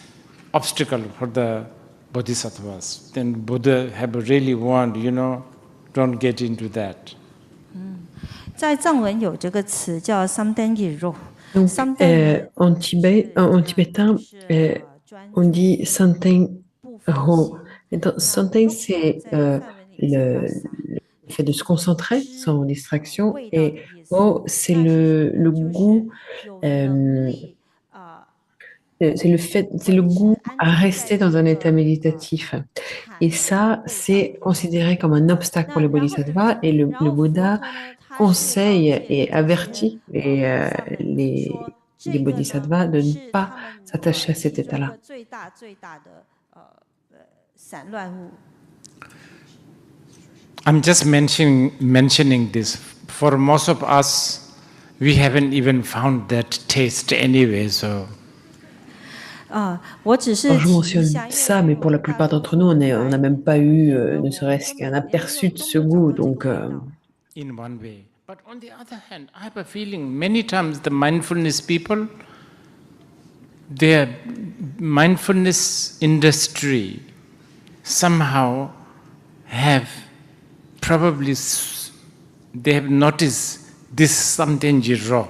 obstacles for the bodhisattvas. Then Buddha have really warned, don't get into that. 在藏文有这个词叫 samtengi ro。 Donc, Samten en tibétain, on dit Santen Ho. Santen, c'est le fait de se concentrer sans distraction. Et Ho, c'est le goût. C'est le goût à rester dans un état méditatif. Et ça, c'est considéré comme un obstacle pour les bodhisattvas. Et le Bouddha conseille et avertit les bodhisattvas de ne pas s'attacher à cet état-là. I'm just mentioning this. For most of us, we haven't even found that taste anyway, so. 我只是 Alors, je 提一 mentionne 下，因 ça, 为 mais pour la plupart d'entre nous, on n'a même pas eu ne serait-ce qu'un aperçu de ce goût. Donc, in one way. But on the other hand, I have a feeling many times the mindfulness people, their mindfulness industry somehow have probably, they have noticed this samtenji raw,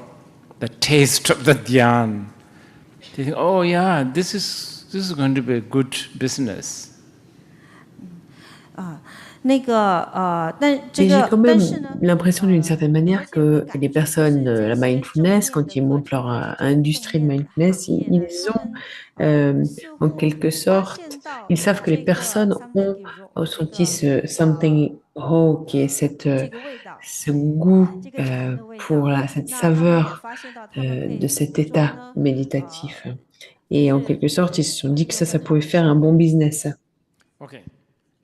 the taste of the dhyan. They think, oh yeah, this is going to be a good business. 那个但这 et j'ai 个 quand 但 même 是呢， l'impression d'une certaine manière que les personnes de la mindfulness, quand ils montent leur industrie de mindfulness, ils ont en quelque sorte, ils savent que les personnes ont ressenti ce something ho, qui est ce goût pour cette saveur de cet état méditatif. Et en quelque sorte, ils se sont dit que ça pouvait faire un bon business. Okay.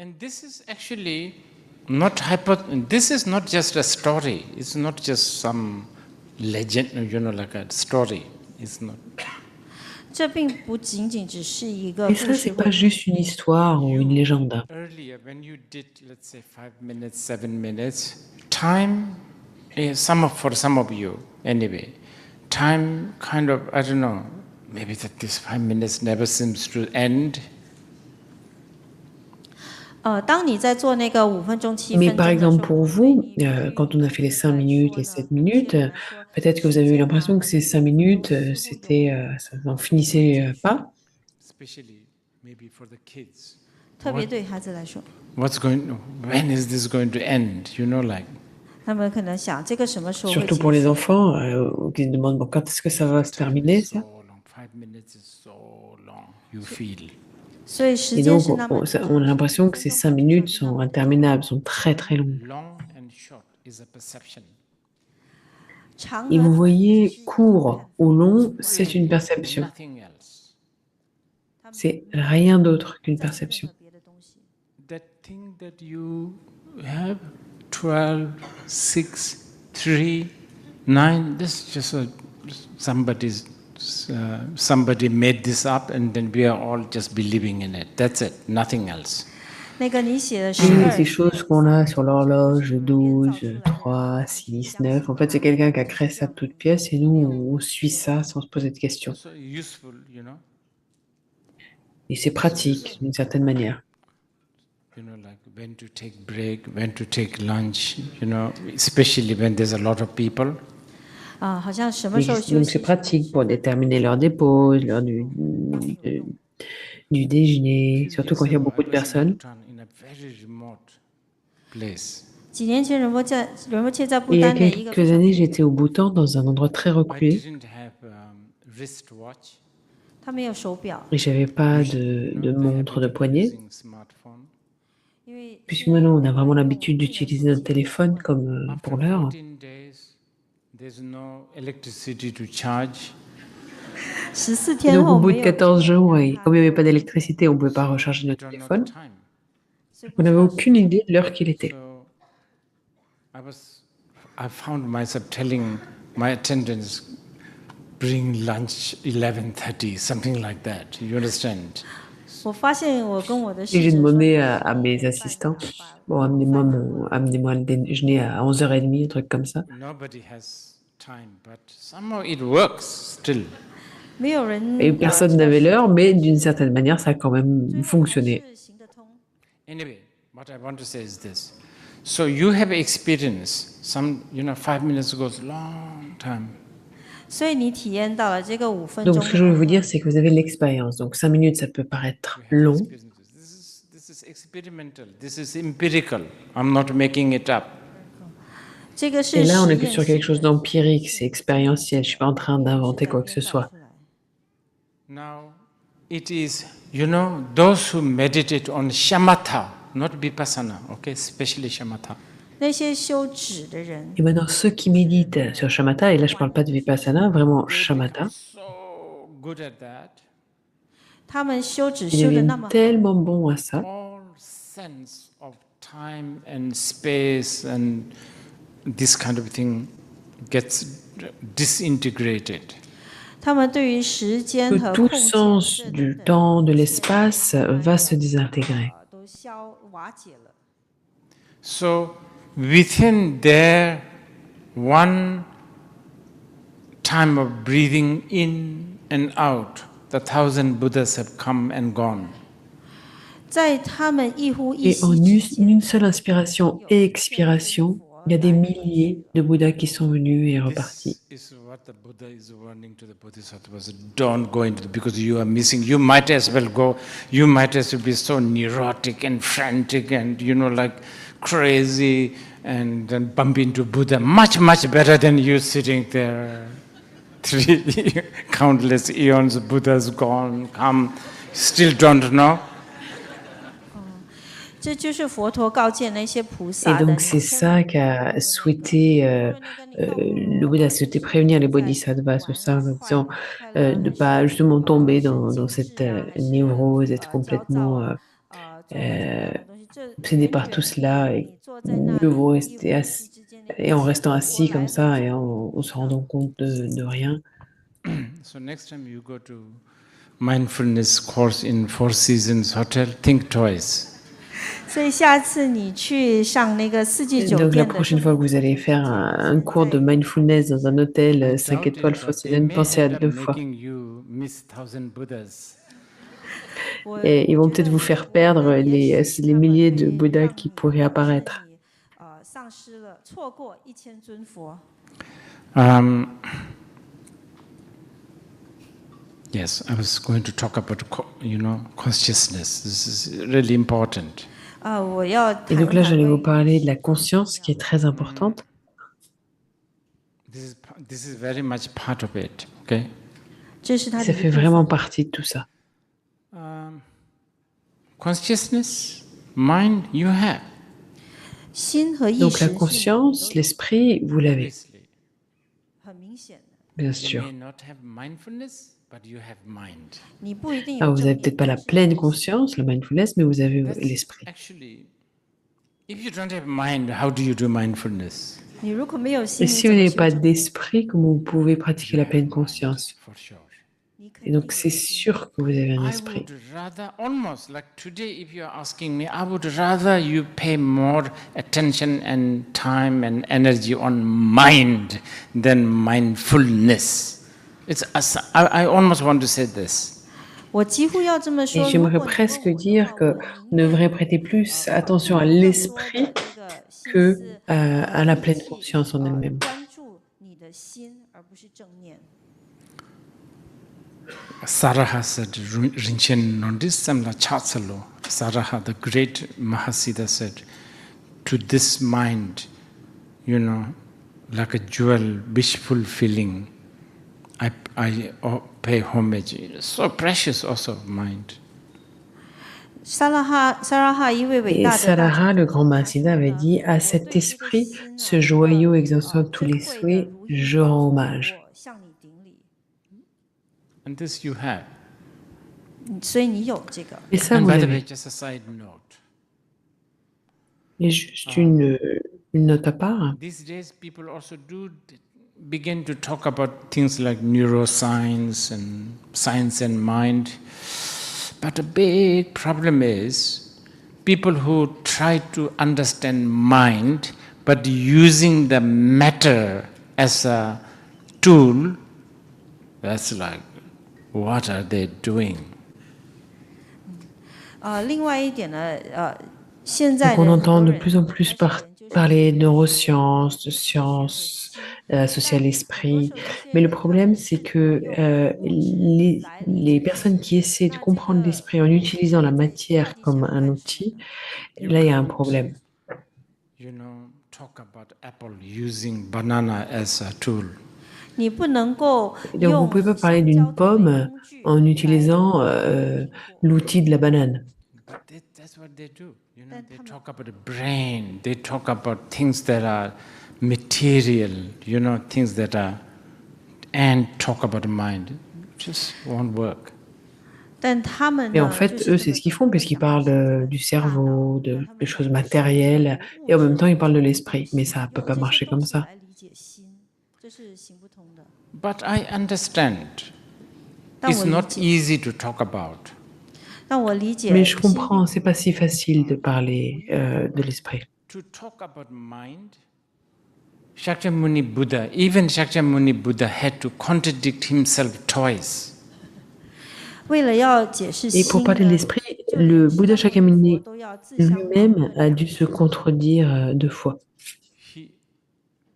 And this is actually this is not just a story. It's not just some legend, like a story. It's not. 这并不仅仅只是一个 Et 故 ça, 事 c'est 或 pas juste une histoire ou une légende. Earlier, when you did, let's say, 5 minutes, 7 minutes, time, for some of you, anyway, time kind of, I don't know, maybe that this 5 minutes never seems to end. 当你在做那个5分钟、7 Mais 分 par 钟的时 exemple, 候， pour vous, quand on a fait les 5 minutes, les 7 minutes, peut-être que vous avez eu l'impression que ces 5 minutes, ça n'en finissait pas. Especially maybe for the kids. 特别对孩子来说， When is this going to end? You know, like. 他们可能想这个什么时候会 Surtout 结 pour les 束？ enfants, qui se demandent bon, quand est-ce que ça va se terminer, ça. So long. 5 minutes is so long. You feel. 所以时 Et 间 donc, 是那么 on a l'impression que ces 5 minutes sont interminables, sont très très longues. Long and short is a perception. 长 Et 和 vous 短 voyez, court ou long, c'est une perception. Nothing else. C'est rien d'autre qu'une 在任 perception. 何别的东西。 That thing that you have, 12, 6, 3, 9, this is just somebody made this up and then we are all just believing in it. That's it, nothing else. 那个你写的 Et 12 ces choses qu'on a sur l'horloge, 12, 3, 6, 9, en fait, c'est quelqu'un qui a créé ça de toutes pièces et nous, on suit ça sans se poser de questions. So useful, you know. Et c'est pratique d'une certaine manière. You know, like when to take break, when to take lunch, you know, especially when there's a lot of people. 好像什么时候休 Donc 息 c'est pratique pour déterminer l'heure des pauses, l'heure du déjeuner, surtout quand il y a beaucoup de personnes. In a very remote place. 几年前仁波切在不 Et il y a 丹的一个 quelques années, j'étais au Bhoutan, dans un endroit très I reculé, didn't have wristwatch. 他没有手表， et j'avais pas de montre de poignet. Using smartphone. 因为 Puisque maintenant, on a vraiment l'habitude d'utiliser notre téléphone comme After pour l'heure. 14 days, there's no electricity to charge. 14 Et 天 donc, 后 au bout 没 de 有 14 jours, et comme il n'y avait pas d'électricité, on ne pouvait pas recharger notre Don't know the téléphone. time. 所以不 On 知 n'avait 道 aucune idée de l'heure qu'il était. So I found myself telling my attendants, bring lunch 11:30, something like that. You understand? 我发现我跟我的 Et 侍 j'ai 者说 demandé à mes assistants, bon, amenez-moi le déjeuner à 11h30, un truc comme ça. Nobody has time, but somehow it works still. 没有人 Et personne n'avait l'heure, mais d'une certaine manière, ça a quand même 还 fonctionné. 是行得通。 Anyway, what I want to say is this. So you have experienced some, 5 minutes goes long time. 所以你体验到了这个5分钟 Donc, ce que je veux vous dire, c'est que vous avez l'expérience. Donc, 5 minutes, ça peut paraître long. This is experimental. This is empirical. I'm not making it up. 这个是 Et là, on 实 est que 验 sur 性 quelque chose d'empirique, c'est expérientiel. Je suis pas en train d'inventer quoi que ce soit. Now, it is, those who meditate on shamatha, not vipassana, okay, especially shamatha. 那些修止的人， Et maintenant, ceux qui méditent sur shamatha, et là, je parle pas de vipassana, vraiment shamatha, So good at that. 他们修止 ils 修的那么 deviennent tellement bons à ça. All sense of time and space and this kind of thing gets disintegrated. 他们对于时间 Que 和 tout 空间 sens 等 du 等 temps, de l'espace va se désintégrer. 都瓦解了。 So within their one time of breathing in and out, the 1,000 Buddhas have come and gone. 在他们一呼一 Et en 吸之间 une seule inspiration et expiration, il y a des milliers de Bouddhas qui sont venus et repartis. This is what the Buddha is warning to the Bodhisattvas. Don't go into because you are missing. You might as well go. You might as well be so neurotic and frantic and like crazy and then bump into Buddha. Much, much better than you sitting there. 3 countless eons, Buddha's gone, come, still don't know. 这就是佛陀告诫那些菩 Et 萨的。 donc c'est ça qu'a souhaité le Bouddha, souhaité prévenir les bodhisattvas sur ça, en disant de ne pas justement tomber dans cette névrose, être complètement obsédé par tout cela, et mieux vaut rester assis, et en restant assis comme ça et en se rendant compte de rien. So next time you go to mindfulness course in Four Seasons Hotel, think twice. 所以下次你去上那个四季酒 Donc la 店的 prochaine fois que vous allez faire un cours de mindfulness dans un hôtel 5 Doubt étoiles it, Four but they Seasons, may pensez à end up 2 fois. making you miss 1000 Buddhas. Et ils vont peut-être vous faire perdre les milliers de Bouddhas qui pourraient apparaître. 丧失了错过1000尊佛。 Yes, I was going to talk about, consciousness. This is really important. 我要 Et donc là, j'allais vous parler de la conscience qui est très importante. This is very much part of it, okay? 这是它的 Ça 一 fait 部分。 vraiment partie de tout ça. Consciousness, mind, you have. 心和意 Donc 识 la conscience, l'esprit, vous l'avez, Obviously. 很明显的， bien You sûr. may not have mindfulness, but you have mind. 你不一定 Ah, 有 vous 正 n'avez 念 peut-être pas la 但是 pleine conscience, la mindfulness, mais vous avez That's l'esprit. actually, if you don't have mind, how do you do mindfulness? 你如果没有心， Et 你 si 怎 vous 么 n'avez 修 pas 正？ d'esprit, comment vous pouvez pratiquer la pleine conscience? For sure. 你肯 Et 定 donc 有 c'est 心。 sûr que vous avez un I esprit. would rather, almost like today, if you are asking me, I would rather you pay more attention and time and energy on mind than mindfulness. I almost want to say this. 我几乎要这么 Et 说。如 j'aimerais 果你 presque 问我的 dire 话， que 我 on 宁 devrait 愿 prêter plus 付 attention 出 à 更多 l'esprit 的这个心 que 思 à la 力 pleine 气 conscience en elle-même. 关注你的心，而不是正念。 Saraha said, Rinchen Nondis Samla Chatsalo. Saraha, the great Mahasiddha, said, to this mind, like a jewel, wishful feeling, I pay homage. So precious also, mind. 萨拉哈一位伟 Et 大的大 Saraha, 哲 le 学 grand 家， Mahasiddha, avait 他 dit 说 à 呢， cet 我对这个 esprit, 心 ce 呢， joyau 一 exaucant 个 tous les 珍贵的 souhaits, 如 je 意 rends 宝 hommage. 我向你顶礼。 And this you have. 所以你有这个。 Et ça, And vous by the way, l'avez. just a side note. Et juste une note à part. These days, people also do begin to talk about things like neuroscience and science and mind. But the big problem is people who try to understand mind but using the matter as a tool, that's like, what are they doing? 另外一点呢，现在 Donc 的 on 很多 entend de 人 plus en plus 开始研究 parler de 心理 neurosciences, de sciences associées à l'esprit. Mais le problème, c'est que les personnes qui essaient de comprendre l'esprit en utilisant la matière comme un outil, là, il y a un problème. Talk about Apple using banana as a tool. 你不能够 Donc vous ne 用 pouvez pas parler 香蕉 d'une 作为 pomme 工具 en 来 utilisant 苹果。 l'outil de la banane. But that's what they do. They talk about the brain. They talk about things that are material. Things that are, and talk about the mind. It just won't work. 但他们 Et en 呢， fait, 就是 eux, 这 c'est 么 ce qu'ils 讲 font 他们 puisqu'ils 讲的是 parlent 这 du 个大 cerveau, 脑， de 他们 des 讲 choses 的是 matérielles, 物 et en 质 même temps, ils parlent de 的 l'esprit. Mais ça ne peut 用 pas 这些 marcher 动 comme 词 ça. 来理解心，这是行不通的。 But I understand. 但 It's 我理 not 解， easy to talk about. 但我理解 Mais je 心 comprends, 并 c'est pas si facile de parler de l'esprit. To talk about mind, Shakyamuni Buddha, even Shakyamuni Buddha had to contradict himself twice. 为了要解释 Et 心 pour parler de 呢， l'esprit, 就 le 连释 Bouddha 迦牟尼佛 Shakyamuni 都要自相矛 lui-même 盾 a 两 dû 次 se contredire 2 fois. He,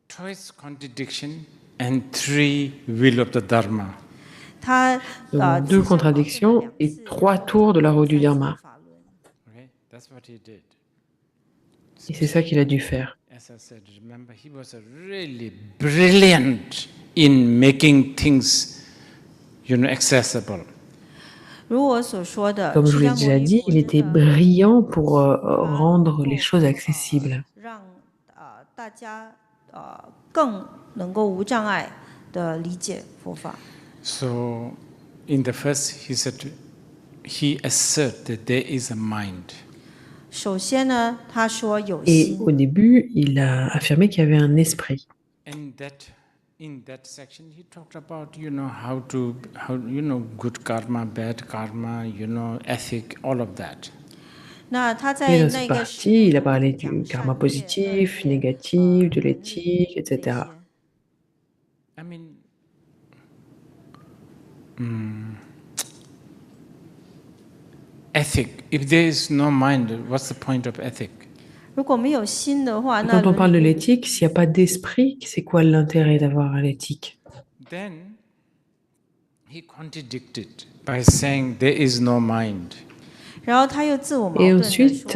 twice contradiction and 3 will of the Dharma. 他 Donc 2自相矛盾了 contradictions 两 et 次， 3 tours de la roue du 再次 Dharma. 法轮。 Okay? That's what he did. Et c'est ça qu'il a dû faire. As I said, remember, he was really brilliant in making things, accessible. 如我所说的， Comme je 释 vous l'ai 迦牟 déjà 尼 dit, 佛 il 真 était 的 brillant pour 他 rendre 能 les 够 choses accessibles. 让大家更能够无障碍的理解佛法。 So, in the first, he asserted that there is a mind. 首先呢，他说有 Et 心， au début, il a affirmé qu'il y avait un esprit. And that in that section, he talked about, good karma, bad karma, ethic, all of that. 那他 Et 在 dans cette 那个 partie, il a parlé du karma positif, négatif, de l'éthique, 这 etc. 些 I mean, ethic, if there is no mind, what's the point of ethic? 如果没有心的话， Et 那 quand on parle de 伦理 l'éthique, s'il n'y a pas d'esprit, c'est quoi l'intérêt d'avoir l'éthique? Then he contradicted by saying there is no mind. 然后他又自我矛 Et 盾地 ensuite,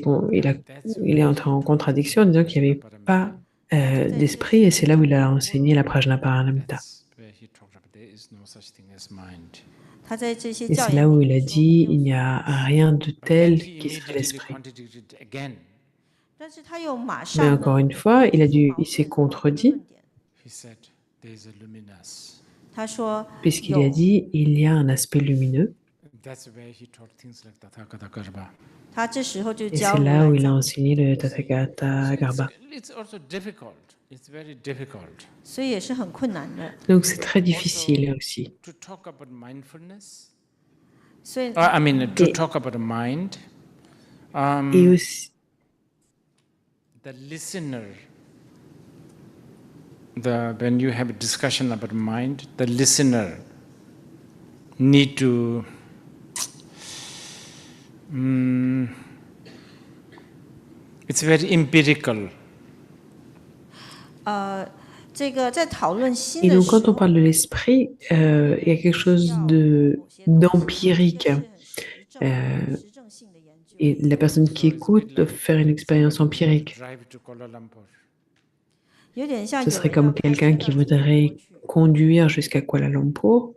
说， il est entré en contradiction en disant qu'il n'y avait pas d'esprit, et c'est là où il a enseigné la Prajnaparamita. That's where he talked about there is no such thing as mind. 他在这些 Et 教 c'est 言 là où 里 il a 面说 dit 没 il 有 n'y a rien de But then tel he qui serait immediately l'esprit. contradicted again. 但是他又马 Mais 上 encore 呢 une fois, il s'est contredit, He said there is a luminous. 他说 puisqu'il 有 a dit il y a un aspect lumineux. That's where he taught things like Tathagata Garbha. 他这时候就 Et 教 c'est 如 là 来 où il a 藏， enseigné le Tathagata Garbha. It's also difficult. It's very difficult 所以也是很困难的。 Donc c'est très difficile aussi. to talk about mindfulness. 所以 I mean, to Et- talk about the mind. Et aussi, The listener. When you have a discussion about mind, the listener need to it's very empirical. 这个在讨论心 et 的 donc 时 quand on 候， parle de l'esprit, il y a quelque chose d'empirique. 实证性的研究， Et la personne qui écoute doit faire une expérience empirique. Drive to Kuala Lumpur. 有点像 Ce 有 serait 人要 comme 开车 quelqu'un 到 qui 吉隆坡 voudrait 去， conduire jusqu'à Kuala Lumpur.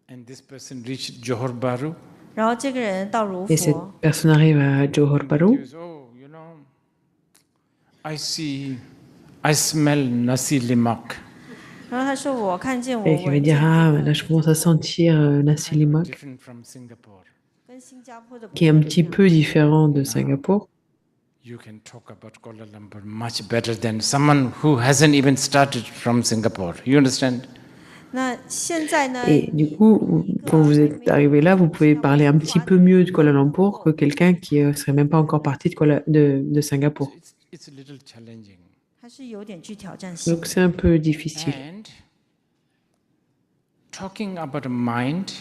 And this person reached Johor Bahru. 然后这个人到如 Et cette 佛， personne arrive à Johor He Bahru. goes, I smell nasi lemak. 然后他说我看见我 Et qui va 闻 dire 见 ah 这 là je 个 commence à sentir nasi Kind of lemak, different from Singapore. 跟新加坡的不 qui est un 太一 petit 样。 peu différent de Singapour. You can talk about Kuala Lumpur much better than someone who hasn't even started from Singapore. You understand? 那现在呢？ Et du coup, quand vous êtes arrivé là, vous pouvez parler un petit peu mieux de Kuala Lumpur que quelqu'un qui ne serait même pas encore parti de So Singapour. it's a little challenging. 还是有点具挑战性。 Donc c'est un peu difficile. And talking about a mind,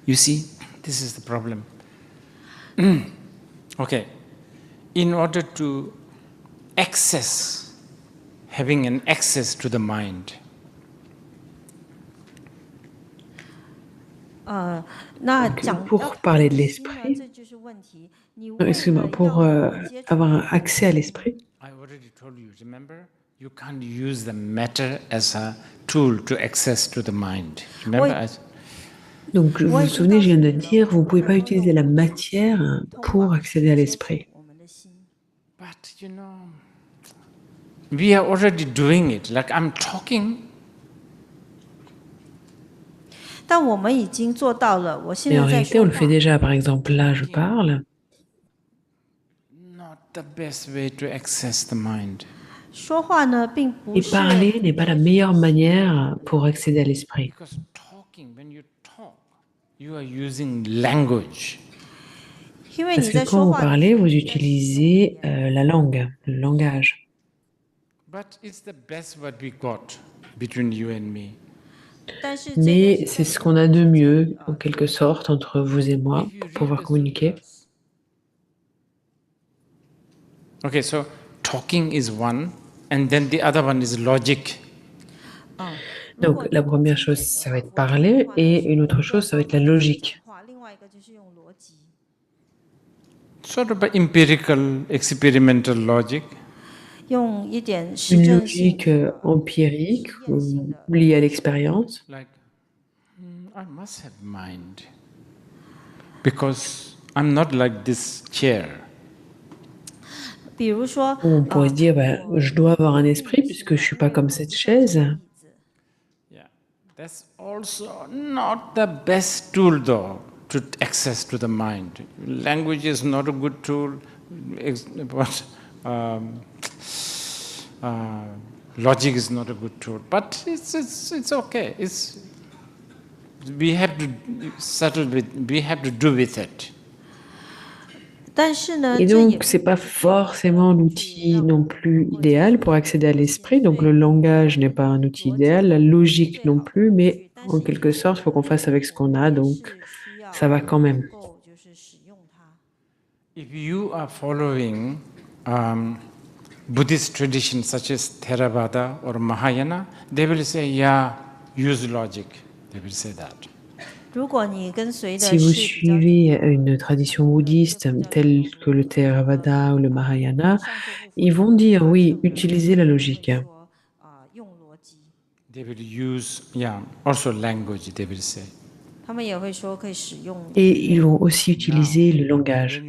you see, this is the problem. Okay, in order to having an access to the mind, 那 Donc, 讲 pour 到 parler de 心呢 l'esprit, 这就是问题。你 non, 为了 excuse-moi, pour 要接触 avoir un accès à l'esprit, I already told you, remember? You can't use the matter as a tool to access to the mind. Remember? donc vous vous souvenez, je viens de dire, vous ne pouvez pas utiliser la matière pour accéder à l'esprit. 我们的心。 But we are already doing it. Like I'm talking, 但我们已经做到了。我现 Mais en 在在 réalité, 说 on le 话 fait déjà. Par exemple, là, je parle. not the best way to access the mind. 说话呢，并不 Et 是 parler n'est pas la meilleure manière pour accéder à l'esprit. Because talking, when you talk, you are using language. 因为 Parce 你 que 在 quand 说 vous 话的时候 parlez, vous 你在使用 utilisez 语言 la langue, le langage. But it's the best what we got between you and me. 但是这个 Mais 是 c'est ce qu'on a de mieux, en quelque sorte, entre vous et moi, If you pour read pouvoir the communiquer. sutras- Okay, so talking is one, and then the other one is logic. Donc, la première chose, ça va être parler, et une autre chose, ça va être la logique. 话，另外一个就是用逻辑， Sort of an empirical, experimental logic. 用一点实 Une 证性 logique empirique, liée à l'expérience. Like, I must have mind. Because I'm not like this chair. 比如说， On pourrait se dire, bah, je dois avoir un esprit puisque je ne suis pas comme cette chaise. Yeah. That's also not the best tool though to access to the mind. Language is not a good tool. what logic is not a good tool, but it's okay. We have to settle with. We have to do with it. Et donc, c'est pas forcément l'outil non plus idéal pour accéder à l'esprit. Donc, le langage n'est pas un outil idéal, la logique non plus, mais en quelque sorte, il faut qu'on fasse avec ce qu'on a. Donc, ça va quand même. If you are following Buddhist traditions such as Theravada or Mahayana, they will say, yeah, use logic. They will say that. Si vous suivez une tradition bouddhiste telle que le Theravada ou le Mahayana, ils vont dire oui, utilisez la logique. They will use, also language, they will say. Et ils vont aussi utiliser le langage.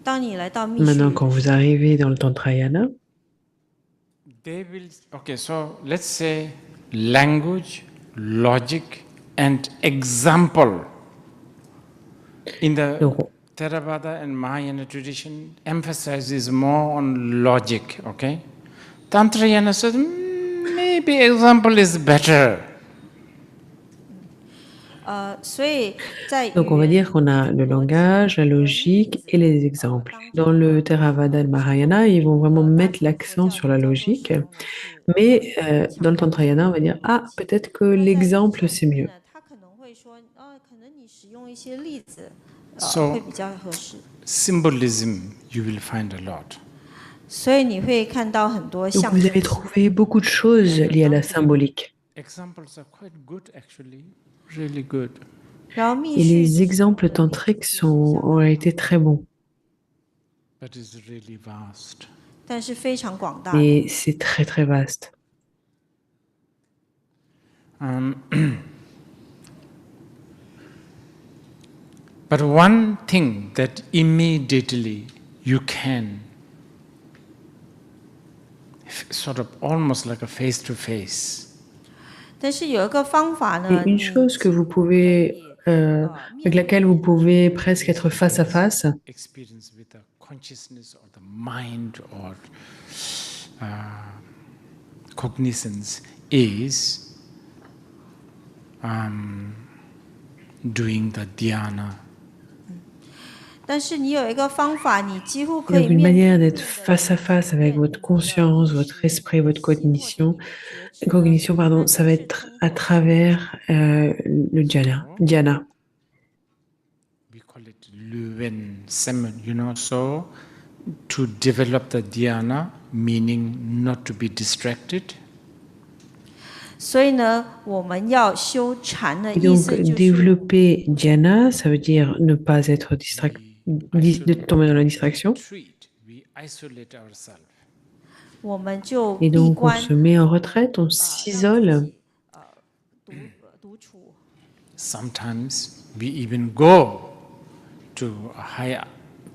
Maintenant, quand vous arrivez dans le Tantrayana, okay, so let's say language, logic, and example. In the Theravada and Mahayana tradition, emphasizes more on logic, okay? Tantrayana says, maybe example is better. Donc on va dire qu'on a le langage, la logique et les exemples. Dans le Theravada et le Mahayana, ils vont vraiment mettre l'accent sur la logique, mais dans le Tantrayana, on va dire ah, peut-être que l'exemple c'est mieux. So, symbolism, you will find a lot. Donc vous allez trouver beaucoup de choses liées à la symbolique. Examples are quite good actually, really good. Et les exemples tantriques sont en réalité très bons. But it's really vast. Mais c'est très très vaste. But one thing that immediately you can sort of almost like a face-to-face. Et une chose que vous pouvez, avec laquelle vous pouvez presque être face à face, Experience with the consciousness or the mind or cognizance is doing the dhyana. donc une manière d'être face à face avec votre conscience, votre esprit, votre cognition, ça va être à travers le dhyana. We call it Luwen Semen, so to develop the dhyana, meaning not to be distracted. Et donc développer dhyana, ça veut dire ne pas être de tomber dans la distraction. Et donc on se met en retraite, on s'isole. Sometimes we even go to a high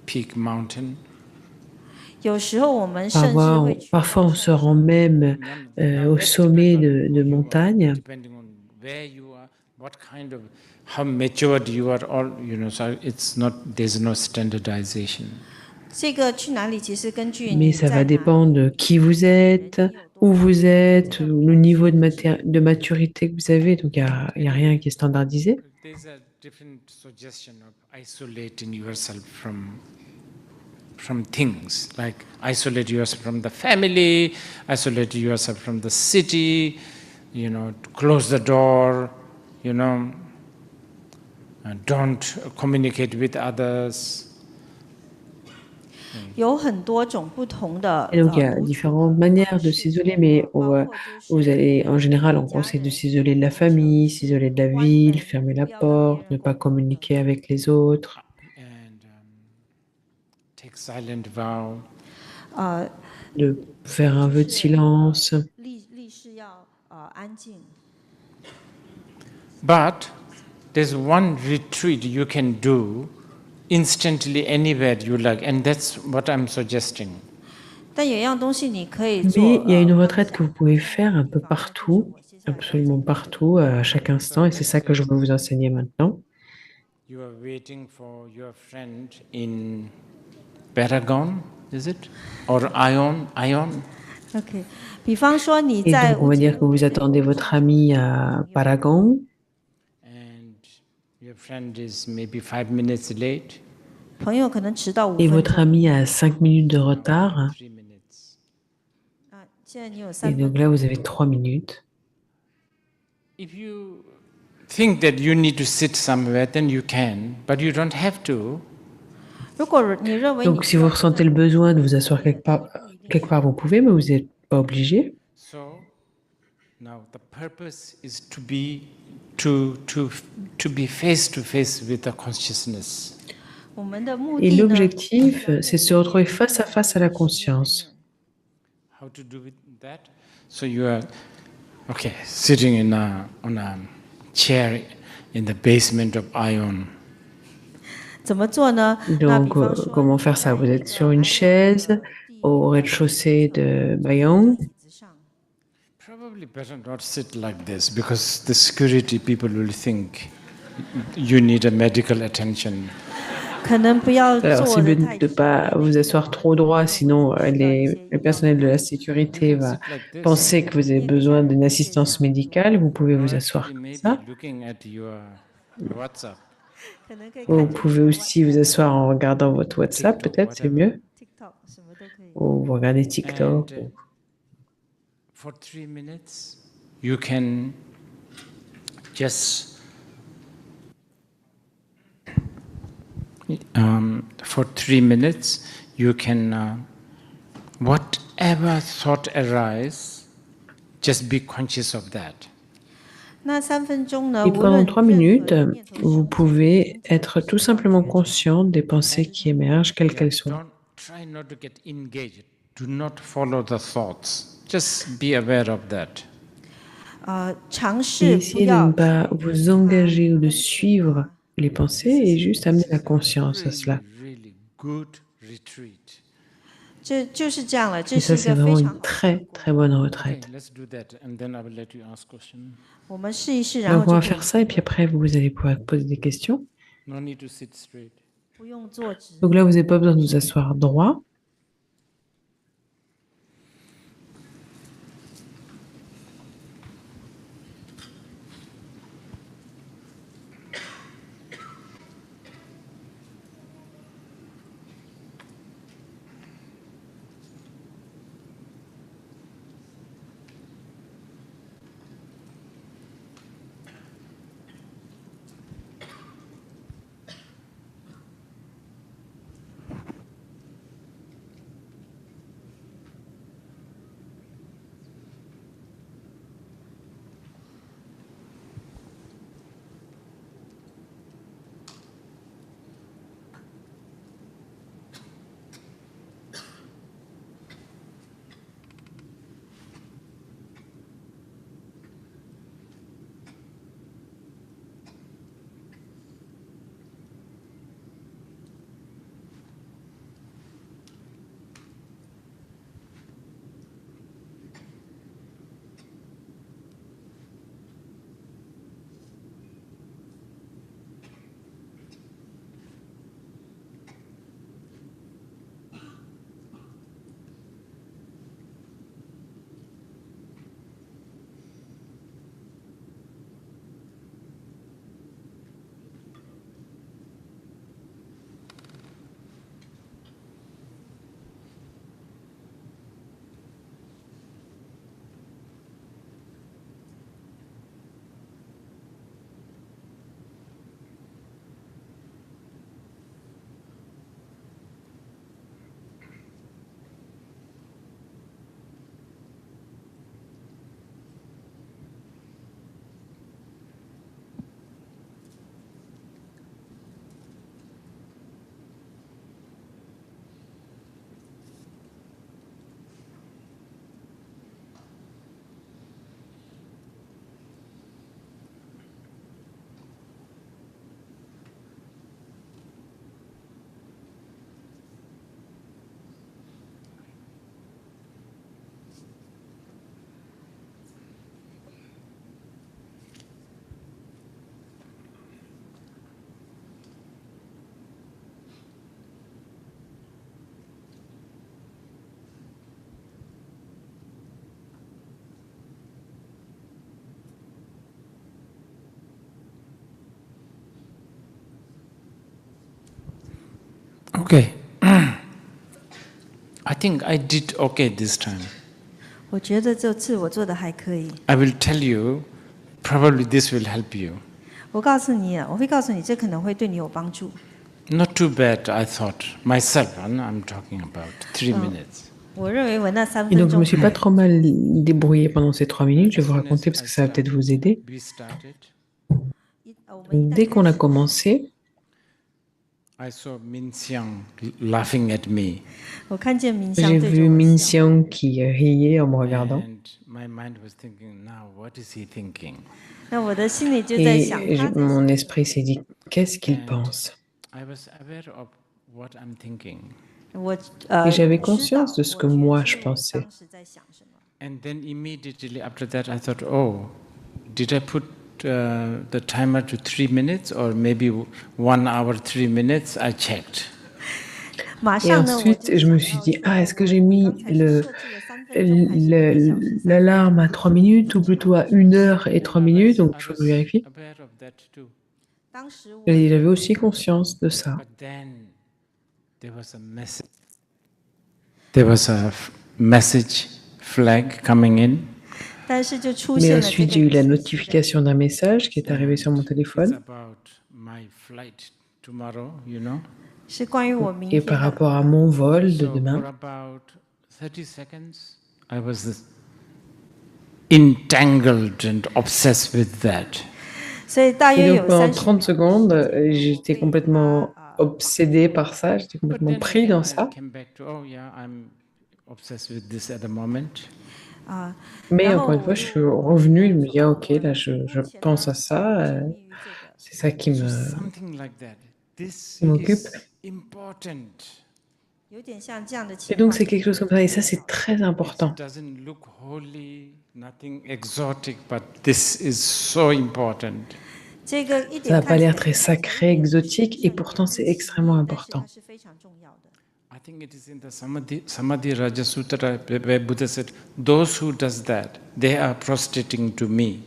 peak mountain. Parfois on se rend même au sommet de montagnes. Depending on where you are, what kind of, how matured you are, all so it's not. There's no standardization. Mais ça va dépendre de qui vous êtes, où vous êtes, le niveau de maturité que vous avez. Donc il y a rien qui est standardisé. There's a different suggestion of isolating yourself from things, like isolate yourself from the family, isolate yourself from the city, close the door, don't communicate with others. Et donc il y a différentes manières de s'isoler, mais vous allez, en général, on conseille de s'isoler de la famille, s'isoler de la ville, fermer la porte, ne pas communiquer avec les autres. Take silent vow. De faire un vœu de silence. But there's one retreat you can do instantly anywhere you like, and that's what I'm suggesting. Mais il y a une retraite que vous pouvez faire un peu partout, absolument partout, à chaque instant, et c'est ça que je veux vous enseigner maintenant. You are waiting for your friend in Paragon, is it? Or Ion? OK，比方说你 Et 在 donc, on va dire que vous attendez votre ami à Paragon And your friend is maybe 5 minutes late. 朋友可能迟到5 et 分 votre 钟， ami a 5 minutes de retard. 3 minutes. 啊，现在你有 Et 3 donc 分 là, 钟。 vous avez 3 minutes. If you think that you need to sit somewhere, then you can, but you don't have to. 如果你认为你 Donc, si vous ressentez le besoin de vous asseoir quelque part vous pouvez, mais vous n'êtes pas obligé. So now the purpose is to be face to face with the consciousness. 我们的目 Et 的呢， l'objectif, c'est de se retrouver face à face à la conscience. How to do with that? So you are sitting on a chair in the basement of Ion. 怎么做呢？那比 Donc, 方说 comment faire ça? Vous êtes sur une chaise au rez-de-chaussée de Bayonne. 椅子上， Probably better not sit like this because the security people will think you need a medical attention. 可能不要 Alors, 坐 c'est 的 mieux 太 de ne pas vous asseoir trop droit, sinon le personnel de la sécurité va penser que vous avez besoin d'une assistance médicale. Vous pouvez vous asseoir Actually, comme maybe ça. looking at your WhatsApp. 可能可以 Vous 看着 pouvez aussi vous asseoir en regardant votre WhatsApp, TikTok, peut-être, c'est whatever. mieux. TikTok 什么都可以。 Ou vous regardez TikTok. And for 3 minutes, you can just for 3 minutes, you can whatever thought arise, just be conscious of that. 那3分钟呢， Et 无 pendant 论 3 任何 minutes, 的念头 vous 升起， pouvez être tout simplement conscient des pensées qui émergent, quelles qu'elles soient. Don't try not to get engaged. Do not follow the thoughts. Just be aware of that. 尝 Et 试不 essayez de 要 ne pas vous engager ou de suivre les This pensées is et juste amener la conscience à cela. really good retreat. 这就是这样了，这 Et 是 ça, 一 c'est 个非 vraiment 常 une très, très bonne Okay, retraite. let's do that, and then I will let you ask questions. 我们试一试，然 Donc, 后 on 就 va 可以 faire ça et puis après, vous allez pouvoir poser des questions. No need to sit straight. 不用坐直。 Donc là, vous n'avez pas besoin de vous asseoir droit. Okay. I think I did okay this time. 我觉得这次我做的还可以。 I will tell you, probably this will help you. 我会告诉你，这可能会对你有帮助。 Not too bad, I thought. Myself, I'm talking about 3 minutes. 我认为我那3 Et 分 donc, je 钟 me suis pas trop mal débrouillée pendant ces 3 minutes. Je vais vous raconter parce que ça va peut-être vous aider. We started. Dès qu'on a commencé, I saw Min Xiang laughing at me. 我看见明香 j'ai 对 vu 着我 Min 笑， Xiang qui riait en me regardant. And my mind was thinking, now what is he thinking? 那我的心里就在 Et 想，他在 mon esprit s'est dit, qu'est-ce qu'il And pense? I was aware of what I'm thinking. 我 Et j'avais 知道 conscience de ce que 我 moi 觉 je 知 pensais. 当时在想什么。 And then immediately after that, I thought, oh, did I put the timer to 3 minutes or maybe 1 hour, 3 minutes? I checked. 马 Et 上呢，我 ensuite, 就 je me 想 suis 到 dit, ah, est-ce que j'ai 我 mis 刚才是设置了3分钟还是1个小时？ l'alarme à 3 minutes ou plutôt à 1 heure et 3 minutes? Donc, I je was vérifie. aware of that too. 当时我 Et j'avais aussi conscience de ça. But then there was a message. There was a message flag coming in. 但是就出 Mais 现了这 ensuite, j'ai eu 个 la 提示的 notification d'un message qui est arrivé sur mon It's téléphone. about my flight tomorrow, you know. 是关于我明 Et 天 par 的。 rapport à mon vol de So for demain, about 30 seconds, I was entangled and obsessed with that. 所以大 et 约 donc 有 pendant 30 30 secondes, j'étais complètement obsédée par ça, j'étais But complètement then pris again, dans I ça. came back to, oh yeah, I'm obsessed with this at the moment. 啊， Mais 然后 encore une 我 fois, je suis 又 revenue, je me dis, ah, 说 ok, là, je 目前 pense 呢 à ça, 沉迷于这个， c'est ça qui So me, something like that. This qui m'occupe. is important. 有点像这样的 Et 情 donc 况。 c'est quelque chose comme ça, et ça c'est très important. It doesn't look holy, nothing exotic, but this is so important. 这个一 Ça 点 n'a 看 pas 起 l'air 来 très 好像 sacré, 有点 exotique, et 像 pourtant 有 c'est 点 extrêmement 奇异，但是 important. 它是非常重要的。 I think it is in the Samadhi Raja Sutra where Buddha said, those who does that, they are prostrating to me.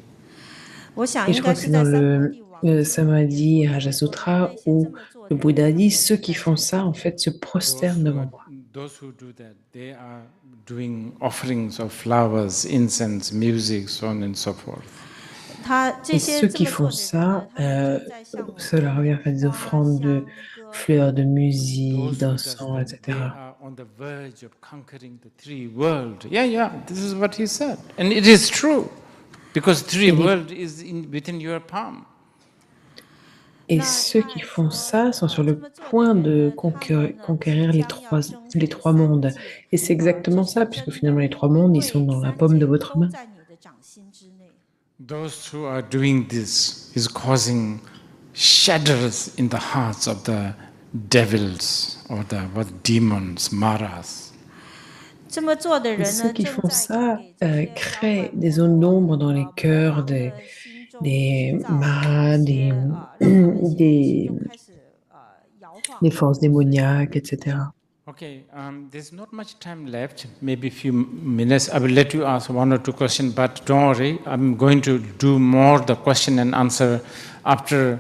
我想 Et je 应 crois 该 que 是 c'est 在 dans 三摩 le 地王里 Samadhi 也 Raja 说， Sutra 那些这 où 么做 le 的 Bouddha 人， dit 他 ceux 们 qui 在 font 向 ça en fait se prosternent devant moi. Those who do that, they are doing offerings of flowers, incense, music, so on and so forth. 他这 Et 些 ceux 这 qui 么做 font 的人呢， ça, 他们就在向我 cela revient à faire des 花 offrandes de 香、歌 fleurs, de 舞。 musique, Those who does d'encens, that, they etc. are on the verge of conquering the 3 worlds. Yeah, this is what he said. And it is true. Because 3 worlds is within your palm. Et ceux qui font ça sont sur le point de conquérir les trois mondes. Et c'est exactement ça, puisque finalement les 3 mondes, ils sont dans la paume de votre main. 在你的掌心之内。 Those who are doing this is causing shudders in the hearts of the devils or the demons, maras. 这么做的 Et 人 ceux 呢， qui 正 font 在 ça 给这些妖 créent 怪 des 魔 zones 头 d'ombre dans les 魔 cœurs 王 des, 的心中 des 制造一 maras, 些 des, 让他们心 des, 中开始摇晃。 des forces démoniaques, etc. Okay, there's not much time left, maybe a few minutes. I will let you ask 1 or 2 questions, but don't worry, I'm going to do more the question and answer after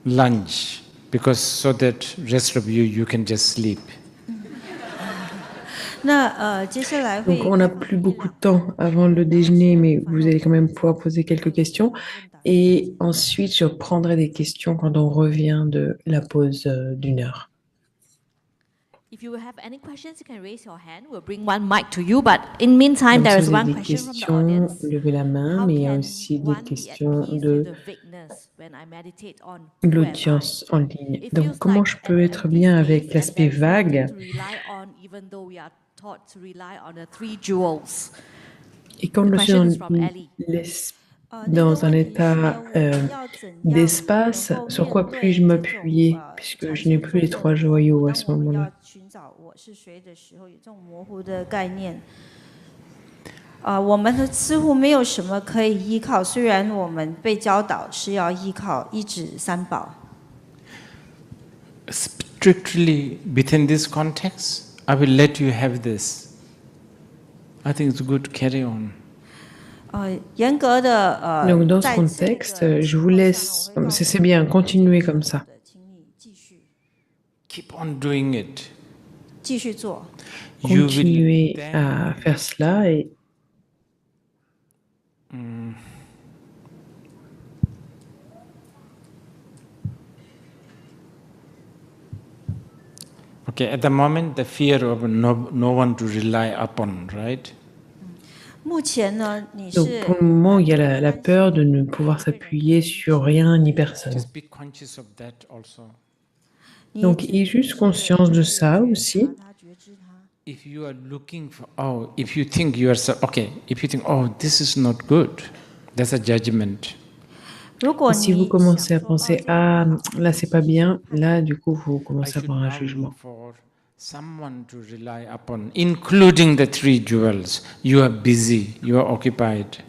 lunch, because so that rest of you can just sleep. 那接下来 Donc 会 on n'a plus beaucoup de temps avant le déjeuner, mais vous allez quand même pouvoir poser quelques questions. Et ensuite, je prendrai des questions quand on revient de la pause d'1 heure. If you have any questions, you can raise your hand. We'll bring one mic to you. But in meantime, Donc, there si is vous avez one des question from the questions, audience. levez la main, How mais il y a can aussi des one be at questions peace with de the vagueness when I meditate on who am I? l'audience en ligne. It Donc, feels comment like je an peux être empty bien space avec and l'aspect there is nothing vague to rely on, even though we are taught to rely on the 3 jewels. et quand The je suis question is from Ellie. dans un état d'espace, sur quoi puis-je m'appuyer puisque je n'ai plus les 3 joyaux à ce moment-là? 寻找我是谁的时候，有这种模糊的概念。我们似乎没有什么可以依靠，虽然我们被教导是要依靠一指三宝。 Strictly within this context, I will let you have this. I think it's good to carry on. 严格的 Donc, dans ce contexte, je vous laisse, c'est bien, continuez comme ça. keep on doing it, 继续做， you will Continuez then à faire cela et okay, at the moment, the fear of no one to rely upon, right? 目前呢，你 donc 是 pour le moment, il y a la peur de ne pouvoir s'appuyer sur rien ni personne. Just be conscious of that also. 你 Donc, 只 ayez juste 是 conscience de 就是 ça 觉 aussi. 察它，觉知它。 If you are looking for, if you think you are, okay, if you think, oh, this is not good, that's a judgment. 如果 Si vous 你 commencez à 想说 penser, ah, là, c'est pas bien, là, du coup, vous I commencez à should avoir un now look jugement. for someone to rely upon, including the 3 jewels. You are busy, you are occupied.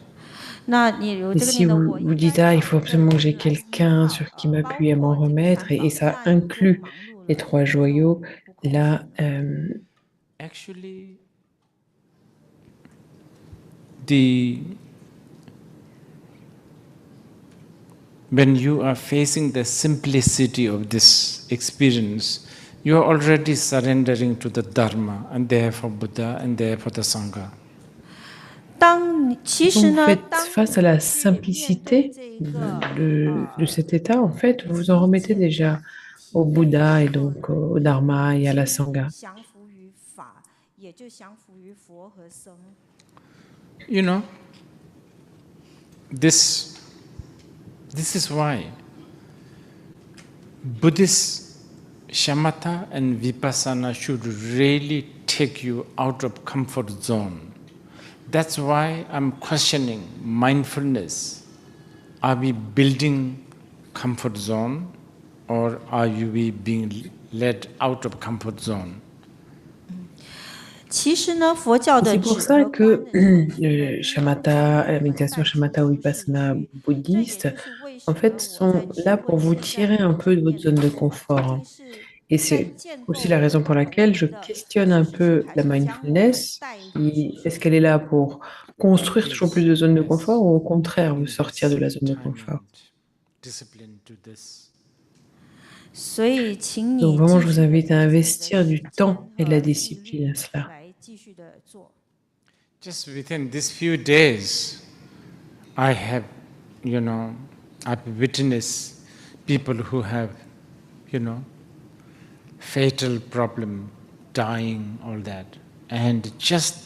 那你有 Et 这个 si 念头， vous 我 vous 应该 dites, ah, il 找 faut 一个 absolument que j'ai 人来依 quelqu'un 靠 sur qui m'appuie à 包 m'en 括这个 remettre, 三 et 宝， ça 那你就 inclut 忙碌 les 了， 3 就 joyaux, 不快乐。 là, Actually, when you are facing the simplicity of this experience, you are already surrendering to the Dharma, and therefore Buddha, and therefore the Sangha. 当你其 quand 实 vous 呢， faites 当 face à 你 la 去面对 simplicité 这一个 de cet état, en fait, vous vous en remettez déjà au Bouddha et donc au Dharma et à la Sangha. 降服于法，也就降服于佛和僧。 You know, this is why Buddhist shamatha and vipassana should really take you out of comfort zone. That's why I'm questioning mindfulness. Are we building comfort zone, or are we being led out of comfort zone? 其实呢，佛教的 C'est pour 止 ça 和 que 观的这个 le shamatha, la méditation shamatha ou vipassana bouddhiste, en fait, sont là pour vous tirer un peu de votre zone de confort. Et c'est aussi la raison pour laquelle je questionne un peu la mindfulness. Est-ce qu'elle est là pour construire toujours plus de zones de confort ou au contraire vous sortir de la zone de confort? Discipline to this. 所以，请 Donc 你 vraiment, 继 je vous 续地 invite à 用自己的 investir 时 du 间 temps et de la 和毅 discipline 力 à cela. 来继续的做。 Just within these few days, I have, I've witnessed people who have, fatal problem, dying, all that. And just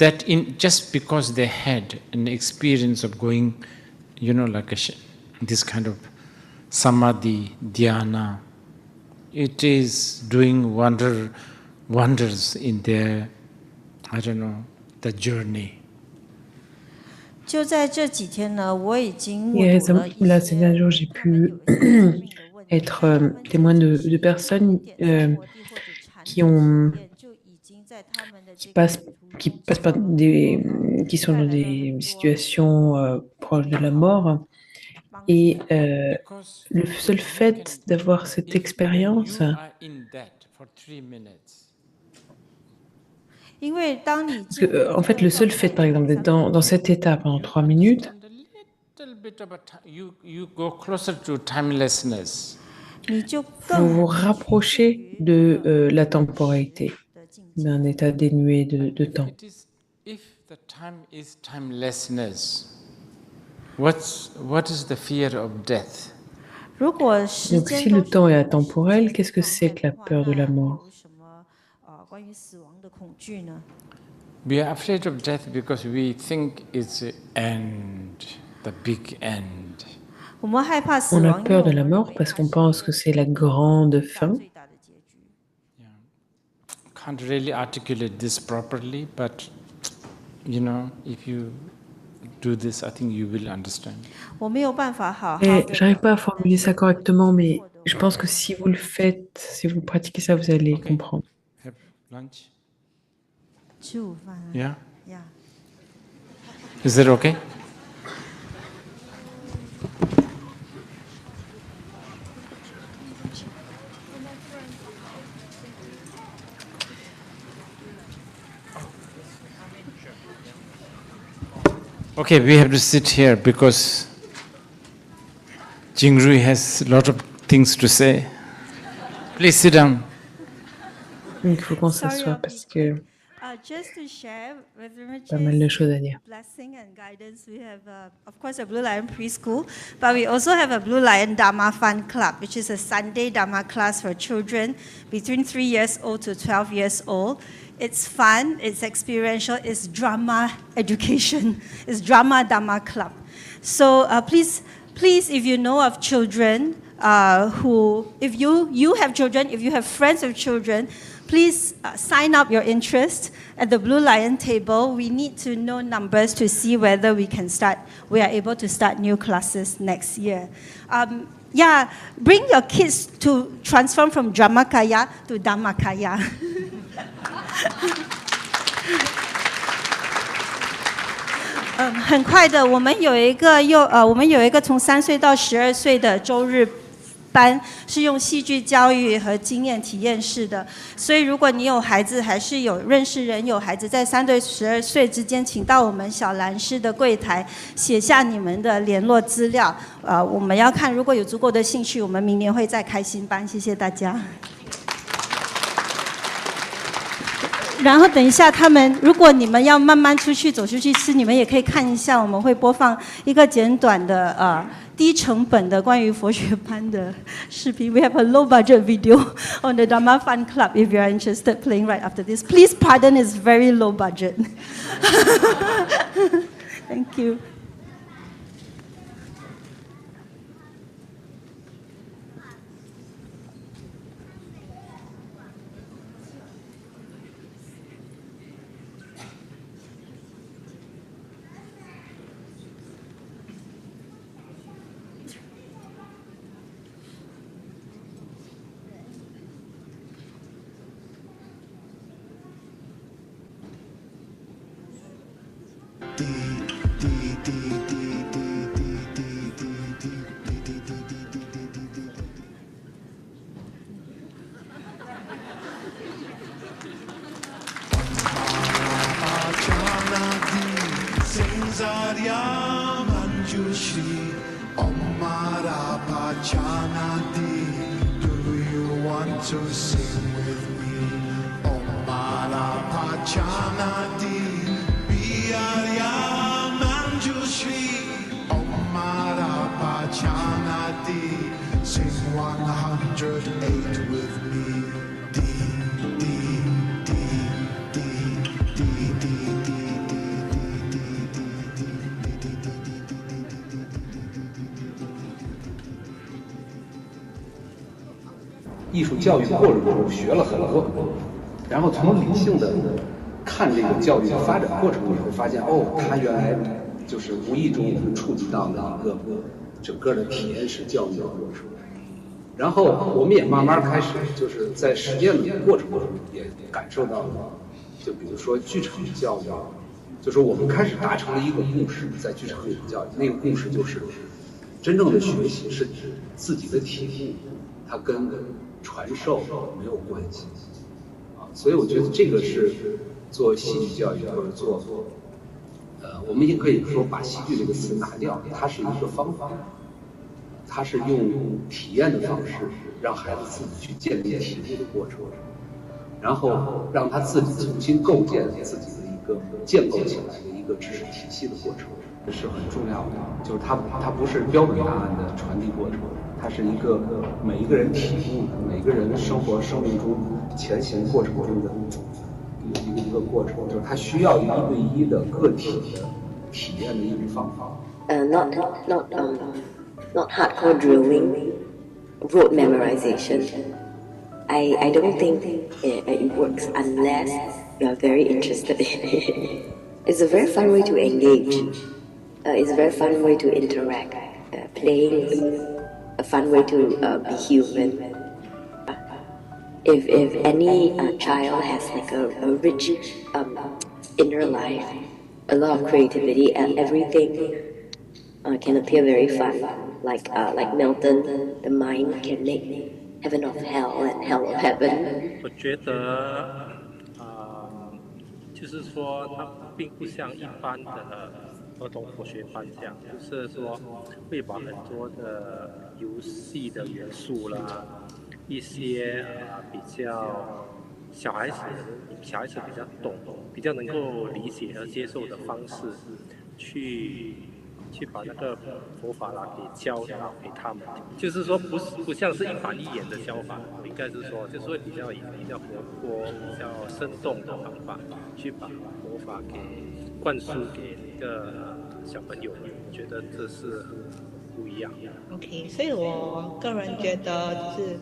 because they had an experience of going, like this kind of samadhi, dhyana, it is doing wonders in their, the journey. 就在这几天呢，我已经目 Et 睹了一 là, ces 些 derniers jours, j'ai 他们 pu 有一些生命的问题， être 他们在 témoin 这 de 几 personnes 点三摩地或者禅 qui ont 点就已经在他们的 qui 这个 passent, 旅途 qui 中 passent 找 par 到了很多 qui sont 带 dans 来了 des 很多 situations proches de la mort. 帮助 Et Because le seul fait d'avoir cette expérience, you are in that for 3 minutes, 因为当你 parce 进 que 入 en 这 fait, 个 le 状 seul 态 fait, par exemple, d'être dans cet état pendant 3 minutes, spend a little bit of a time, you go closer to timelessness. 你就 vous 更 vous rapprochez de la temporalité, 的境界。 d'un état dénué de temps. If the time is timelessness, what is the fear of death? 如果时 Donc 间 si 都 le 是 temps est 没有 atemporel, 时 qu'est-ce 间 que c'est que la 状态 peur de 的 la 话， mort? 那有什么关于死亡的恐惧呢？ We are afraid of death because we think it's the end, the big end. 我们害怕死 On a 亡，因为 peur 我 de la 们认 mort 为 parce 它 qu'on 是 pense que c'est la grande 最大 fin. 最大的结局。 Can't really articulate this properly, but if you do this, I think you will understand. 我没有办法好好 Et 的 j'arrive pas à 表达， formuler 但 ça 是 correctement, mais 做的 je 我 pense que 们 si vous le faites, si vous pratiquez ça, vous allez Okay. comprendre. Have lunch? 吃午饭啊 Yeah? 呀。 Is that okay? Okay, we have to sit here because Jingrui has a lot of things to say. Please sit down. Donc il faut qu'on s'assoie parce que Just to share with pas mal de choses à dire. blessing and guidance, we have, of course, a Blue Lion preschool, but we also have a Blue Lion Dharma Fun Club, which is a Sunday Dharma class for children between 3 years old to 12 years old. It's fun, it's experiential, it's drama education, it's drama Dharma club. So please, if you know of children if you have children, if you have friends with children, please sign up your interest at the Blue Lion table. We need to know numbers to see whether we are able to start new classes next year. Bring your kids to transform from Dramakaya to Dhammakaya. 很快的，我们有一个从3岁到12岁的周日班，是用戏剧教育和经验体验式的。所以，如果你有孩子，还是有认识人有孩子在3对12岁之间，请到我们小兰师的柜台写下你们的联络资料。我们要看，如果有足够的兴趣，我们明年会再开新班。谢谢大家。然后等一下，如果你们要慢慢走出去吃，你们也可以看一下，我们会播放一个简短的低成本的关于佛学班的视频。We have a low budget video on the Dharma Fun Club if you are interested, playing right after this. Please pardon, it's very low budget. Thank you. 艺术教育过程中学了很多，然后从理性的看这个教育的发展过程中，你会发现，它原来就是无意中我们触及到了一个整个的体验式教育的过程。然后我们也慢慢开始就是在实践的过程中也感受到了，就比如说剧场教育，就是我们开始达成了一个共识，在剧场里的教育，那个共识就是真正的学习是指自己的体悟，它跟传授没有关系所以我觉得这个是做戏剧教育或者做我们也可以说把戏剧这个词拿掉，它是一个方法，它是用体验的方式让孩子自己去建立体悟的过程，然后让他自己重新构建自己的一个建构起来的一个知识体系的过程，这是很重要的。就是它不是标准答案的传递过程，它是一个每一个人体悟的，每个人生命中前行过程中的一个过程，就是它需要一对一的个体的体验的一种方法。Not hardcore drilling, rote memorization. I don't think it works unless you are very interested in it. It's a very fun way to engage. It's a very fun way to interact. Playing, a fun way to be human. If any child has like a rich inner life, a lot of creativity, and everything can appear very fun. Like Milton, the mind can make heaven of hell and hell of heaven. 我觉得就是说它并不像一般的儿童佛学班这样，就是说会把很多的游戏的元素啦，一些比较小孩子比较懂，比较能够理解和接受的方式，去把那个佛法啦给教导给他们，就是说不像是一板一眼的教法，应该是说就是会比较活泼、比较生动的方法，去把佛法给灌输给一个小朋友，我觉得这是不一样。OK， 所以我个人觉得就是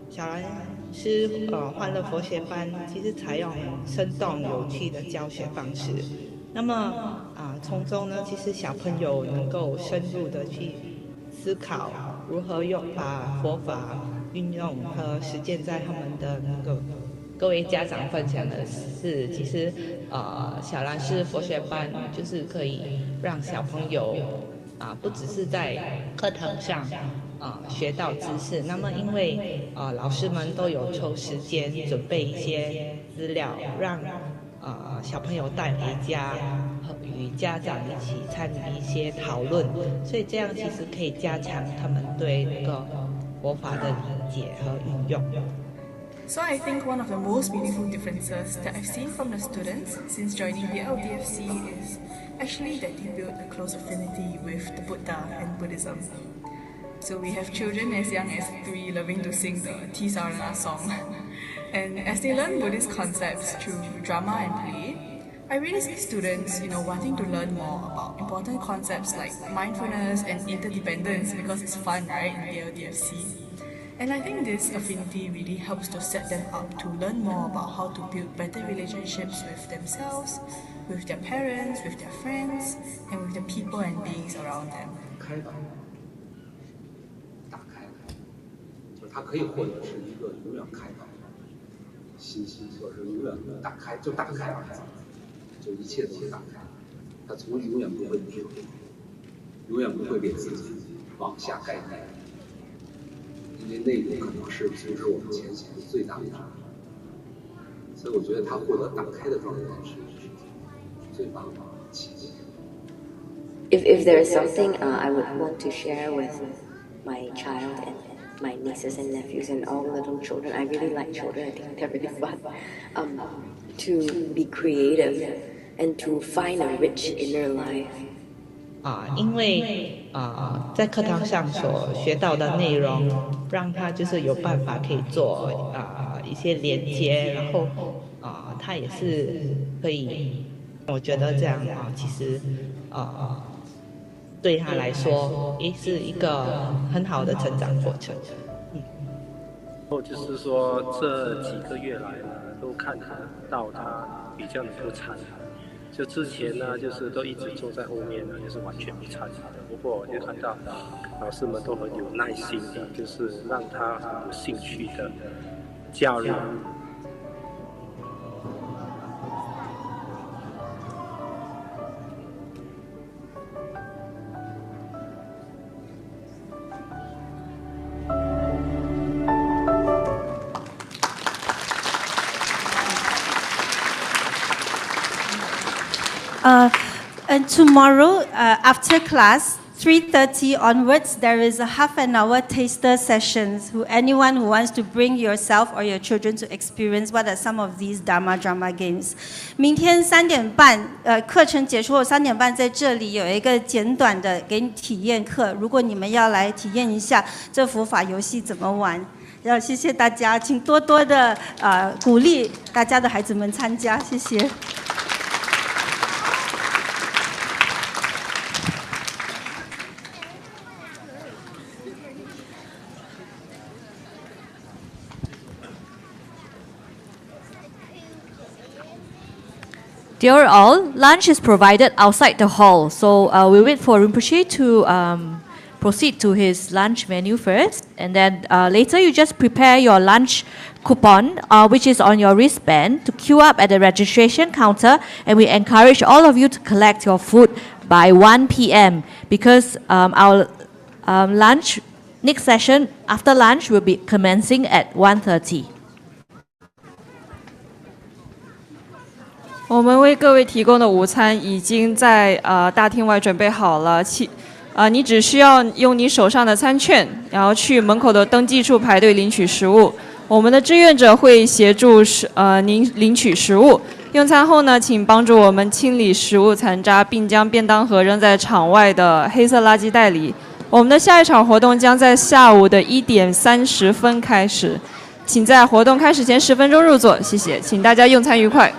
小兰师欢乐佛学班其实采用生动有趣的教学方式，那么从中呢，其实小朋友能够深入的去思考如何把佛法运用和实践在他们的那个。各位家长分享的是，其实小兰师佛学班就是可以让小朋友不只是在课堂上学到知识，那么因为老师们都有抽时间准备一些资料，让小朋友带回家和与家长一起参与一些讨论，所以这样其实可以加强他们对那个佛法的理解和运用。So I think one of the most meaningful differences that I've seen from the students since joining BOUDDHA is actually that they build a close affinity with the Buddha and Buddhism. So we have children as young as 3 loving to sing the Tisarana song. And as they learn Buddhist concepts through drama and play, I really see students, wanting to learn more about important concepts like mindfulness and interdependence because it's fun, right, in BOUDDHA. And I think this affinity really helps to set them up to learn more about how to build better relationships with themselves, with their parents, with their friends, and with the people and beings around them. 开导，大开，就是他可以获得是一个永远开导的信息，或者是永远打开，就打开二字，就一切都是打开。他从永远不会平衡，永远不会给自己往下概念。因为那个可能是阻止我们前行的最大的障碍，所以我觉得他获得打开的状态是最棒的契机。If there is something I would want to share with my child and my nieces and nephews and all little children, I really like children. I think they're really fun. To be creative and to find a rich inner life. 因为在课堂上所学到的内容，让他就是有办法可以做一些连接，然后他也是可以，我觉得这样其实对他来说也是一个很好的成长过程。就是说这几个月来呢，都看得到他比较能够参与。就之前呢，就是都一直坐在后面呢，就是完全不参与的。不过我就看到老师们都很有耐心的，就是让他很有兴趣的加入。And tomorrow, after class, 3:30 onwards, there is a half an hour taster sessions. Anyone who wants to bring yourself or your children to experience what are some of these Dharma drama games. 明天3点半，课程结束后3点半在这里有一个简短的给你体验课。如果你们要来体验一下这佛法游戏怎么玩，要谢谢大家，请多多的鼓励大家的孩子们参加，谢谢。Dear all, lunch is provided outside the hall, so we'll wait for Rinpoche to proceed to his lunch menu first, and then later you just prepare your lunch coupon, which is on your wristband, to queue up at the registration counter, and we encourage all of you to collect your food by 1 p.m. because our lunch, next session after lunch will be commencing at 1:30. 我们为各位提供的午餐已经在大厅外准备好了，你只需要用你手上的餐券，然后去门口的登记处排队领取食物。我们的志愿者会协助您领取食物。用餐后呢，请帮助我们清理食物残渣，并将便当盒扔在场外的黑色垃圾袋里。我们的下一场活动将在下午的1点30分开始，请在活动开始前10分钟入座，谢谢，请大家用餐愉快。